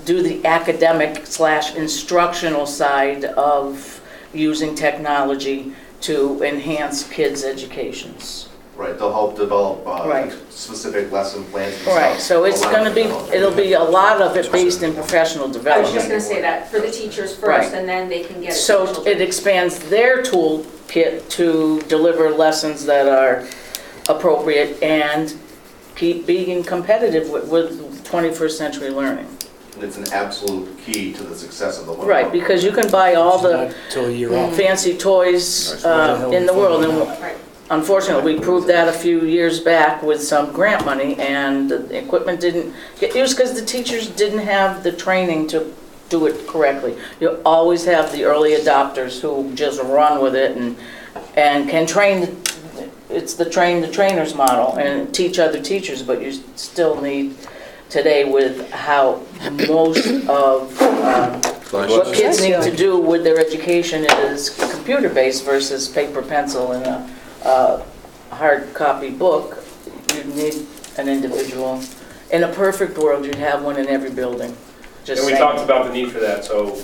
Speaker 6: do the academic/instructional side of using technology to enhance kids' educations.
Speaker 9: Right, they'll help develop
Speaker 6: Right.
Speaker 9: specific lesson plans and stuff.
Speaker 6: Right, so it's going to be, it'll be a lot of it based in professional
Speaker 12: I was just
Speaker 6: development.
Speaker 12: going to say that, for the teachers
Speaker 6: Right.
Speaker 12: first, and then they can get it. to the
Speaker 6: So
Speaker 12: children.
Speaker 6: it expands their toolkit to deliver lessons that are appropriate and keep being competitive with 21st century learning.
Speaker 9: And it's an absolute key to the success of the one.
Speaker 6: Right, because you can buy all the
Speaker 1: Till a year out.
Speaker 6: fancy toys in the world, and
Speaker 12: Right.
Speaker 6: unfortunately, we proved that a few years back with some grant money, and the equipment didn't get used because the teachers didn't have the training to do it correctly. You always have the early adopters who just run with it and can train, it's the train the trainers model, and teach other teachers, but you still need today with how most of what kids need to do with their education is computer-based versus paper, pencil, and a hard copy book. You need an individual. In a perfect world, you'd have one in every building. Just
Speaker 13: And we
Speaker 6: saying.
Speaker 13: talked about the need for that, so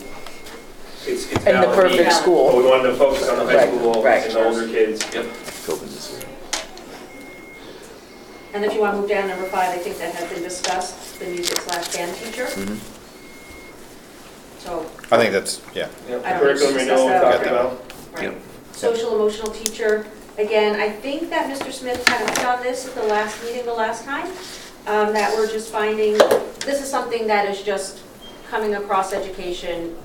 Speaker 13: it's
Speaker 6: In the
Speaker 13: valid need,
Speaker 6: perfect
Speaker 13: But
Speaker 6: school.
Speaker 13: we wanted to focus on the high
Speaker 6: Right,
Speaker 13: school
Speaker 6: right.
Speaker 13: and the older kids. Yep.
Speaker 12: And if you want to move down number 5, I think that has been discussed, the music/band teacher.
Speaker 7: Mhm.
Speaker 12: So,
Speaker 7: I think that's, yeah.
Speaker 13: Yep.
Speaker 12: I don't
Speaker 13: Curriculum
Speaker 12: discuss
Speaker 13: renewal, we
Speaker 12: that.
Speaker 13: talked
Speaker 7: Got that.
Speaker 13: about.
Speaker 12: right. Social emotional teacher, again, I think that Mr. Smith kind of hit on this at the last meeting the last time, that we're just finding, this is something that is just coming across education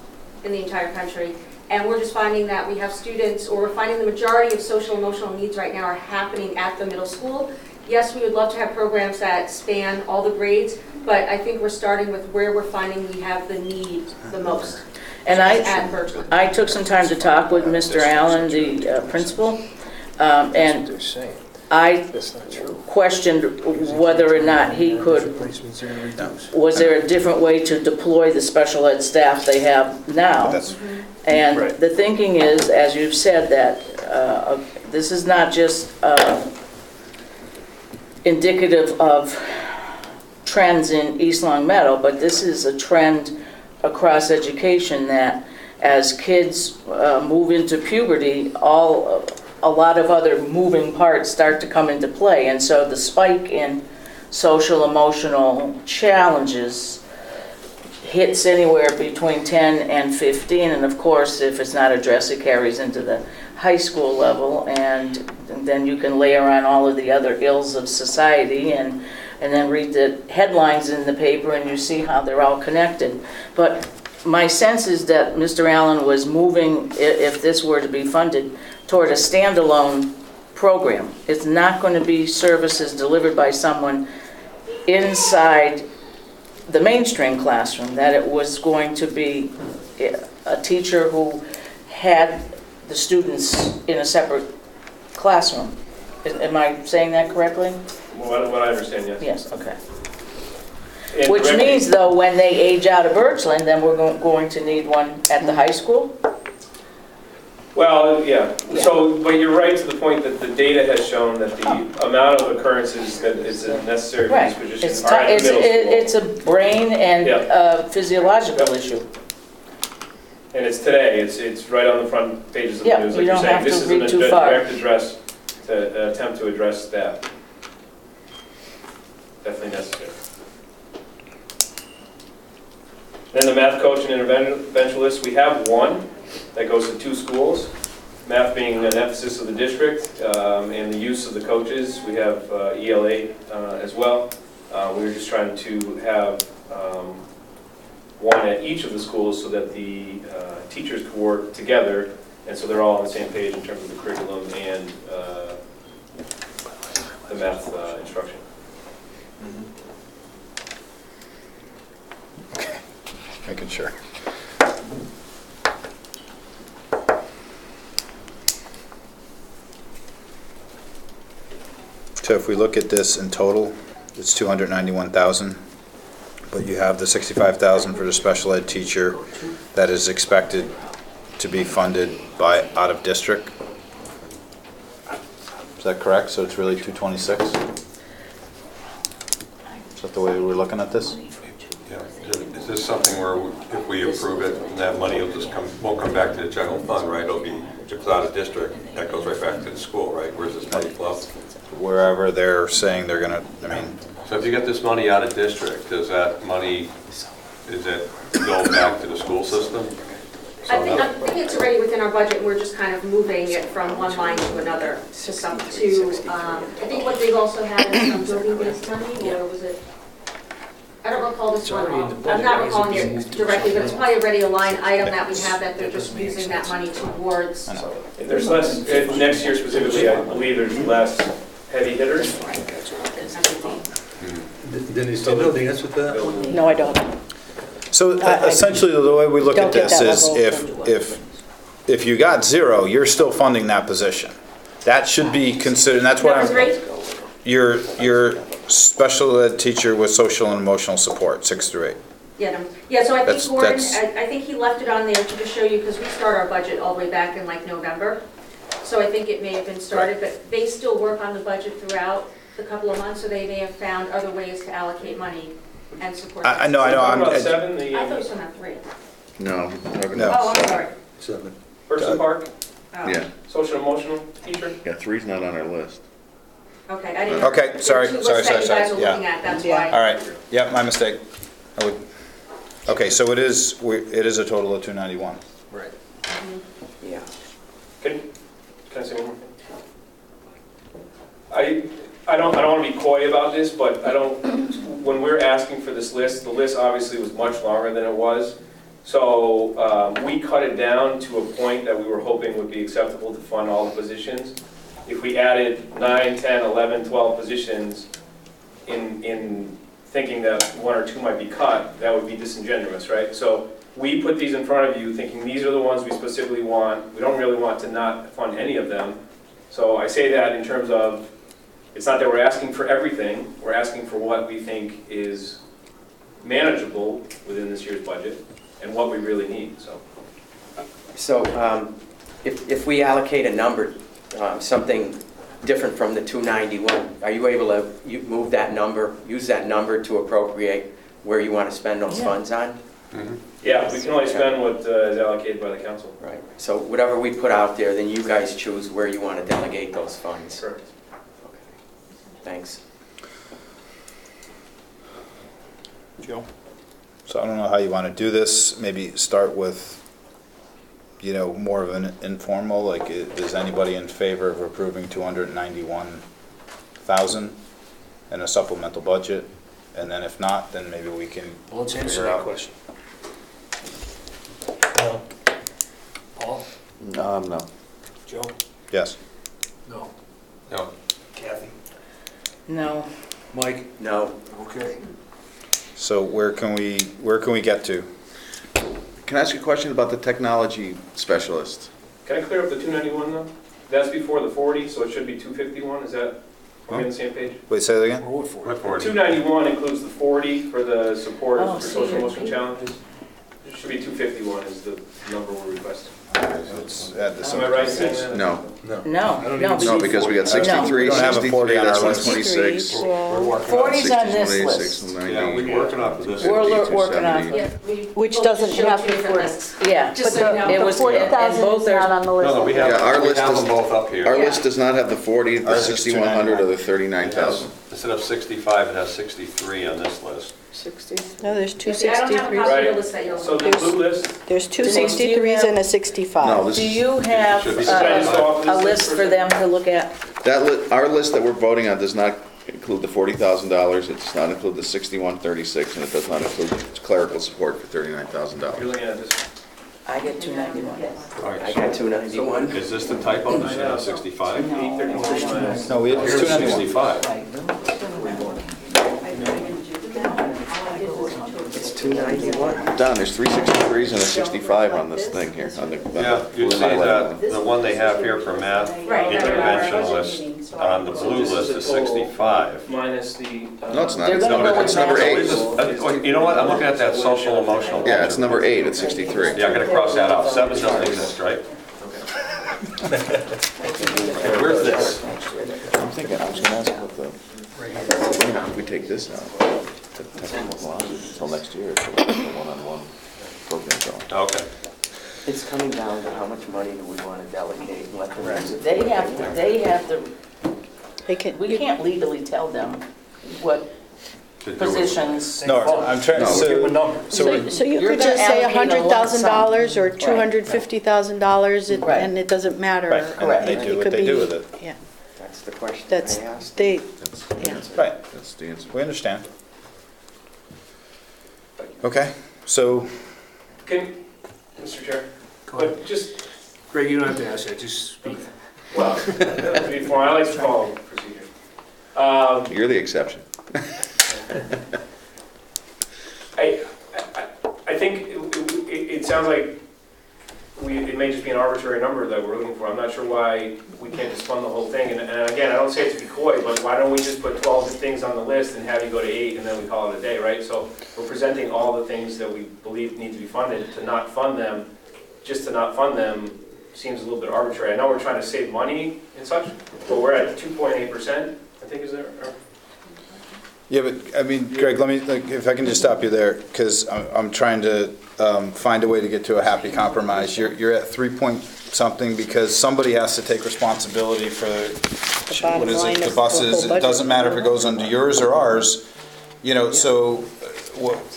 Speaker 12: in the entire country. And we're just finding that we have students, or we're finding the majority of social emotional needs right now are happening at the middle school. Yes, we would love to have programs that span all the grades, but I think we're starting with where we're finding we have the need the most.
Speaker 6: And
Speaker 12: At Birchland.
Speaker 6: I took some time to talk with Mr. Allen, the principal, and I questioned whether or not he could, was there a different way to deploy the special ed staff they have now?
Speaker 7: That's,
Speaker 6: And
Speaker 1: Right.
Speaker 6: the thinking is, as you've said, that this is not just indicative of trends in East Long Meadow, but this is a trend across education that as kids move into puberty, a lot of other moving parts start to come into play. And so the spike in social emotional challenges hits anywhere between 10 and 15, and of course, if it's not addressed, it carries into the high school level, and then you can layer on all of the other ills of society, and then read the headlines in the paper, and you see how they're all connected. But my sense is that Mr. Allen was moving, if this were to be funded, toward a standalone program. It's not going to be services delivered by someone inside the mainstream classroom, that it was going to be a teacher who had the students in a separate classroom. Am I saying that correctly?
Speaker 13: What I understand, yes.
Speaker 6: Yes, okay.
Speaker 13: And
Speaker 6: Which
Speaker 13: correct me-
Speaker 6: means though, when they age out of Birchland, then we're going to need one at the high school?
Speaker 13: Well, yeah, so, but you're right to the point that the data has shown that the amount of occurrences that is necessary for
Speaker 6: Right.
Speaker 13: these
Speaker 6: It's
Speaker 13: positions are at the middle school.
Speaker 6: it's a brain and
Speaker 13: Yeah.
Speaker 6: physiological issue.
Speaker 13: And it's today, it's right on the front pages of the
Speaker 6: Yeah,
Speaker 13: news,
Speaker 6: you
Speaker 13: like you're
Speaker 6: don't
Speaker 13: saying.
Speaker 6: have to
Speaker 13: This is
Speaker 6: read
Speaker 13: a
Speaker 6: too far.
Speaker 13: direct address, to attempt to address that. Definitely necessary. Then the math coach and interventionist, we have one that goes to 2 schools, math being an emphasis of the district, and the use of the coaches. We have ELA as well. We were just trying to have one at each of the schools so that the teachers could work together, and so they're all on the same page in terms of the curriculum and the math instruction.
Speaker 7: Making sure. So if we look at this in total, it's 291,000, but you have the 65,000 for the special ed teacher that is expected to be funded by out of district. Is that correct? So it's really 226? Is that the way we're looking at this?
Speaker 10: Yeah. Is this something where if we approve it, that money will just won't come back to the general fund, right? It'll be, if it's out of district, that goes right back to the school, right? Where's this money flow?
Speaker 7: Wherever they're saying they're gonna, I mean,
Speaker 10: So if you get this money out of district, does that money, is it go back to the school system?
Speaker 12: I think it's already within our budget, we're just kind of moving it from one line to another, to some, I think what they've also had is some building-based money, or was it? I don't recall this one, I'm not recalling it directly, but it's probably already a line item that we have that they're just using that money towards.
Speaker 13: If there's less, next year specifically, I believe there's less heavy hitters.
Speaker 4: Denise, do you know the answer to that?
Speaker 6: No, I don't.
Speaker 7: so essentially the way we look
Speaker 6: Don't
Speaker 7: at
Speaker 6: get
Speaker 7: this
Speaker 6: that
Speaker 7: is
Speaker 6: level.
Speaker 7: if you got 0, you're still funding that position. That should be considered, and that's what
Speaker 12: That was
Speaker 7: I'm,
Speaker 12: great.
Speaker 7: your special ed teacher with social and emotional support, 6 through 8.
Speaker 12: Yeah, so I
Speaker 7: That's-
Speaker 12: think Gordon,
Speaker 7: that's-
Speaker 12: I think he left it on there to just show you, because we start our budget all the way back in like November. So I think it may have been started, but they still work on the budget throughout the couple of months, so they may have found other ways to allocate money and support.
Speaker 7: I know,
Speaker 13: Talking about
Speaker 7: I'm,
Speaker 13: 7, the
Speaker 12: I thought you were talking about 3.
Speaker 11: No.
Speaker 7: No.
Speaker 12: Oh, I'm sorry.
Speaker 4: 7.
Speaker 13: Person Park,
Speaker 12: Oh.
Speaker 11: Yeah,
Speaker 13: social emotional teacher.
Speaker 11: yeah, 3's not on our list.
Speaker 12: Okay, I didn't.
Speaker 7: Okay,
Speaker 12: there were
Speaker 7: sorry,
Speaker 12: 2 lists
Speaker 7: sorry,
Speaker 12: that you
Speaker 7: sorry,
Speaker 12: guys were
Speaker 7: yeah.
Speaker 12: looking at, that's
Speaker 6: Yeah.
Speaker 12: why.
Speaker 7: all right, yep, my mistake. Okay, so it is a total of 291.
Speaker 13: Right.
Speaker 8: Yeah.
Speaker 13: Can I say one more thing? I don't want to be coy about this, but when we're asking for this list, the list obviously was much longer than it was. So we cut it down to a point that we were hoping would be acceptable to fund all the positions. If we added 9, 10, 11, 12 positions in thinking that 1 or 2 might be cut, that would be disingenuous, right? So we put these in front of you thinking these are the ones we specifically want. We don't really want to not fund any of them. So I say that in terms of, it's not that we're asking for everything, we're asking for what we think is manageable within this year's budget and what we really need, so.
Speaker 8: So if we allocate a number, something different from the 291, are you able to move that number, use that number to appropriate where you want to spend those funds on?
Speaker 13: Yeah, we can only spend what is allocated by the council.
Speaker 8: Right. So whatever we put out there, then you guys choose where you want to delegate those funds.
Speaker 13: Correct.
Speaker 8: Okay. Thanks.
Speaker 7: Joe? So I don't know how you want to do this. Maybe start with, more of an informal, like, is anybody in favor of approving 291,000 in a supplemental budget? And then if not, then maybe we can.
Speaker 1: Well, let's answer
Speaker 7: figure
Speaker 1: that
Speaker 7: out-
Speaker 1: question. Paul?
Speaker 11: No.
Speaker 1: Joe?
Speaker 7: Yes.
Speaker 1: No.
Speaker 10: No.
Speaker 1: Kathy?
Speaker 6: No.
Speaker 1: Mike?
Speaker 8: No.
Speaker 1: Okay.
Speaker 7: So where can we get to?
Speaker 11: Can I ask you a question about the technology specialist?
Speaker 13: Can I clear up the 291 though? That's before the 40, so it should be 251, is that, are we on the same page?
Speaker 7: Wait, say that again?
Speaker 1: Or what for?
Speaker 10: What for?
Speaker 13: 291 includes the 40 for the support
Speaker 6: Oh,
Speaker 13: for
Speaker 6: see,
Speaker 13: social
Speaker 6: you're-
Speaker 13: emotional challenges. It should be 251 is the number we're requesting.
Speaker 7: Let's add this
Speaker 13: Am
Speaker 7: up.
Speaker 13: I right in saying that?
Speaker 11: No,
Speaker 4: No.
Speaker 11: because we got
Speaker 6: No.
Speaker 11: 63,
Speaker 7: We don't have a
Speaker 11: 63,
Speaker 7: 40 on our
Speaker 11: that's
Speaker 7: list.
Speaker 11: 126.
Speaker 10: We're working on
Speaker 6: 40's on this
Speaker 11: 60,
Speaker 6: list.
Speaker 11: 186,
Speaker 10: Yeah, we're working off of this.
Speaker 6: We're working on
Speaker 11: 270.
Speaker 6: it.
Speaker 3: Which doesn't have the 40.
Speaker 6: Yeah.
Speaker 12: Just so you know.
Speaker 6: It
Speaker 3: The
Speaker 6: was,
Speaker 3: 40,000
Speaker 6: and both
Speaker 3: is not
Speaker 6: are,
Speaker 3: on the list.
Speaker 10: No, we have,
Speaker 11: Yeah, our
Speaker 10: we
Speaker 11: list
Speaker 10: have
Speaker 11: is-
Speaker 10: them both up here.
Speaker 11: Our list does not have the 40, the
Speaker 7: Ours is
Speaker 11: 6,100, or the
Speaker 10: it
Speaker 11: 39,000.
Speaker 10: has, instead of 65, it has 63 on this list.
Speaker 6: 60.
Speaker 3: No, there's two
Speaker 12: See, I don't have a
Speaker 3: 63s.
Speaker 12: copy of
Speaker 13: Right.
Speaker 12: the list that you're
Speaker 13: So
Speaker 12: looking
Speaker 13: the
Speaker 12: at.
Speaker 13: blue list,
Speaker 3: There's two
Speaker 6: Denise, do you
Speaker 3: 63s
Speaker 6: have-
Speaker 3: and a 65.
Speaker 11: No, this
Speaker 6: Do
Speaker 11: is,
Speaker 6: you have
Speaker 10: Should be
Speaker 13: Should I just go off
Speaker 6: a
Speaker 13: this
Speaker 6: list for them to look at?
Speaker 11: our list that we're voting on does not include the $40,000, it does not include the 6136, and it does not include clerical support for
Speaker 13: you're
Speaker 11: $39,000.
Speaker 13: looking at this.
Speaker 6: I get 291.
Speaker 10: All right,
Speaker 8: I got 291.
Speaker 10: Is this the typo, instead of 65?
Speaker 13: 831 minus.
Speaker 7: No, we have
Speaker 10: Here's
Speaker 7: 291.
Speaker 10: 65.
Speaker 8: It's 291.
Speaker 11: Don, there's 363s and a 65 on this thing here, on the.
Speaker 10: Yeah, you see that, the one they have here for math
Speaker 12: Right.
Speaker 10: intervention list, on the blue list is 65.
Speaker 13: Minus the.
Speaker 11: No, it's not,
Speaker 6: They're
Speaker 11: it's
Speaker 6: gonna
Speaker 11: number,
Speaker 6: go
Speaker 11: it's
Speaker 6: with
Speaker 11: number
Speaker 6: math.
Speaker 11: 8.
Speaker 10: You know what, I'm looking at that social emotional.
Speaker 11: Yeah, it's number 8 at 63.
Speaker 10: Yeah, I gotta cross that out, 7 doesn't exist, right? Where's this?
Speaker 11: I'm thinking, I was gonna ask what the, if we take this out, the technical allowance until next year, so the one-on-one program going.
Speaker 10: Okay.
Speaker 8: It's coming down to how much money do we want to delegate and let them use it.
Speaker 6: They have to,
Speaker 3: They can,
Speaker 6: we can't legally tell them what
Speaker 10: To do it.
Speaker 6: positions.
Speaker 7: No, I'm trying,
Speaker 11: No,
Speaker 1: Give them a
Speaker 7: so,
Speaker 1: number.
Speaker 3: so you
Speaker 6: You're
Speaker 3: could
Speaker 6: gonna
Speaker 3: just say
Speaker 6: allocate a lump sum.
Speaker 3: $100,000 or
Speaker 6: Right.
Speaker 3: $250,000,
Speaker 6: Right.
Speaker 3: and it doesn't matter.
Speaker 7: right, and then they
Speaker 3: It
Speaker 7: do what
Speaker 3: could
Speaker 7: they do
Speaker 3: be-
Speaker 7: with it.
Speaker 3: Yeah,
Speaker 8: That's the question
Speaker 3: that's,
Speaker 8: I asked.
Speaker 3: they,
Speaker 11: That's
Speaker 3: yeah.
Speaker 7: Right,
Speaker 11: that's the answer.
Speaker 7: we understand. Okay, so,
Speaker 13: Can, Mr. Chair, but just,
Speaker 1: Greg, you don't have to ask that, just speak.
Speaker 13: well, before, I like to follow procedure.
Speaker 11: You're the exception.
Speaker 13: I think it sounds like it may just be an arbitrary number that we're looking for. I'm not sure why we can't just fund the whole thing. And again, I don't say it to be coy, but why don't we just put 12 things on the list and have you go to 8 and then we call it a day, right? So we're presenting all the things that we believe need to be funded. To not fund them, just to not fund them seems a little bit arbitrary. I know we're trying to save money and such, but we're at 2.8%, I think is there.
Speaker 7: yeah, but, I mean, Greg, let me, like, if I can just stop you there, because I'm trying to find a way to get to a happy compromise. You're at 3 point something because somebody has to take responsibility for,
Speaker 3: bottom
Speaker 7: what is
Speaker 3: line
Speaker 7: it,
Speaker 3: of
Speaker 7: the
Speaker 3: the
Speaker 7: buses.
Speaker 3: whole
Speaker 7: It
Speaker 3: budget.
Speaker 7: doesn't matter if it goes under yours or ours, you know, so,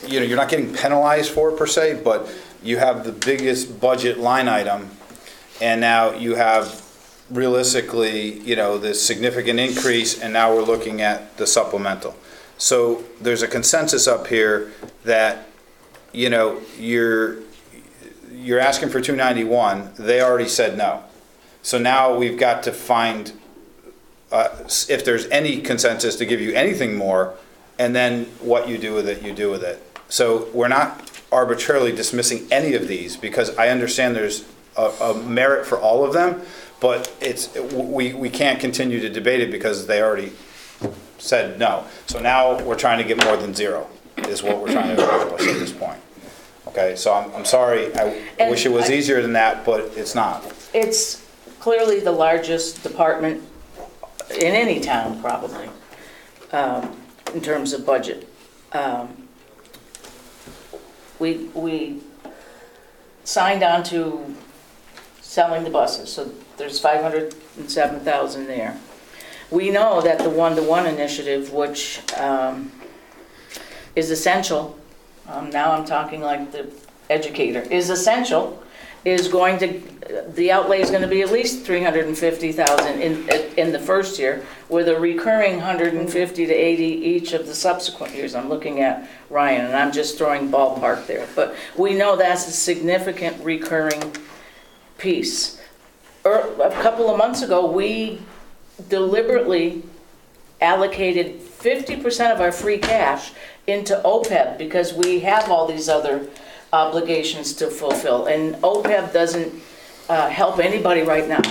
Speaker 7: you know, you're not getting penalized for it per se, but you have the biggest budget line item, and now you have realistically, you know, this significant increase, and now we're looking at the supplemental. So there's a consensus up here that, you know, you're asking for 291, they already said no. So now we've got to find, if there's any consensus to give you anything more, and then what you do with it, you do with it. So we're not arbitrarily dismissing any of these, because I understand there's a merit for all of them, but we can't continue to debate it because they already said no. So now we're trying to get more than 0, is what we're trying to accomplish at this point. Okay, so I'm sorry, I wish it was easier than that, but it's not.
Speaker 6: It's clearly the largest department in any town, probably, in terms of budget. We signed on to selling the buses, so there's 507,000 there. We know that the one-to-one initiative, which is essential, now I'm talking like the educator, is essential, is going to, the outlay is going to be at least 350,000 in the first year, with a recurring 150 to 80 each of the subsequent years. I'm looking at Ryan, and I'm just throwing ballpark there, but we know that's a significant recurring piece. A couple of months ago, we deliberately allocated 50% of our free cash into OPEB because we have all these other obligations to fulfill. And OPEB doesn't help anybody right now.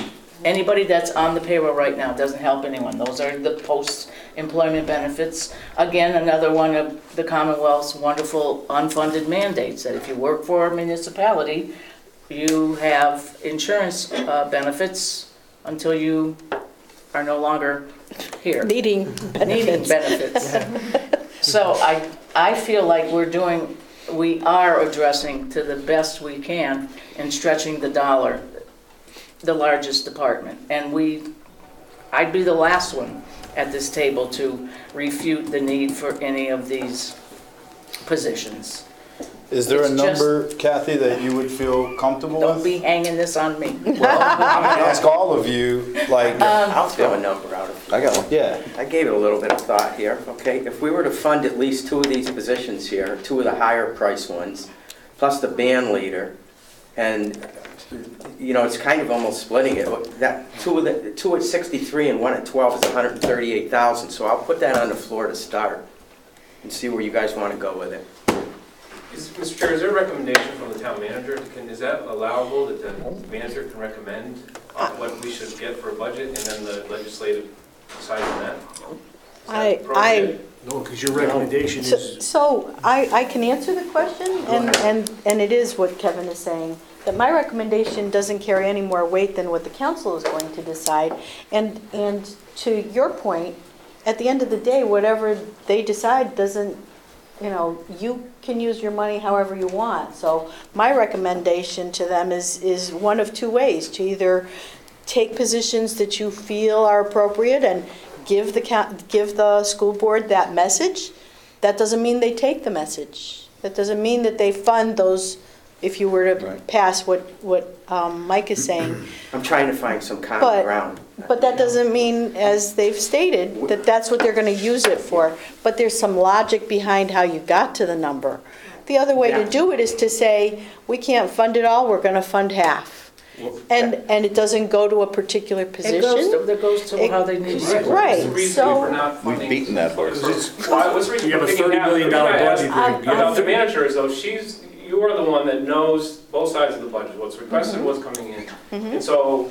Speaker 6: Anybody that's on the payroll right now doesn't help anyone. Those are the post-employment benefits. Again, another one of the Commonwealth's wonderful unfunded mandates, that if you work for a municipality, you have insurance benefits until you are no longer here.
Speaker 3: Needing
Speaker 6: Needing
Speaker 3: benefits.
Speaker 6: benefits. So I feel like we are addressing to the best we can and stretching the dollar, the largest department. And I'd be the last one at this table to refute the need for any of these positions.
Speaker 7: Is there a
Speaker 6: It's just-
Speaker 7: number, Kathy, that you would feel comfortable
Speaker 6: Don't
Speaker 7: with?
Speaker 6: be hanging this on me.
Speaker 7: Well, I'm gonna ask all of you, like,
Speaker 8: I'll throw a number out.
Speaker 11: I got one.
Speaker 7: yeah,
Speaker 8: I gave it a little bit of thought here, okay? If we were to fund at least 2 of these positions here, 2 of the higher price ones, plus the band leader, and, you know, it's kind of almost splitting it. That 2 at 63 and 1 at 12 is 138,000, so I'll put that on the floor to start and see where you guys want to go with it.
Speaker 13: Mr. Chair, is there a recommendation from the town manager? Is that allowable, that the manager can recommend what we should get for a budget, and then the legislative decides on that? Is that appropriate?
Speaker 1: No, because your recommendation
Speaker 3: So-
Speaker 1: is,
Speaker 3: So I can answer the question, and it is what Kevin is saying, that my recommendation doesn't carry any more weight than what the council is going to decide. And to your point, at the end of the day, whatever they decide doesn't, you can use your money however you want. So my recommendation to them is one of 2 ways: to either take positions that you feel are appropriate and give the school board that message. That doesn't mean they take the message. That doesn't mean that they fund those, if you were to
Speaker 11: Right.
Speaker 3: pass what Mike is saying.
Speaker 8: I'm trying to find some common ground.
Speaker 3: But that doesn't mean, as they've stated, that that's what they're going to use it for. But there's some logic behind how you got to the number. The other way to do it is to say, we can't fund it all, we're going to fund half. And it doesn't go to a particular position.
Speaker 6: That goes to how they need to.
Speaker 3: Right,
Speaker 13: What's the reason for
Speaker 3: so,
Speaker 13: not funding?
Speaker 11: We've beaten that horse.
Speaker 13: What's the reason
Speaker 1: You have
Speaker 13: for
Speaker 1: a
Speaker 13: picking
Speaker 1: $30
Speaker 13: half?
Speaker 1: million
Speaker 13: The reason I asked
Speaker 1: budget.
Speaker 13: about the manager is though, you are the one that knows both sides of the budget, what's requested,
Speaker 3: Mm-hmm.
Speaker 13: what's coming in. And so,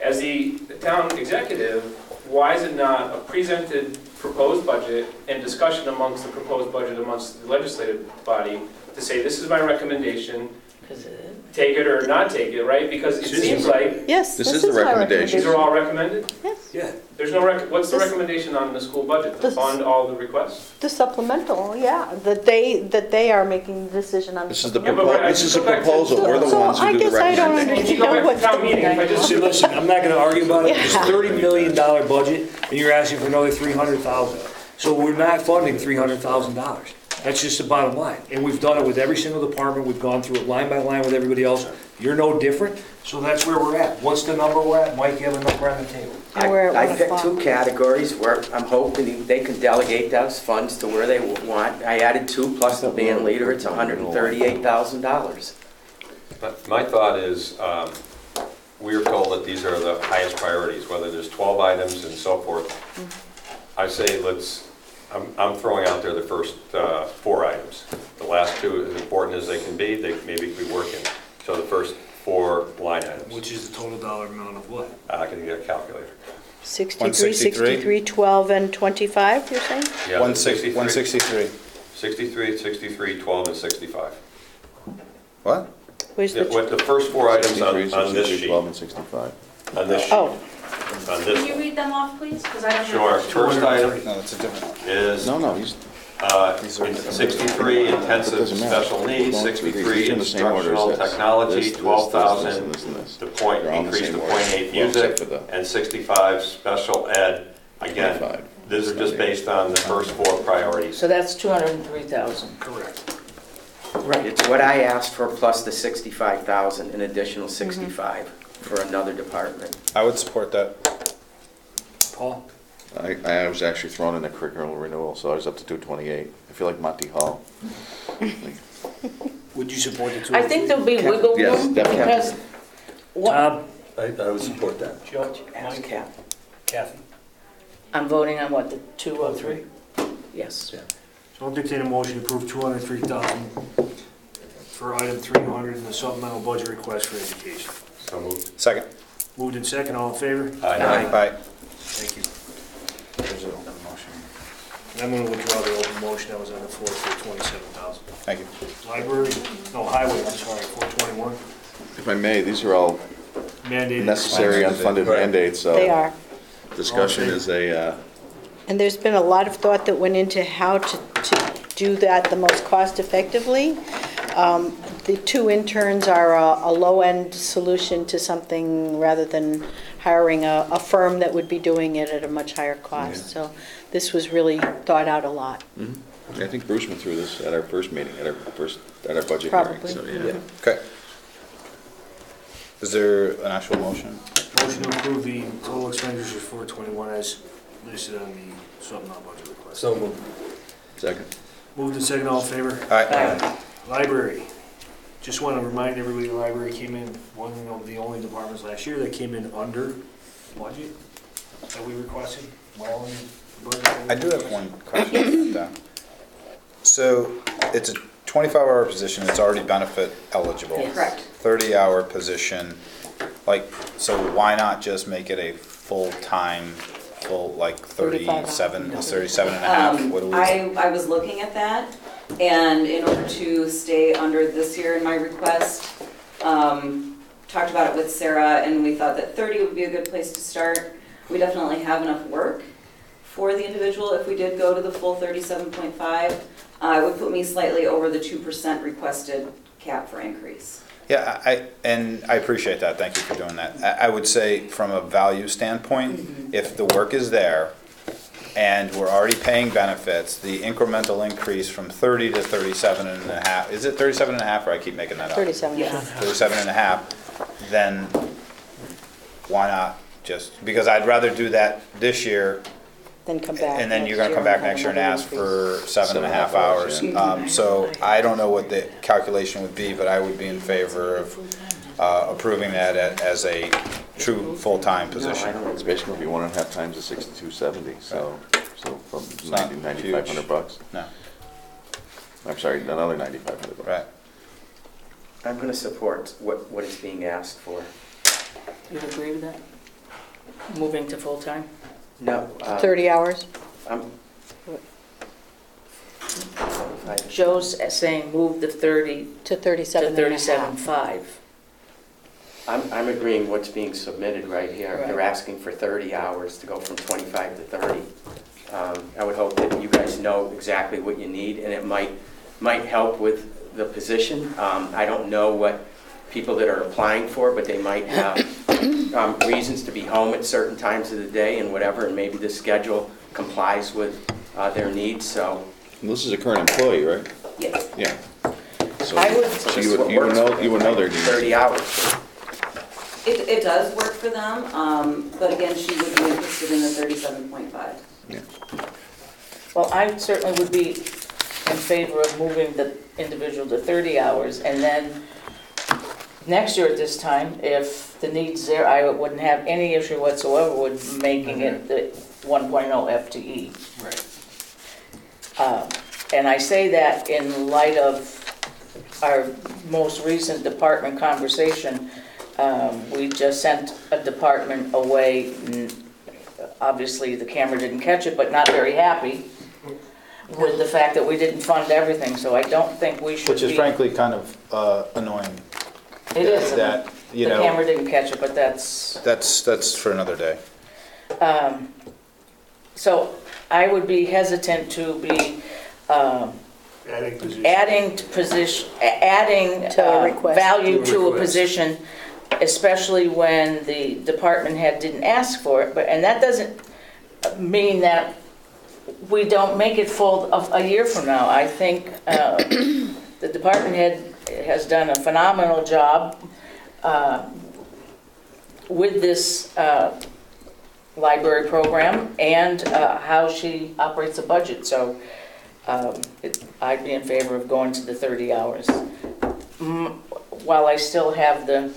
Speaker 13: as the town executive, why is it not a presented proposed budget and discussion amongst the proposed budget amongst the legislative body to say, this is my recommendation, take it or not take it, right? Because it seems like
Speaker 3: yes,
Speaker 11: This
Speaker 3: this
Speaker 11: is the
Speaker 3: is my
Speaker 11: recommendation.
Speaker 13: these are all recommended.
Speaker 3: Yes,
Speaker 1: yeah.
Speaker 13: There's no, what's the recommendation on the school budget? To
Speaker 3: This-
Speaker 13: fund all the requests?
Speaker 3: the supplemental, yeah, that they are making the decision on the
Speaker 11: This is the
Speaker 3: supplemental.
Speaker 13: Yeah, but
Speaker 11: this is a
Speaker 13: go back to-
Speaker 11: proposal. We're the
Speaker 3: So
Speaker 11: ones who
Speaker 3: I
Speaker 11: do the
Speaker 3: guess I don't
Speaker 11: recommendation.
Speaker 13: When you go back to town meeting, if I just
Speaker 1: See, listen, I'm not gonna argue about it, it's
Speaker 3: Yeah.
Speaker 1: $30 million budget, and you're asking for another $300,000. So we're not funding $300,000. That's just the bottom line. And we've done it with every single department, we've gone through it line by line with everybody else. You're no different, so that's where we're at. What's the number we're at? Mike, you have a number on the table?
Speaker 3: And we're at
Speaker 8: I
Speaker 3: 1
Speaker 8: picked
Speaker 3: o'clock.
Speaker 8: 2 categories where I'm hoping they can delegate those funds to where they want. I added 2 plus the band leader, it's $138,000.
Speaker 10: But my thought is, we were told that these are the highest priorities, whether there's 12 items and so forth. I say I'm throwing out there the first 4 items. The last 2, as important as they can be, they maybe could be working. So the first 4 line items.
Speaker 1: Which is the total dollar amount of what?
Speaker 10: I can get a calculator.
Speaker 3: 63,
Speaker 7: 163?
Speaker 3: 63, 12, and 25, you're saying?
Speaker 10: Yeah,
Speaker 7: 163.
Speaker 10: 63, 63, 12, and 65.
Speaker 7: What?
Speaker 3: Where's
Speaker 10: Yeah,
Speaker 3: the,
Speaker 10: what the first 4 items on
Speaker 11: 63,
Speaker 10: this
Speaker 11: 63,
Speaker 10: sheet.
Speaker 11: 12, and 65.
Speaker 10: On this sheet.
Speaker 3: oh,
Speaker 10: On
Speaker 12: Can you
Speaker 10: this,
Speaker 12: read them off, please? Because I don't have.
Speaker 10: sure. First item
Speaker 7: No, that's a different one.
Speaker 10: is
Speaker 11: No, he's,
Speaker 10: 63, intensive
Speaker 11: Doesn't matter.
Speaker 10: special needs,
Speaker 11: Going through these.
Speaker 10: 63,
Speaker 11: These are in the same order as
Speaker 10: instructional
Speaker 11: this.
Speaker 10: technology,
Speaker 11: This,
Speaker 10: 12,000,
Speaker 11: this, and this.
Speaker 10: the point,
Speaker 11: They're all in the
Speaker 10: increase
Speaker 11: same
Speaker 10: to
Speaker 11: order.
Speaker 10: .8
Speaker 11: Well,
Speaker 10: music,
Speaker 11: except for the
Speaker 10: and 65, special ed. Again,
Speaker 11: 25.
Speaker 10: these are just based on the first 4 priorities.
Speaker 6: So that's 203,000.
Speaker 1: Correct.
Speaker 8: Right, it's what I asked for plus the 65,000, an additional 65 for another department.
Speaker 7: I would support that.
Speaker 1: Paul?
Speaker 11: I was actually thrown in the curriculum renewal, so I was up to 228. I feel like Monty Hall.
Speaker 1: Would you support the 2?
Speaker 6: I think there'll be wiggle room.
Speaker 11: Yes, definitely.
Speaker 6: Because what,
Speaker 1: Tom?
Speaker 4: I would support that.
Speaker 1: Joe?
Speaker 8: Ask
Speaker 1: Mike?
Speaker 8: Cap.
Speaker 1: Kathy?
Speaker 6: I'm voting on what, the 203? Yes.
Speaker 1: So I'll entertain a motion to approve $203,000 for item 300 in the supplemental budget request for education.
Speaker 10: So moved.
Speaker 7: Second.
Speaker 1: Moved in second, all in favor?
Speaker 7: Aye.
Speaker 1: Thank you.
Speaker 7: There's a motion.
Speaker 1: And I'm gonna withdraw the open motion that was on the floor for 27,000.
Speaker 7: Thank you.
Speaker 1: Library, no, highway, I'm sorry, 421.
Speaker 11: If I may, these are all
Speaker 1: Mandated.
Speaker 11: necessary unfunded mandates, so.
Speaker 3: They are.
Speaker 11: Discussion is
Speaker 3: And there's been a lot of thought that went into how to do that the most cost effectively. The two interns are a low-end solution to something rather than hiring a firm that would be doing it at a much higher cost. So this was really thought out a lot.
Speaker 11: I think Bruce went through this at our first meeting, at our budget hearing,
Speaker 3: Probably.
Speaker 11: so, yeah.
Speaker 7: Okay. Is there an actual motion?
Speaker 1: Motion to approve the total expenditures for 421 as listed on the supplemental budget request.
Speaker 4: So moved.
Speaker 11: Second.
Speaker 1: Moved in second, all in favor?
Speaker 7: Aye.
Speaker 1: Library. Just want to remind everybody, the library came in, one of the only departments last year that came in under budget that we requested. Well, in the budget.
Speaker 7: I do have one question about that. So it's a 25-hour position, it's already benefit eligible.
Speaker 6: Yes.
Speaker 12: Correct.
Speaker 7: 30-hour position, like, so why not just make it a full-time, like 37 and a half? What do we?
Speaker 14: I was looking at that, and in order to stay under this year in my request, talked about it with Sarah, and we thought that 30 would be a good place to start. We definitely have enough work for the individual if we did go to the full 37.5. It would put me slightly over the 2% requested cap for increase.
Speaker 7: Yeah, I appreciate that, thank you for doing that. I would say from a value standpoint, if the work is there and we're already paying benefits, the incremental increase from 30 to 37 and a half, is it 37 and a half or I keep making that up?
Speaker 3: 37.
Speaker 14: Yes.
Speaker 7: 37 and a half, then why not just, because I'd rather do that this year
Speaker 3: Then come back.
Speaker 7: and then you're
Speaker 3: next
Speaker 7: gonna come
Speaker 3: year
Speaker 7: back next year and
Speaker 3: have
Speaker 7: ask
Speaker 3: another
Speaker 7: for 7.5 hours.
Speaker 11: yeah.
Speaker 7: So I don't know what the calculation would be, but I would be in favor of approving that as a true full-time position.
Speaker 11: It's basically gonna be 1.5 times the 6270, so from
Speaker 7: not
Speaker 11: 9,500
Speaker 7: huge.
Speaker 11: bucks.
Speaker 7: No,
Speaker 11: I'm sorry, another 9,500 bucks.
Speaker 7: right.
Speaker 8: I'm going to support what is being asked for.
Speaker 6: You agree with that? Moving to full-time?
Speaker 8: No.
Speaker 3: 30 hours?
Speaker 8: I'm-
Speaker 6: Joe's saying move the 30
Speaker 3: To
Speaker 6: to
Speaker 3: 37 and a half.
Speaker 6: 37.5.
Speaker 8: I'm agreeing what's being submitted right here.
Speaker 6: Right.
Speaker 8: They're asking for 30 hours to go from 25 to 30. I would hope that you guys know exactly what you need, and it might help with the position. I don't know what people that are applying for, but they might have reasons to be home at certain times of the day and whatever, and maybe the schedule complies with their needs, so.
Speaker 11: And this is a current employee, right?
Speaker 14: Yes.
Speaker 11: Yeah. So
Speaker 6: I would-
Speaker 11: so you would know their needs.
Speaker 8: 30 hours.
Speaker 14: It does work for them, but again, she would be interested in the 37.5.
Speaker 11: Yeah.
Speaker 6: Well, I certainly would be in favor of moving the individual to 30 hours, and then next year at this time, if the need's there, I wouldn't have any issue whatsoever with making it the 1.0 FTE.
Speaker 1: Right.
Speaker 6: And I say that in light of our most recent department conversation. We just sent a department away, and obviously the camera didn't catch it, but not very happy with the fact that we didn't fund everything, so I don't think we should be.
Speaker 7: Which is frankly kind of annoying.
Speaker 6: It is,
Speaker 7: That, you
Speaker 6: the
Speaker 7: know,
Speaker 6: camera didn't catch it, but that's.
Speaker 7: that's for another day.
Speaker 6: So I would be hesitant to be
Speaker 1: Adding position.
Speaker 3: To a request.
Speaker 6: value
Speaker 1: To a
Speaker 6: to a
Speaker 1: request.
Speaker 6: position, especially when the department head didn't ask for it. And that doesn't mean that we don't make it full of a year from now. I think the department head has done a phenomenal job with this library program and how she operates a budget. So I'd be in favor of going to the 30 hours. While I still have the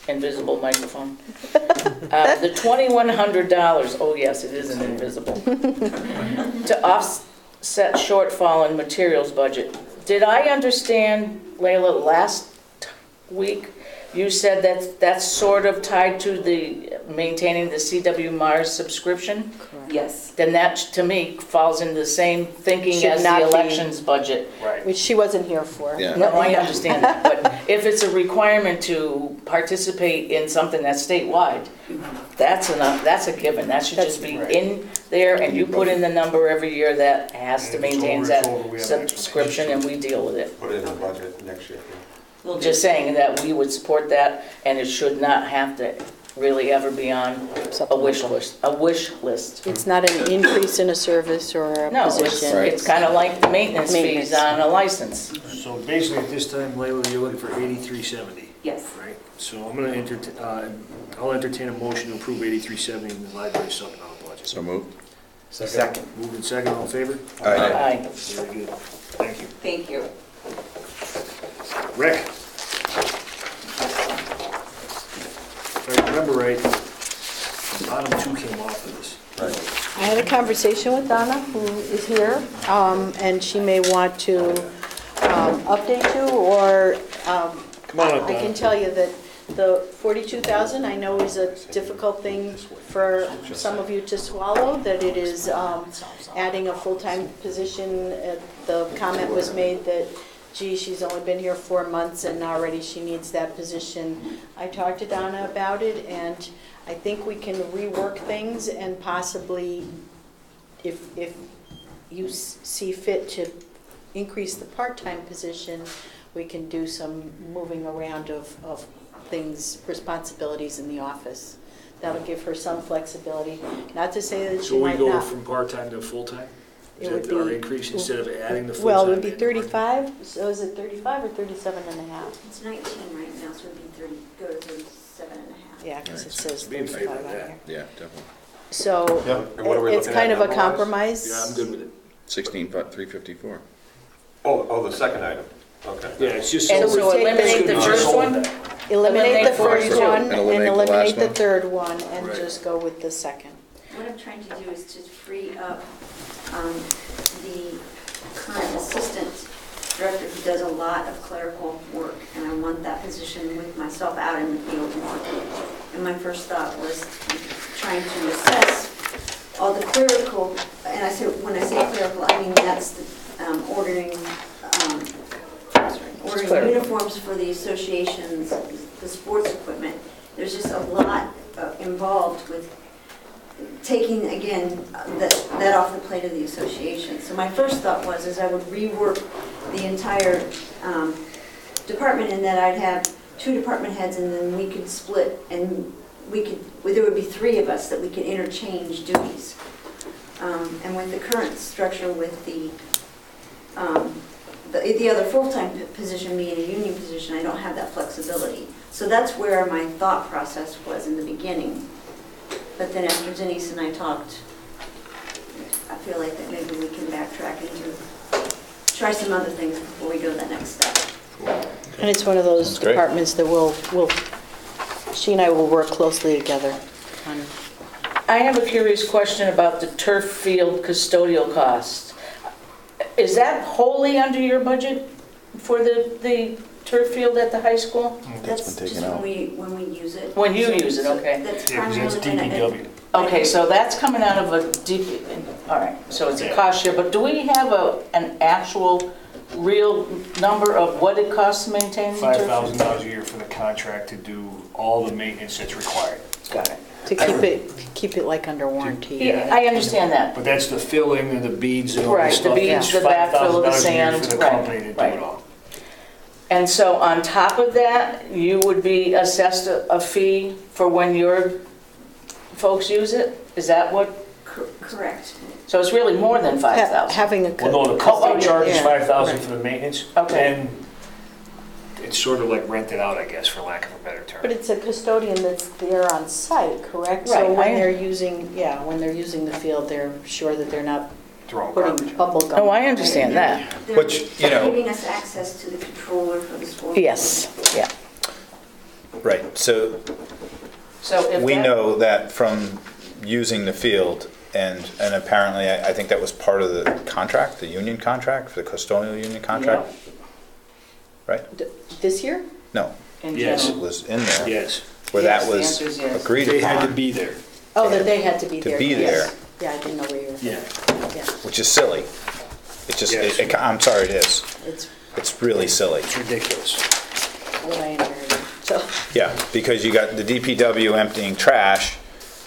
Speaker 6: invisible microphone. The $2,100, oh yes, it is an invisible, to offset shortfall in materials budget. Did I understand, Layla, last week you said that that's sort of tied to the maintaining the CW Mars subscription?
Speaker 14: Yes.
Speaker 6: Then that, to me, falls into the same thinking
Speaker 3: Should
Speaker 6: as
Speaker 3: not
Speaker 6: the
Speaker 3: be.
Speaker 6: elections budget.
Speaker 1: Right.
Speaker 3: Which she wasn't here for.
Speaker 11: Yeah.
Speaker 6: No, I understand that, but if it's a requirement to participate in something that's statewide, that's enough, that's a given, that should just be in there, and you put in the number every year that has to
Speaker 1: And if it's
Speaker 6: maintain
Speaker 1: over,
Speaker 6: that
Speaker 1: it's over, we have an
Speaker 6: subscription, and we deal with it.
Speaker 10: Put it in the budget next year.
Speaker 6: Just saying that we would support that, and it should not have to really ever be on a wish list.
Speaker 3: It's not an increase in a service or a
Speaker 6: No,
Speaker 3: position.
Speaker 6: it's kind of like the maintenance
Speaker 3: Maintenance.
Speaker 6: fees on a license.
Speaker 1: So basically, at this time, Layla, you're looking for 8370,
Speaker 14: Yes.
Speaker 1: right? So I'm gonna I'll entertain a motion to approve 8370 in the library supplemental budget.
Speaker 11: So moved.
Speaker 8: Second.
Speaker 1: Moved and second, all in favor?
Speaker 6: Aye.
Speaker 1: Very good. Thank you.
Speaker 14: Thank you.
Speaker 1: Rick? If I remember right, bottom two came off of this.
Speaker 3: I had a conversation with Donna, who is here, and she may want to update you, or
Speaker 1: Come on up,
Speaker 3: I can
Speaker 1: Donna.
Speaker 3: tell you that the 42,000, I know is a difficult thing for some of you to swallow, that it is adding a full-time position. The comment was made that, gee, she's only been here 4 months and already she needs that position. I talked to Donna about it, and I think we can rework things and possibly, if you see fit to increase the part-time position, we can do some moving around of things, responsibilities in the office. That'll give her some flexibility. Not to say that she
Speaker 1: So we
Speaker 3: might
Speaker 1: go
Speaker 3: not.
Speaker 1: from part-time to full-time?
Speaker 3: It
Speaker 1: Is
Speaker 3: would
Speaker 1: that our
Speaker 3: be-
Speaker 1: increase instead of adding the full-time?
Speaker 3: Well, it would be
Speaker 1: and part-time?
Speaker 3: 35, so is it 35 or 37 and a half?
Speaker 12: It's 19 right now, so it'd be 30, go to 37 and a half.
Speaker 3: Yeah, because it says
Speaker 1: Be in favor
Speaker 3: 35
Speaker 1: of
Speaker 3: on
Speaker 1: that.
Speaker 3: here.
Speaker 11: Yeah, definitely.
Speaker 3: So
Speaker 10: Yep. And what are we
Speaker 3: it's
Speaker 10: looking
Speaker 3: kind
Speaker 10: at
Speaker 3: of a
Speaker 10: number-wise?
Speaker 3: compromise.
Speaker 1: Yeah, I'm good with it.
Speaker 11: 16,354.
Speaker 10: Oh, the second item, okay.
Speaker 1: Yeah, it's just.
Speaker 6: And
Speaker 3: So
Speaker 6: so
Speaker 3: we take
Speaker 6: eliminate the
Speaker 3: the-
Speaker 6: first one?
Speaker 3: Eliminate the first
Speaker 6: Eliminate
Speaker 3: one
Speaker 11: And
Speaker 3: and
Speaker 11: eliminate the
Speaker 3: eliminate
Speaker 11: last
Speaker 3: the
Speaker 11: one?
Speaker 3: third one and
Speaker 1: Right.
Speaker 3: just go with the second.
Speaker 12: What I'm trying to do is to free up the current assistant director who does a lot of clerical work, and I want that position with myself out in the field more. And my first thought was trying to assess all the clerical, and when I say clerical, I mean that's the ordering
Speaker 6: clerical.
Speaker 12: uniforms for the associations, the sports equipment. There's just a lot involved with taking, again, that off the plate of the association. So my first thought was is I would rework the entire department, in that I'd have 2 department heads, and then we could split, and there would be 3 of us that we could interchange duties. And with the current structure with the other full-time position being a union position, I don't have that flexibility. So that's where my thought process was in the beginning. But then after Denise and I talked, I feel like that maybe we can backtrack and try some other things before we go that next step.
Speaker 3: And it's one of those
Speaker 11: That's great.
Speaker 3: departments that she and I will work closely together on.
Speaker 6: I have a curious question about the turf field custodial costs. Is that wholly under your budget for the turf field at the high school?
Speaker 11: That's been taken out.
Speaker 12: When we use it.
Speaker 6: When you use it, okay.
Speaker 12: That's
Speaker 1: Yeah, because that's
Speaker 12: primarily.
Speaker 1: DPW.
Speaker 6: Okay, so that's coming out of a all right, so it's a cost share, but do we have an actual real number of what it costs to maintain the turf field?
Speaker 1: $5,000 a year for the contract to do all the maintenance that's required.
Speaker 6: Got it.
Speaker 3: To keep it like under warranty.
Speaker 6: Yeah, I understand that.
Speaker 1: But that's the filling and the beads and all
Speaker 6: Right,
Speaker 1: the
Speaker 6: the
Speaker 1: stuff.
Speaker 6: beads,
Speaker 1: It's
Speaker 6: the backfill of the
Speaker 1: $5,000 a year
Speaker 6: sand,
Speaker 1: for the
Speaker 6: right,
Speaker 1: company to do
Speaker 6: right.
Speaker 1: it all.
Speaker 6: And so on top of that, you would be assessed a fee for when your folks use it? Is that what?
Speaker 12: Correct.
Speaker 6: So it's really more than 5,000?
Speaker 3: Having a.
Speaker 1: Well, no, the company charges
Speaker 3: yeah.
Speaker 1: $5,000 for the maintenance.
Speaker 6: Okay.
Speaker 1: And it's sort of like rented out, I guess, for lack of a better term.
Speaker 3: But it's a custodian that's there on site, correct?
Speaker 6: Right,
Speaker 3: So when
Speaker 6: I-
Speaker 3: they're using the field, they're sure that they're not
Speaker 1: Throwing garbage
Speaker 3: putting
Speaker 1: out.
Speaker 3: bubble gum.
Speaker 6: Oh, I understand that.
Speaker 12: They're
Speaker 7: Which, you know-
Speaker 12: giving us access to the controller for the sport.
Speaker 6: Yes, yeah.
Speaker 7: Right, so
Speaker 6: So if
Speaker 7: we
Speaker 6: that-
Speaker 7: know that from using the field, and apparently, I think that was part of the contract, the union contract, the custodial union contract, right?
Speaker 3: This year?
Speaker 7: No,
Speaker 6: in
Speaker 1: Yes.
Speaker 6: general?
Speaker 7: Was in there.
Speaker 1: Yes.
Speaker 7: Where
Speaker 6: Yes,
Speaker 7: that
Speaker 6: the
Speaker 7: was
Speaker 6: answer is yes.
Speaker 7: agreed
Speaker 1: They had to
Speaker 7: upon,
Speaker 1: be there.
Speaker 3: Oh, that they had to be
Speaker 7: To
Speaker 3: there.
Speaker 7: be
Speaker 3: yes. Yeah, I didn't know where you were.
Speaker 1: Yeah.
Speaker 3: Yeah,
Speaker 7: which is silly. It's just,
Speaker 1: Yes.
Speaker 7: I'm sorry, it is.
Speaker 3: it's
Speaker 7: It's really silly.
Speaker 1: It's ridiculous.
Speaker 3: what I inherited. So,
Speaker 7: Yeah, because you got the DPW emptying trash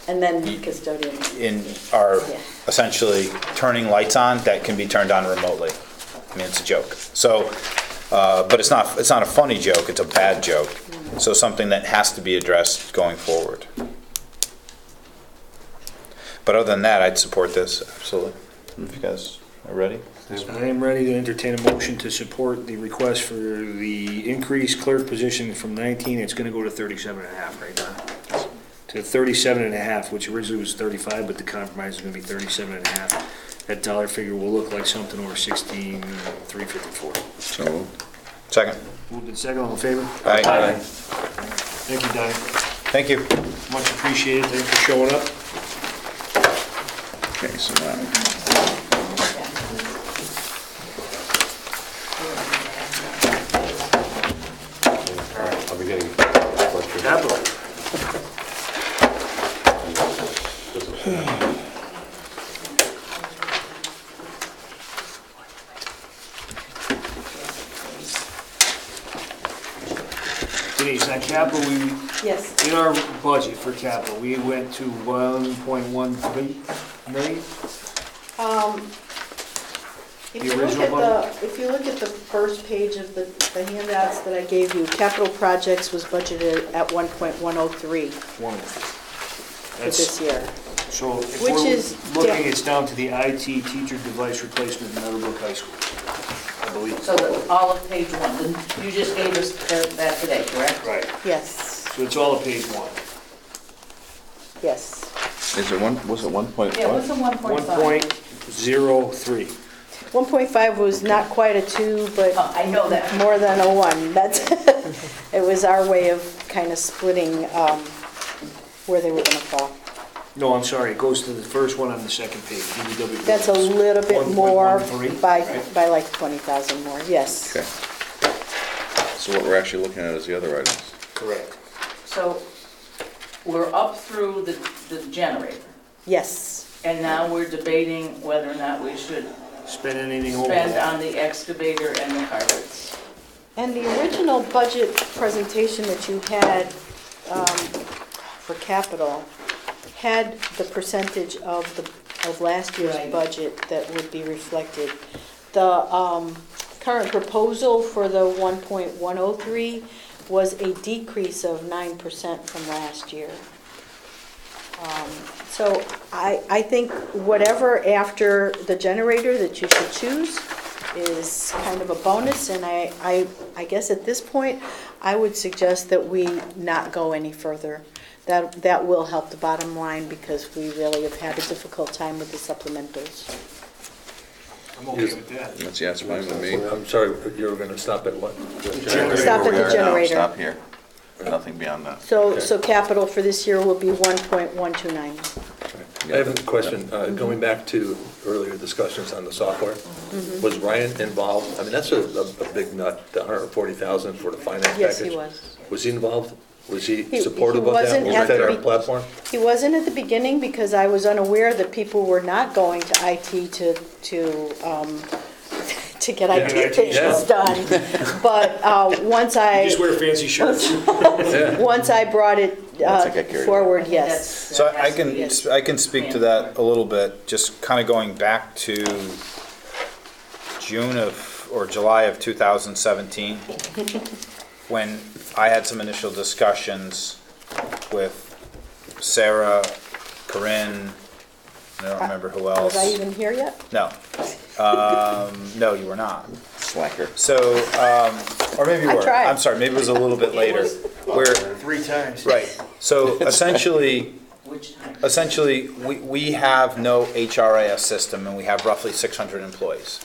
Speaker 3: and then custodian.
Speaker 7: are
Speaker 3: Yeah.
Speaker 7: essentially turning lights on that can be turned on remotely. I mean, it's a joke. So, but it's not a funny joke, it's a bad joke. So something that has to be addressed going forward. But other than that, I'd support this, absolutely. If you guys are ready?
Speaker 1: I am ready to entertain a motion to support the request for the increased clerk position from 19, it's gonna go to 37.5 right now. To 37.5, which originally was 35, but the compromise is gonna be 37.5. That dollar figure will look like something over 16,354.
Speaker 11: So,
Speaker 7: Second.
Speaker 1: Moved in second, all in favor?
Speaker 7: Aye.
Speaker 1: Thank you, Don.
Speaker 7: Thank you.
Speaker 1: Much appreciated, thanks for showing up.
Speaker 11: okay, so now,
Speaker 10: I'll be getting.
Speaker 1: Capital. Denise, on capital,
Speaker 3: Yes.
Speaker 1: in our budget for capital, we went to 1.13 million.
Speaker 3: If
Speaker 1: The
Speaker 3: you look
Speaker 1: original
Speaker 3: at if you look at the first page of the handouts that I gave you, capital projects was budgeted at 1.103 for this year.
Speaker 1: So if
Speaker 3: Which
Speaker 1: we're
Speaker 3: is
Speaker 1: looking,
Speaker 3: down.
Speaker 1: it's down to the IT teacher device replacement in Meadowbrook High School, I believe.
Speaker 6: So all of page one, you just gave us that today, correct?
Speaker 1: Right,
Speaker 3: Yes,
Speaker 1: so it's all of page one.
Speaker 3: yes.
Speaker 11: is there one, was it 1 point,
Speaker 6: Yeah, what's
Speaker 11: what?
Speaker 6: the 1.5?
Speaker 1: 1.03.
Speaker 3: 1.5 was not quite a 2, but
Speaker 6: Oh, I know that.
Speaker 3: more than a 1. That's, it was our way of kind of splitting where they were going to fall.
Speaker 1: No, I'm sorry, it goes to the first one on the second page, DBW.
Speaker 3: That's a little bit more
Speaker 1: 1.13,
Speaker 3: by
Speaker 1: right?
Speaker 3: like 20,000 more, yes.
Speaker 11: Okay. So what we're actually looking at is the other items.
Speaker 1: Correct.
Speaker 6: So we're up through the generator,
Speaker 3: Yes,
Speaker 6: and now we're debating whether or not we should
Speaker 1: Spend anything over
Speaker 6: spend
Speaker 1: that.
Speaker 6: on the excavator and the carpets.
Speaker 3: and the original budget presentation that you had for capital had the percentage of last year's
Speaker 6: Right.
Speaker 3: budget that would be reflected. The current proposal for the 1.103 was a decrease of 9% from last year. So I think whatever after the generator that you should choose is kind of a bonus, and I guess at this point, I would suggest that we not go any further. That will help the bottom line, because we really have had a difficult time with the supplementals.
Speaker 1: I'm okay with that.
Speaker 11: That's, yeah, it's fine with me.
Speaker 4: I'm sorry, you were going to stop at what?
Speaker 3: Stop at
Speaker 11: Where we
Speaker 3: the
Speaker 11: are now,
Speaker 3: generator.
Speaker 11: Stop here. Nothing beyond that.
Speaker 3: So capital for this year will be 1.129.
Speaker 4: I have a question, going back to earlier discussions on the software. Was Ryan involved? I mean, that's a big nut, the 140,000 for the finance package.
Speaker 3: Yes, he was.
Speaker 4: Was he involved? Was he
Speaker 3: He
Speaker 4: supportive of that
Speaker 3: wasn't at
Speaker 4: within
Speaker 3: the
Speaker 4: our platform?
Speaker 3: He wasn't at the beginning, because I was unaware that people were not going to IT to get
Speaker 1: Yeah,
Speaker 3: IT
Speaker 1: IT
Speaker 3: things
Speaker 4: stuff.
Speaker 3: done. But once
Speaker 1: You
Speaker 3: I,
Speaker 1: just wear fancy shirts.
Speaker 3: once I brought it
Speaker 11: Once I get carried
Speaker 3: forward, yes.
Speaker 7: So I can speak to that a little bit, just kind of going back to July of 2017, when I had some initial discussions with Sarah, Corinne, I don't remember who else.
Speaker 3: Was I even here yet?
Speaker 7: No. No, you were not.
Speaker 11: Slacker.
Speaker 7: So, or maybe you
Speaker 3: I
Speaker 7: were.
Speaker 3: tried.
Speaker 7: I'm sorry, maybe it was a little bit later. Where,
Speaker 1: 3 times.
Speaker 7: right. So essentially, we have no HRIS system, and we have roughly 600 employees.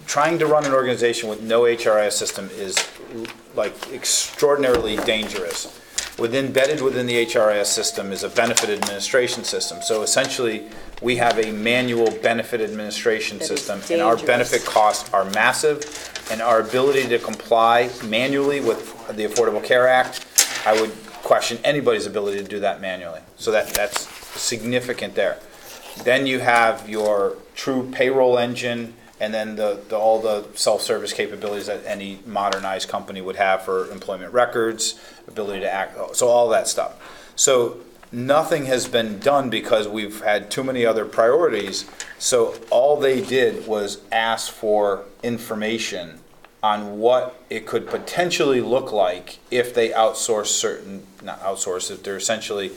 Speaker 7: Trying to run an organization with no HRIS system is like extraordinarily dangerous. embedded within the HRIS system is a benefit administration system. So essentially, we have a manual benefit administration
Speaker 3: That is
Speaker 7: system, and our
Speaker 3: dangerous.
Speaker 7: benefit costs are massive, and our ability to comply manually with the Affordable Care Act, I would question anybody's ability to do that manually. So that's significant there. Then you have your true payroll engine, and then all the self-service capabilities that any modernized company would have for employment records, ability to act, so all that stuff. So nothing has been done because we've had too many other priorities. So all they did was ask for information on what it could potentially look like if they outsource certain, not outsource, if they're essentially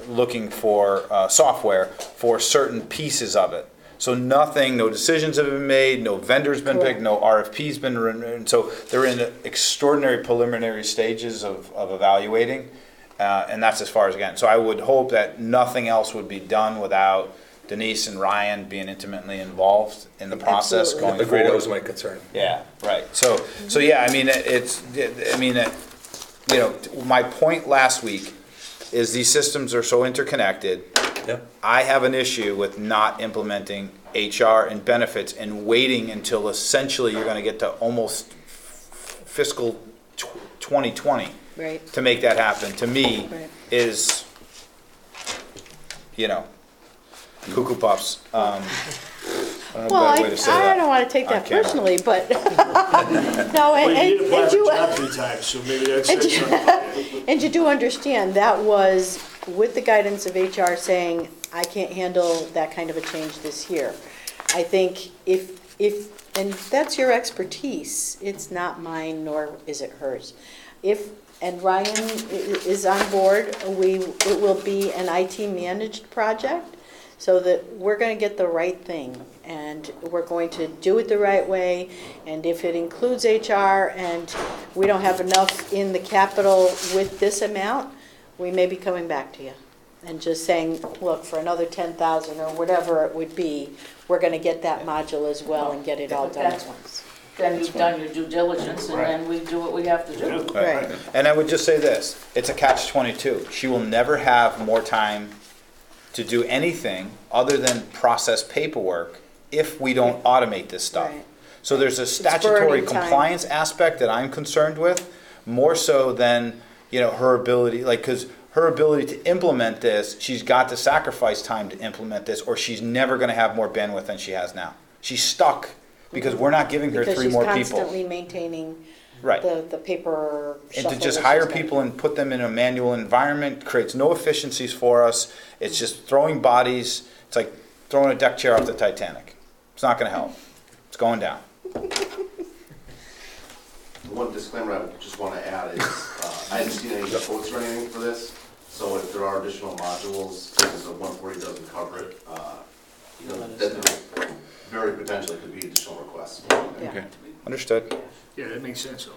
Speaker 7: looking for software for certain pieces of it. So nothing, no decisions have been made, no vendors been picked, no RFPs been written. So they're in extraordinary preliminary stages of evaluating, and that's as far as, again. So I would hope that nothing else would be done without Denise and Ryan being intimately involved in the process
Speaker 3: Absolutely.
Speaker 7: going
Speaker 4: Agreed,
Speaker 7: forward.
Speaker 4: that was my concern.
Speaker 7: Yeah, right. So yeah, I mean, my point last week is these systems are so interconnected.
Speaker 4: Yep.
Speaker 7: I have an issue with not implementing HR and benefits and waiting until essentially you're gonna get to almost fiscal 2020
Speaker 3: Right.
Speaker 7: to make that happen. To me,
Speaker 3: Right.
Speaker 7: is, cuckoo puffs. I don't
Speaker 3: Well,
Speaker 7: have a better way to say that
Speaker 3: I don't want to take
Speaker 7: on
Speaker 3: that
Speaker 7: camera.
Speaker 3: personally, but, no,
Speaker 1: Well, you did apply
Speaker 3: and
Speaker 1: for
Speaker 3: you,
Speaker 1: a job 3 times, so maybe that's
Speaker 3: and
Speaker 1: it.
Speaker 3: and you do understand, that was with the guidance of HR saying, I can't handle that kind of a change this year. I think if, and that's your expertise, it's not mine, nor is it hers. And Ryan is on board, it will be an IT managed project, so that we're gonna get the right thing, and we're going to do it the right way, and if it includes HR and we don't have enough in the capital with this amount, we may be coming back to you and just saying, look, for another 10,000 or whatever it would be, we're gonna get that module as well and get it all done at once.
Speaker 6: Then you've done your due diligence, and then we do what we have to do.
Speaker 3: Right.
Speaker 7: And I would just say this, it's a catch-22. She will never have more time to do anything other than process paperwork if we don't automate this stuff.
Speaker 3: Right.
Speaker 7: So there's a statutory
Speaker 3: burning time.
Speaker 7: compliance aspect that I'm concerned with, more so than, her ability, because her ability to implement this, she's got to sacrifice time to implement this, or she's never gonna have more bandwidth than she has now. She's stuck because we're not giving her 3 more
Speaker 3: Because she's
Speaker 7: people.
Speaker 3: constantly maintaining
Speaker 7: Right.
Speaker 3: the paper
Speaker 7: And
Speaker 3: shuffle
Speaker 7: to just
Speaker 3: that
Speaker 7: hire
Speaker 3: she's got.
Speaker 7: people and put them in a manual environment creates no efficiencies for us. It's just throwing bodies, it's like throwing a deck chair off the Titanic. It's not gonna help. It's going down.
Speaker 9: One disclaimer I would just want to add is, I haven't seen any quotes or anything for this, so if there are additional modules, because the 140 doesn't cover it, that there very potentially could be additional requests.
Speaker 3: Yeah.
Speaker 7: Okay. Understood.
Speaker 1: Yeah, that makes sense, though.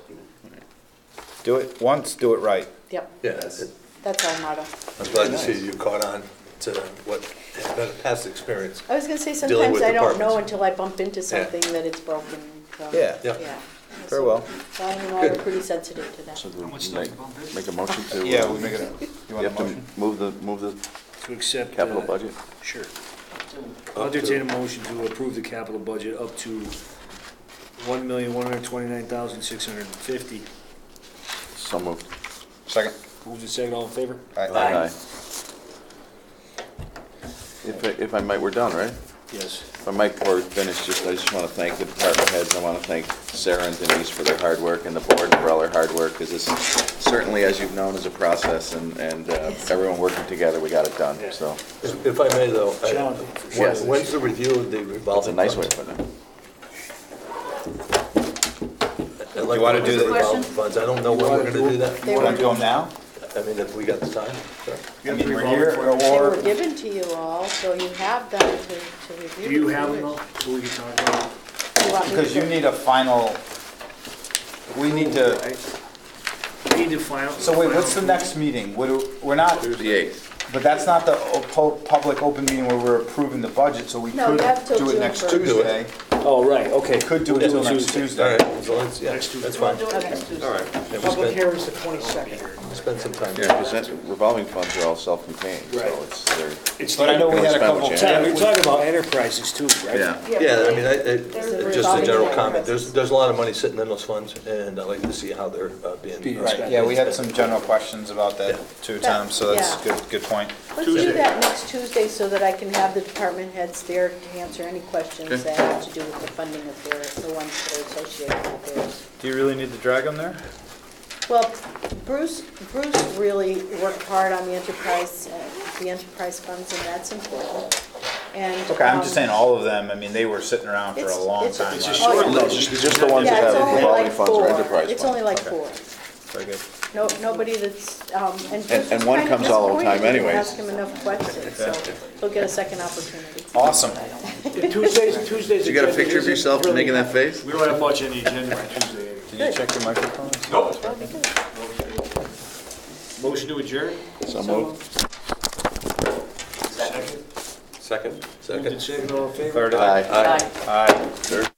Speaker 7: Do it once, do it right.
Speaker 3: Yep,
Speaker 4: Yeah,
Speaker 3: that's our motto.
Speaker 4: I'm glad to see you caught on to what has been a past experience.
Speaker 3: I was gonna say,
Speaker 4: Dealing
Speaker 3: sometimes
Speaker 4: with
Speaker 3: I don't know
Speaker 4: departments.
Speaker 3: until I bump into something that it's broken. So,
Speaker 7: Yeah.
Speaker 4: Yeah.
Speaker 7: Very well.
Speaker 3: Ryan and I are pretty sensitive to that.
Speaker 11: So do
Speaker 1: How much
Speaker 11: we
Speaker 1: stuff you bump into?
Speaker 11: make a motion to?
Speaker 7: Yeah, we make it, you
Speaker 11: You
Speaker 7: want a
Speaker 11: have to
Speaker 7: motion?
Speaker 11: move the
Speaker 1: To accept.
Speaker 11: capital budget?
Speaker 1: Sure. I'll entertain a motion to approve the capital budget up to $1,129,650.
Speaker 11: So moved.
Speaker 7: Second?
Speaker 1: Moved and second, all in favor?
Speaker 11: Aye. If I might, we're done, right?
Speaker 1: Yes.
Speaker 11: If I might, before we finish, I just want to thank the department heads. I want to thank Sarah and Denise for their hard work, and the board for all their hard work, because this certainly, as you've known, is a process, and everyone working together, we got it done, so.
Speaker 4: If I may, though,
Speaker 1: Challenging, for sure.
Speaker 11: Yes.
Speaker 4: when's the review of the
Speaker 11: That's a
Speaker 4: revolving
Speaker 11: nice way
Speaker 4: funds?
Speaker 11: of putting it.
Speaker 4: I'd like
Speaker 7: You wanna
Speaker 4: to
Speaker 7: do
Speaker 4: look at
Speaker 7: the-
Speaker 4: revolving funds. I don't know when we're gonna do that.
Speaker 3: They
Speaker 7: You want
Speaker 3: were,
Speaker 7: to go now?
Speaker 4: I mean, if we got the time, sure.
Speaker 7: I mean, we're here,
Speaker 3: they
Speaker 7: or,
Speaker 3: were given to you all, so you have them to review.
Speaker 1: Do you have them, though, so we can talk about it?
Speaker 3: You want me
Speaker 7: because you
Speaker 3: to-
Speaker 7: need a final, we need to,
Speaker 1: We need to final.
Speaker 7: so wait, what's the next meeting? We're not,
Speaker 11: The 8th.
Speaker 7: but that's not the public open meeting where we're approving the budget, so we
Speaker 3: No,
Speaker 7: could
Speaker 3: you have till
Speaker 7: do it
Speaker 3: June
Speaker 7: next
Speaker 3: 1st.
Speaker 7: Tuesday.
Speaker 1: Oh, right, okay.
Speaker 7: We could do it until next
Speaker 4: All
Speaker 7: Tuesday.
Speaker 4: right, so let's, yeah,
Speaker 1: Next Tuesday.
Speaker 4: that's fine.
Speaker 6: Do it next Tuesday.
Speaker 4: All right. Yeah, we
Speaker 5: Public
Speaker 4: spent-
Speaker 5: hearing is the 22nd.
Speaker 4: spend some time.
Speaker 11: Yeah, because revolving funds are all self-contained, so
Speaker 1: Right.
Speaker 11: they're.
Speaker 7: But I know we had a
Speaker 11: Spend what
Speaker 7: couple,
Speaker 11: you have.
Speaker 1: We're talking about enterprises too, right?
Speaker 11: Yeah.
Speaker 4: Yeah, I mean,
Speaker 3: There's
Speaker 4: just a general
Speaker 3: revolving
Speaker 4: comment,
Speaker 3: funds.
Speaker 4: there's a lot of money sitting in those funds, and I'd like to see how they're being.
Speaker 7: right, yeah, we had some general questions about that too, Tom, so that's
Speaker 3: Yeah.
Speaker 7: good point.
Speaker 3: Let's do that next Tuesday so that I can have the department heads there to answer any questions that have to do with the funding of the ones that are associated with theirs.
Speaker 7: Do you really need to drag them there?
Speaker 3: Well, Bruce really worked hard on the enterprise funds, and that's important. And,
Speaker 7: Okay, I'm just saying all of them, I mean, they were sitting around for a
Speaker 3: It's-
Speaker 7: long
Speaker 3: it's-
Speaker 7: time.
Speaker 3: it's
Speaker 7: last
Speaker 3: a short
Speaker 7: year.
Speaker 11: No, just the ones that
Speaker 3: Yeah, it's
Speaker 11: have
Speaker 3: only
Speaker 11: revolving
Speaker 3: like
Speaker 11: funds or
Speaker 3: four.
Speaker 11: enterprise
Speaker 3: It's
Speaker 11: funds.
Speaker 3: only like
Speaker 7: Okay.
Speaker 3: 4.
Speaker 7: Very good.
Speaker 3: No, nobody that's, and Bruce
Speaker 11: And
Speaker 3: was
Speaker 11: one
Speaker 3: kind of
Speaker 11: comes all the
Speaker 3: disappointed
Speaker 11: time
Speaker 3: we didn't
Speaker 11: anyways.
Speaker 3: ask him enough questions, so he'll get a second opportunity.
Speaker 7: Awesome.
Speaker 1: Tuesdays.
Speaker 11: You got a picture of yourself making that face?
Speaker 1: We don't have much on the agenda on Tuesday.
Speaker 7: Did you check your microphones?
Speaker 1: Nope. Motion to adjourn?
Speaker 11: So moved.
Speaker 1: Second.
Speaker 10: Second?
Speaker 1: Moved and seconded, all in favor?
Speaker 7: Third.
Speaker 11: Aye.
Speaker 7: Aye.
Speaker 11: Third.